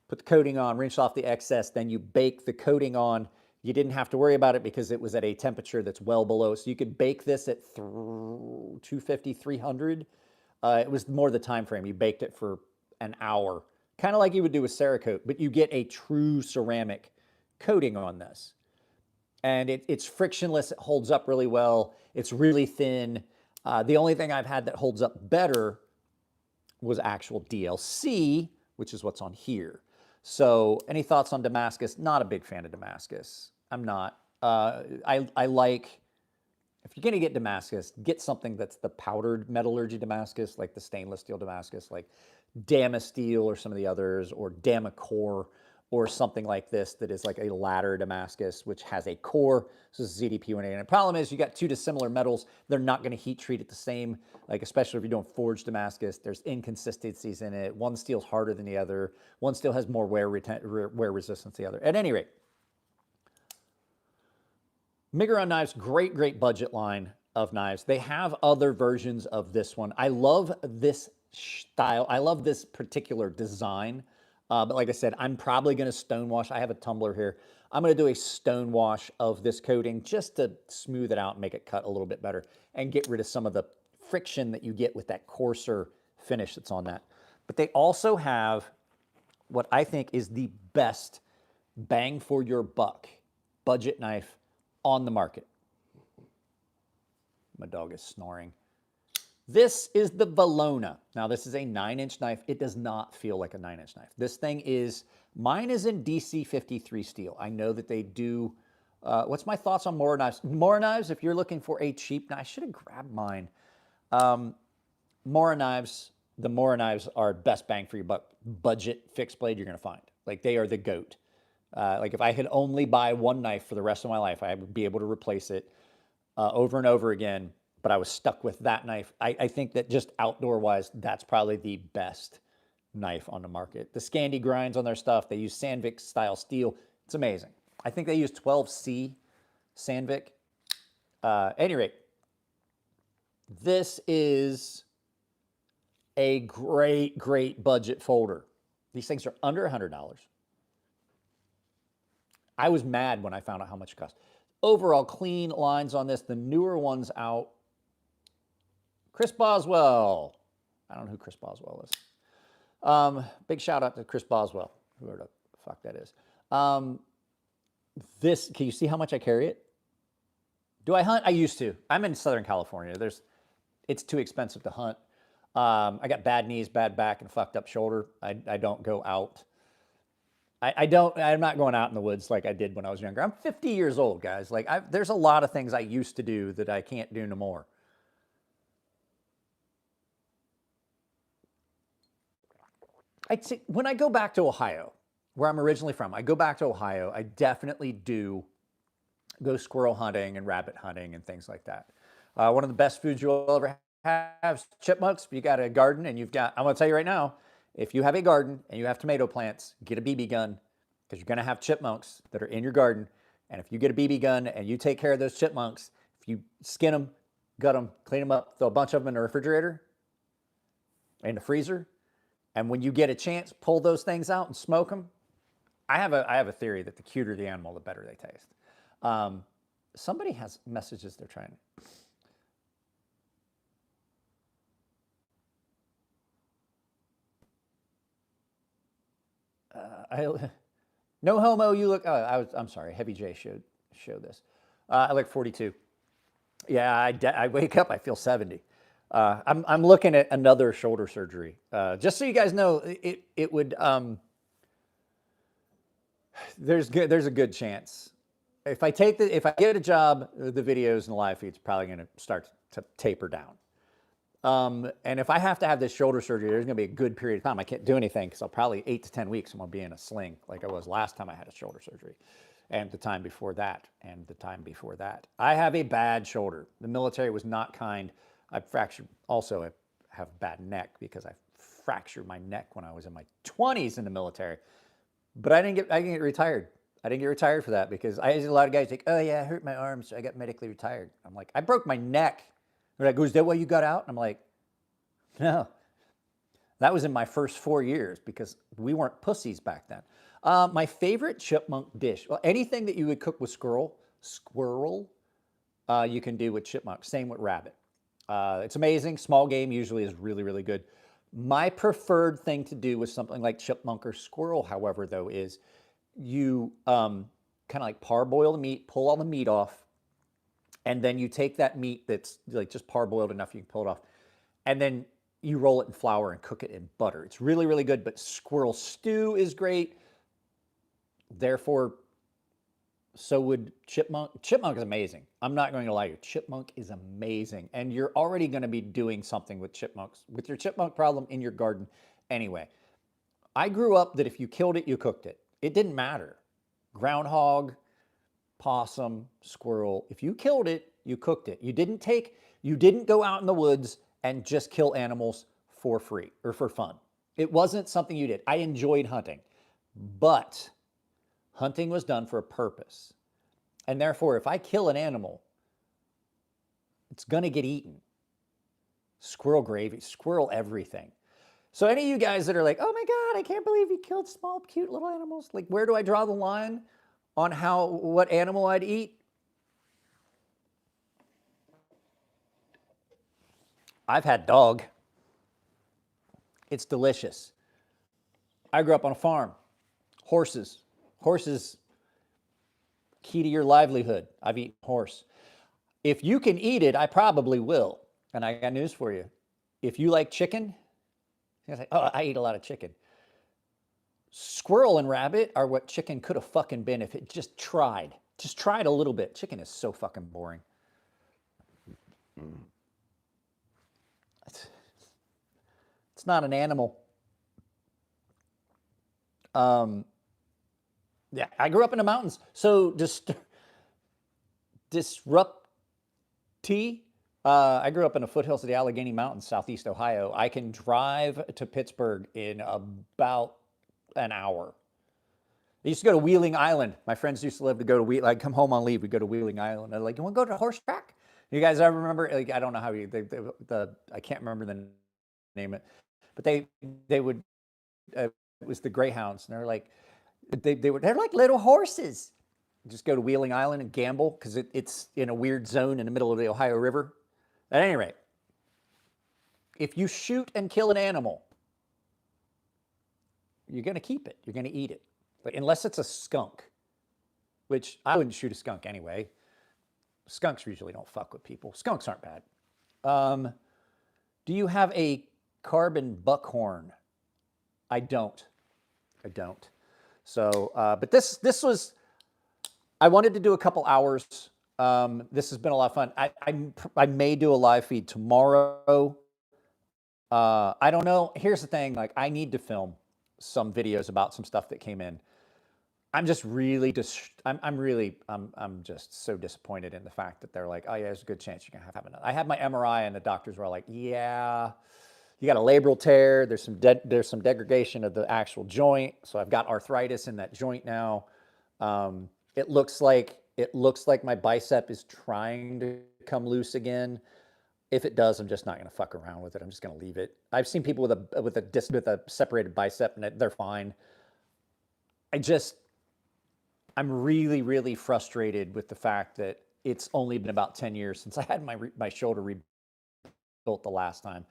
put the coating on, rinse off the excess, then you bake the coating on. You didn't have to worry about it because it was at a temperature that's well below. So you could bake this at 250, 300. It was more the time frame. You baked it for an hour, kind of like you would do with Cerakote, but you get a true ceramic coating on this. And it's frictionless. It holds up really well. It's really thin. The only thing I've had that holds up better was actual DLC, which is what's on here. So any thoughts on Damascus? Not a big fan of Damascus. I'm not. I like, if you're going to get Damascus, get something that's the powdered metallurgy Damascus, like the stainless steel Damascus, like Damasteel or some of the others, or Damacore, or something like this that is like a ladder Damascus, which has a core. This is ZDP180. And the problem is you got two dissimilar metals. They're not going to heat treat it the same, like especially if you're doing forged Damascus. There's inconsistencies in it. One steel's harder than the other. One steel has more wear resistance than the other. At any rate, Miguron Knives, great, great budget line of knives. They have other versions of this one. I love this style. I love this particular design. But like I said, I'm probably going to stone wash. I have a tumbler here. I'm going to do a stone wash of this coating just to smooth it out and make it cut a little bit better and get rid of some of the friction that you get with that coarser finish that's on that. But they also have what I think is the best bang for your buck budget knife on the market. My dog is snoring. This is the Valona. Now, this is a 9-inch knife. It does not feel like a 9-inch knife. This thing is, mine is in DC53 steel. I know that they do, what's my thoughts on Mora knives? Mora knives, if you're looking for a cheap knife, I should have grabbed mine. Mora knives, the Mora knives are best bang for your buck budget fixed blade you're going to find. Like, they are the GOAT. Like, if I could only buy one knife for the rest of my life, I would be able to replace it over and over again. But I was stuck with that knife. I think that just outdoor-wise, that's probably the best knife on the market. The Scandi grinds on their stuff. They use Sandvik-style steel. It's amazing. I think they use 12C Sandvik. At any rate, this is a great, great budget folder. These things are under $100. I was mad when I found out how much it cost. Overall, clean lines on this. The newer ones out. Chris Boswell. I don't know who Chris Boswell is. Big shout out to Chris Boswell, whoever the fuck that is. This, can you see how much I carry it? Do I hunt? I used to. I'm in Southern California. It's too expensive to hunt. I got bad knees, bad back, and fucked up shoulder. I don't go out. I'm not going out in the woods like I did when I was younger. I'm 50 years old, guys. Like, there's a lot of things I used to do that I can't do no more. I'd say when I go back to Ohio, where I'm originally from, I go back to Ohio, I definitely do go squirrel hunting and rabbit hunting and things like that. One of the best foods you'll ever have is chipmunks. You got a garden and you've got, I'm going to tell you right now, if you have a garden and you have tomato plants, get a BB gun because you're going to have chipmunks that are in your garden. And if you get a BB gun and you take care of those chipmunks, if you skin them, gut them, clean them up, throw a bunch of them in the refrigerator, in the freezer, and when you get a chance, pull those things out and smoke them. I have a theory that the cuter the animal, the better they taste. Somebody has messages they're trying. No homo, you look. Oh, I'm sorry. Heavy J showed this. I look 42. Yeah, I wake up, I feel 70. I'm looking at another shoulder surgery. Just so you guys know, it would. There's a good chance if I get a job, the videos and the live feeds probably going to start to taper down. And if I have to have this shoulder surgery, there's going to be a good period of time I can't do anything because I'll probably 8 to 10 weeks I'm going to be in a sling like I was last time I had a shoulder surgery, and the time before that, and the time before that. I have a bad shoulder. The military was not kind. I fractured. Also, I have bad neck because I fractured my neck when I was in my 20s in the military. But I didn't get retired. I didn't get retired for that because I had a lot of guys like, oh yeah, I hurt my arm, so I got medically retired. I'm like, I broke my neck. They're like, is that why you got out? And I'm like, no. That was in my first 4 years because we weren't pussies back then. My favorite chipmunk dish, well, anything that you would cook with squirrel, you can do with chipmunk. Same with rabbit. It's amazing. Small game usually is really, really good. My preferred thing to do with something like chipmunk or squirrel, however, though, is you kind of like parboil the meat, pull all the meat off, and then you take that meat that's like just parboiled enough you can pull it off, and then you roll it in flour and cook it in butter. It's really, really good, but squirrel stew is great. Therefore, So would chipmunk. Chipmunk is amazing. I'm not going to lie to you. Chipmunk is amazing. And you're already going to be doing something with chipmunks, with your chipmunk problem in your garden anyway. I grew up that if you killed it, you cooked it. It didn't matter. Groundhog, possum, squirrel. If you killed it, you cooked it. You didn't go out in the woods and just kill animals for free or for fun. It wasn't something you did. I enjoyed hunting, but hunting was done for a purpose. And therefore, if I kill an animal, it's going to get eaten. Squirrel gravy, squirrel everything. So any of you guys that are like, oh my God, I can't believe you killed small, cute little animals. Like, where do I draw the line on what animal I'd eat? I've had dog. It's delicious. I grew up on a farm. Horses. Horses, key to your livelihood. I've eaten horse. If you can eat it, I probably will. And I got news for you. If you like chicken, you're like, oh, I eat a lot of chicken. Squirrel and rabbit are what chicken could have fucking been if it just tried. Just tried a little bit. Chicken is so fucking boring. It's not an animal. Yeah, I grew up in the mountains. So I grew up in the foothills of the Allegheny Mountains, southeast Ohio. I can drive to Pittsburgh in about an hour. I used to go to Wheeling Island. My friends used to go to I'd come home on leave. We'd go to Wheeling Island. They're like, you want to go to the horse track? You guys ever remember? Like, I don't know how I can't remember the name it, but they would. It was the Greyhounds, and they're like, they're like little horses. Just go to Wheeling Island and gamble because it's in a weird zone in the middle of the Ohio River. At any rate, if you shoot and kill an animal, you're going to keep it. You're going to eat it. But unless it's a skunk, which I wouldn't shoot a skunk anyway. Skunks usually don't fuck with people. Skunks aren't bad. Do you have a carbon buckhorn? I don't. So, but this was, I wanted to do a couple hours. This has been a lot of fun. I may do a live feed tomorrow. I don't know. Here's the thing. Like, I need to film some videos about some stuff that came in. I'm just really I'm just so disappointed in the fact that they're like, oh yeah, there's a good chance you're gonna have another. I had my MRI and the doctors were like, yeah, you got a labral tear. There's some degradation of the actual joint. So I've got arthritis in that joint now. It looks like my bicep is trying to come loose again. If it does, I'm just not going to fuck around with it. I'm just going to leave it. I've seen people with a separated bicep and they're fine. I'm really, really frustrated with the fact that it's only been about 10 years since I had my shoulder rebuilt the last time.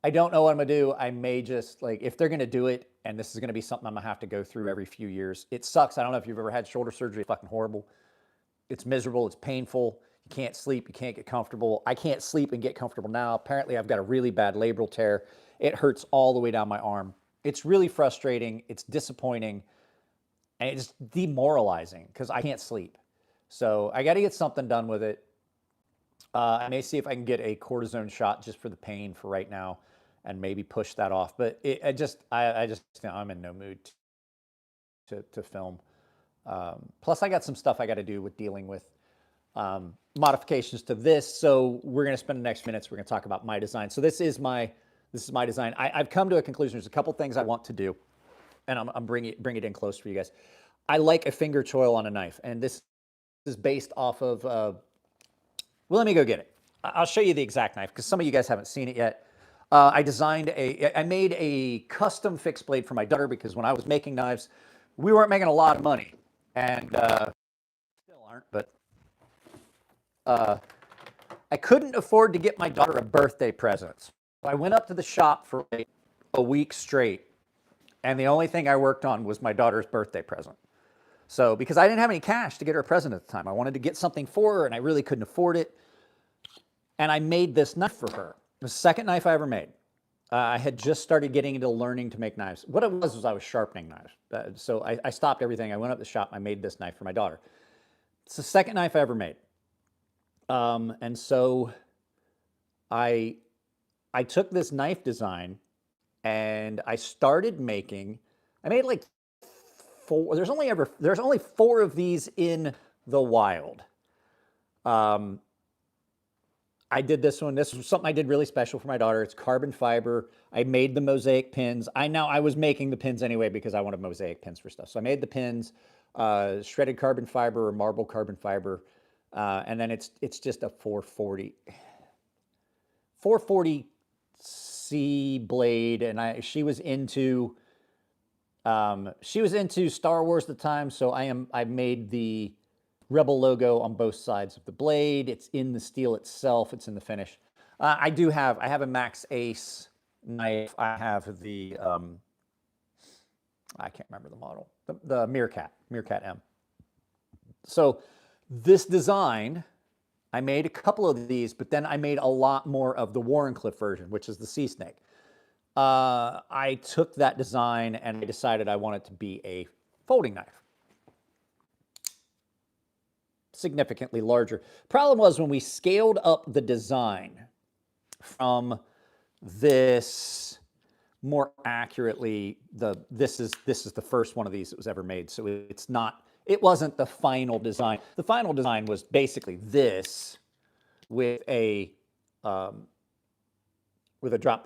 I don't know what I'm going to do. I may just, like, if they're going to do it, and this is going to be something I'm going to have to go through every few years. It sucks. I don't know if you've ever had shoulder surgery. It's fucking horrible. It's miserable. It's painful. You can't sleep. You can't get comfortable. I can't sleep and get comfortable now. Apparently, I've got a really bad labral tear. It hurts all the way down my arm. It's really frustrating. It's disappointing. And it's demoralizing because I can't sleep. So I got to get something done with it. I may see if I can get a cortisone shot just for the pain for right now and maybe push that off. But I'm in no mood to film. Plus, I got some stuff I got to do with dealing with modifications to this. So we're going to spend the next minutes. We're going to talk about my design. So this is my design. I've come to a conclusion. There's a couple things I want to do, and I'm bring it in close for you guys. I like a finger choil on a knife, and this is based off of. Well, let me go get it. I'll show you the exact knife because some of you guys haven't seen it yet. I made a custom fixed blade for my daughter because when I was making knives, we weren't making a lot of money, and still aren't. But I couldn't afford to get my daughter a birthday present. So I went up to the shop for a week straight, and the only thing I worked on was my daughter's birthday present. So because I didn't have any cash to get her a present at the time, I wanted to get something for her, and I really couldn't afford it. And I made this knife for her. The second knife I ever made. I had just started getting into learning to make knives. What it was I was sharpening knives. So I stopped everything. I went up to the shop. I made this knife for my daughter. It's the second knife I ever made. And so I took this knife design and I started making, I made like 4, there's only 4 of these in the wild. I did this one. This was something I did really special for my daughter. It's carbon fiber. I made the mosaic pins. I was making the pins anyway because I wanted mosaic pins for stuff. So I made the pins, shredded carbon fiber or marble carbon fiber, and then it's just a 440C blade. And she was into Star Wars at the time, so I made the Rebel logo on both sides of the blade. It's in the steel itself. It's in the finish. I have a Max Ace knife. I have the, I can't remember the model, the Meerkat M. So this design, I made a couple of these, but then I made a lot more of the Warren Cliff version, which is the Sea Snake. I took that design and I decided I wanted to be a folding knife. Significantly larger. Problem was when we scaled up the design from this more accurately, this is the first one of these that was ever made. So it wasn't the final design. The final design was basically this with a drop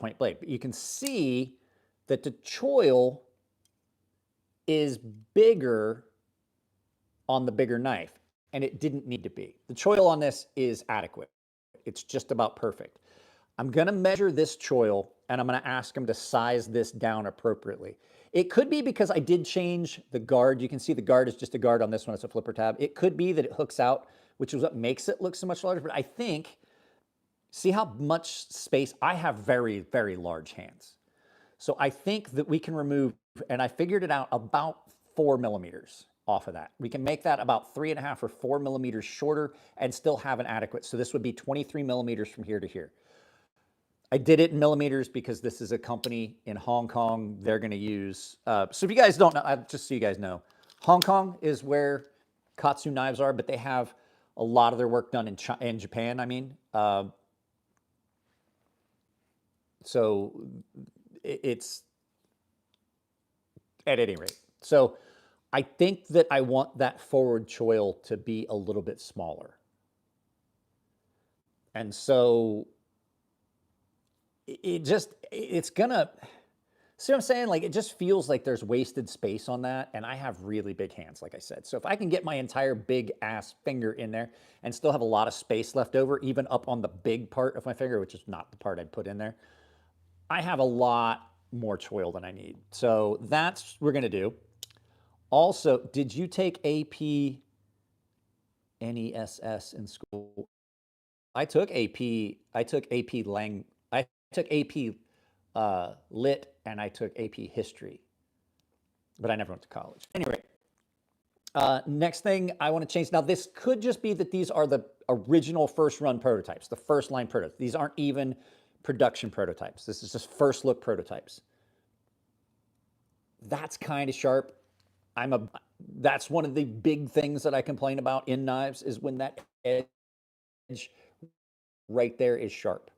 point blade. But you can see that the choil is bigger on the bigger knife, and it didn't need to be. The choil on this is adequate. It's just about perfect. I'm going to measure this choil, and I'm going to ask him to size this down appropriately. It could be because I did change the guard. You can see the guard is just a guard on this one. It's a flipper tab. It could be that it hooks out, which is what makes it look so much larger. But I think, see how much space? I have very, very large hands. So I think that we can remove, and I figured it out, about 4 millimeters off of that. We can make that about 3.5 or 4 millimeters shorter and still have an adequate. So this would be 23 millimeters from here to here. I did it in millimeters because this is a company in Hong Kong. They're going to use, so if you guys don't know, just so you guys know, Hong Kong is where KATSU knives are, but they have a lot of their work done in Japan, I mean. So it's, at any rate. So I think that I want that forward choil to be a little bit smaller. And so it's gonna, see what I'm saying? Like, it just feels like there's wasted space on that, and I have really big hands, like I said. So if I can get my entire big ass finger in there and still have a lot of space left over, even up on the big part of my finger, which is not the part I'd put in there, I have a lot more choil than I need. So that's what we're gonna do. Also, did you take AP NESS in school? I took AP Lit, and I took AP History, but I never went to college. Anyway, next thing I want to change. Now, this could just be that these are the original first run prototypes, the first line prototypes. These aren't even production prototypes. This is just first look prototypes. That's kind of sharp. That's one of the big things that I complain about in knives, is when that edge right there is sharp.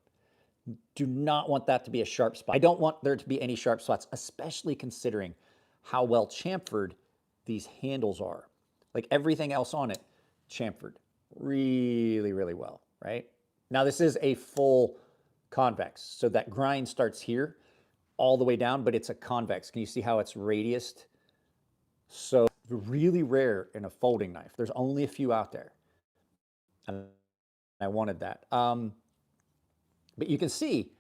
Do not want that to be a sharp spot. I don't want there to be any sharp spots, especially considering how well chamfered these handles are. Like everything else on it, chamfered really, really well, right? Now this is a full convex, so that grind starts here all the way down, but it's a convex. Can you see how it's radiused? So really rare in a folding knife. There's only a few out there. And I wanted that. But you can see,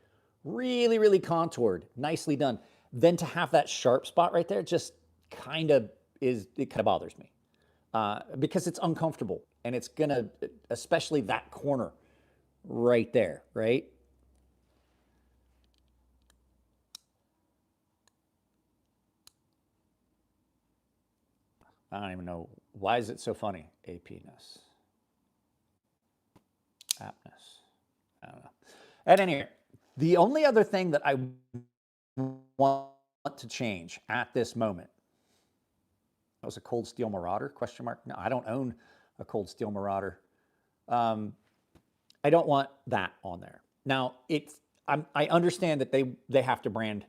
really, really contoured, nicely done. Then to have that sharp spot right there just it kind of bothers me because it's uncomfortable, and it's gonna, especially that corner right there, right? I don't even know, why is it so funny? APness, aptness, I don't know. At any rate, the only other thing that I want to change at this moment, that was a Cold Steel Marauder, question mark? No, I don't own a Cold Steel Marauder. I don't want that on there. Now, I understand that they have to brand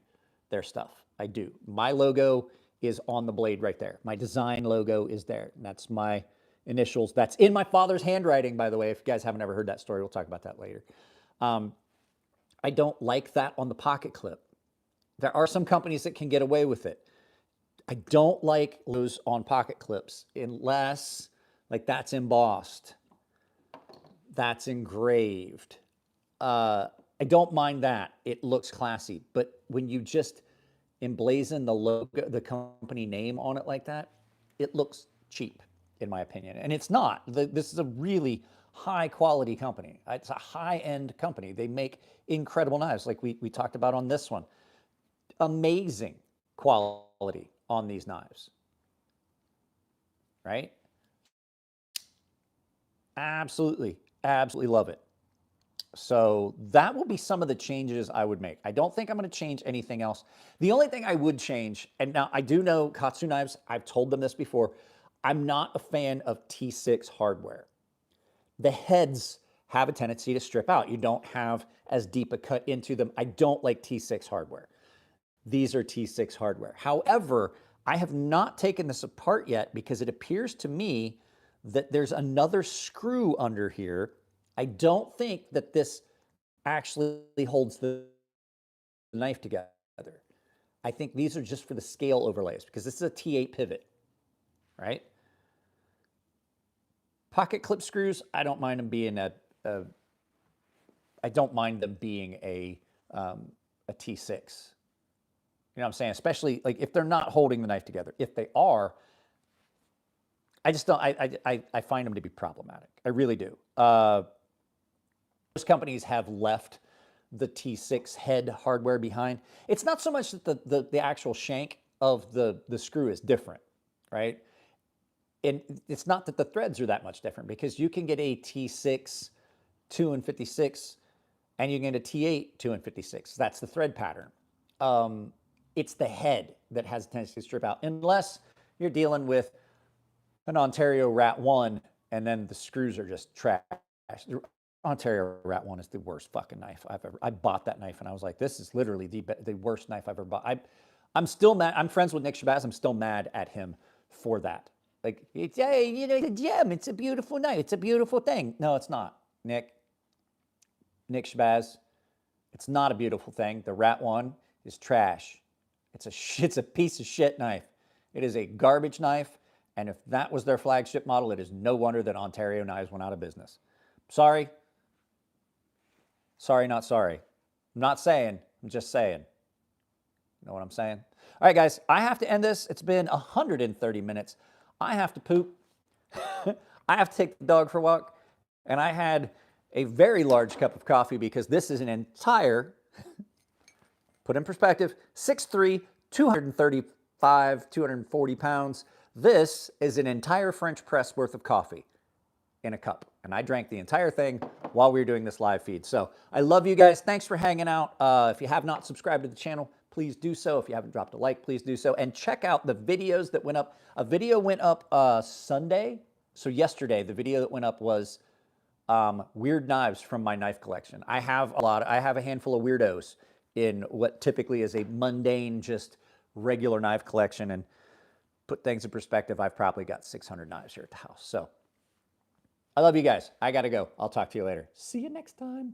their stuff. I do. My logo is on the blade right there. My design logo is there. And that's my initials. That's in my father's handwriting, by the way. If you guys haven't ever heard that story, we'll talk about that later. I don't like that on the pocket clip. There are some companies that can get away with it. I don't like those on pocket clips unless, like, that's embossed, that's engraved. I don't mind that. It looks classy. But when you just emblazon the logo, the company name on it like that, it looks cheap, in my opinion. And it's not. This is a really high quality company. It's a high end company. They make incredible knives, like we talked about on this one. Amazing quality on these knives, right? Absolutely, absolutely love it. So that will be some of the changes I would make. I don't think I'm going to change anything else. The only thing I would change, and now I do know KATSU Knives, I've told them this before, I'm not a fan of T6 hardware. The heads have a tendency to strip out. You don't have as deep a cut into them. I don't like T6 hardware. These are T6 hardware. However, I have not taken this apart yet because it appears to me that there's another screw under here. I don't think that this actually holds the knife together. I think these are just for the scale overlays because this is a T8 pivot, right? Pocket clip screws, I don't mind them being I don't mind them being a T6. You know what I'm saying? Especially like if they're not holding the knife together. If they are, I just don't, I find them to be problematic. I really do. Most companies have left the T6 head hardware behind. It's not so much that the actual shank of the screw is different, right? And it's not that the threads are that much different because you can get a T6 2 and 56 and you can get a T8 2 and 56. That's the thread pattern. It's the head that has a tendency to strip out unless you're dealing with an Ontario Rat 1 and then the screws are just trash. Ontario Rat 1 is the worst fucking knife I've ever. I bought that knife and I was like, this is literally the worst knife I've ever bought. I'm still mad. I'm friends with Nick Shabazz. I'm still mad at him for that. Like, it's, hey, you know, it's a gem. It's a beautiful knife. It's a beautiful thing. No, it's not, Nick Shabazz. It's not a beautiful thing. The Rat 1 is trash. It's a piece of shit knife. It is a garbage knife. And if that was their flagship model, it is no wonder that Ontario Knives went out of business. Sorry. Sorry, not sorry. I'm not saying. I'm just saying. You know what I'm saying? All right, guys, I have to end this. It's been 130 minutes. I have to poop. I have to take the dog for a walk. And I had a very large cup of coffee because this is an entire, put in perspective, 6'3", 235, 240 pounds. This is an entire French press worth of coffee in a cup. And I drank the entire thing while we were doing this live feed. So I love you guys. Thanks for hanging out. If you have not subscribed to the channel, please do so. If you haven't dropped a like, please do so. And check out the videos that went up. A video went up Sunday. So yesterday, the video that went up was weird knives from my knife collection. I have a handful of weirdos in what typically is a mundane, just regular knife collection. And put things in perspective, I've probably got 600 knives here at the house. So I love you guys. I got to go. I'll talk to you later. See you next time.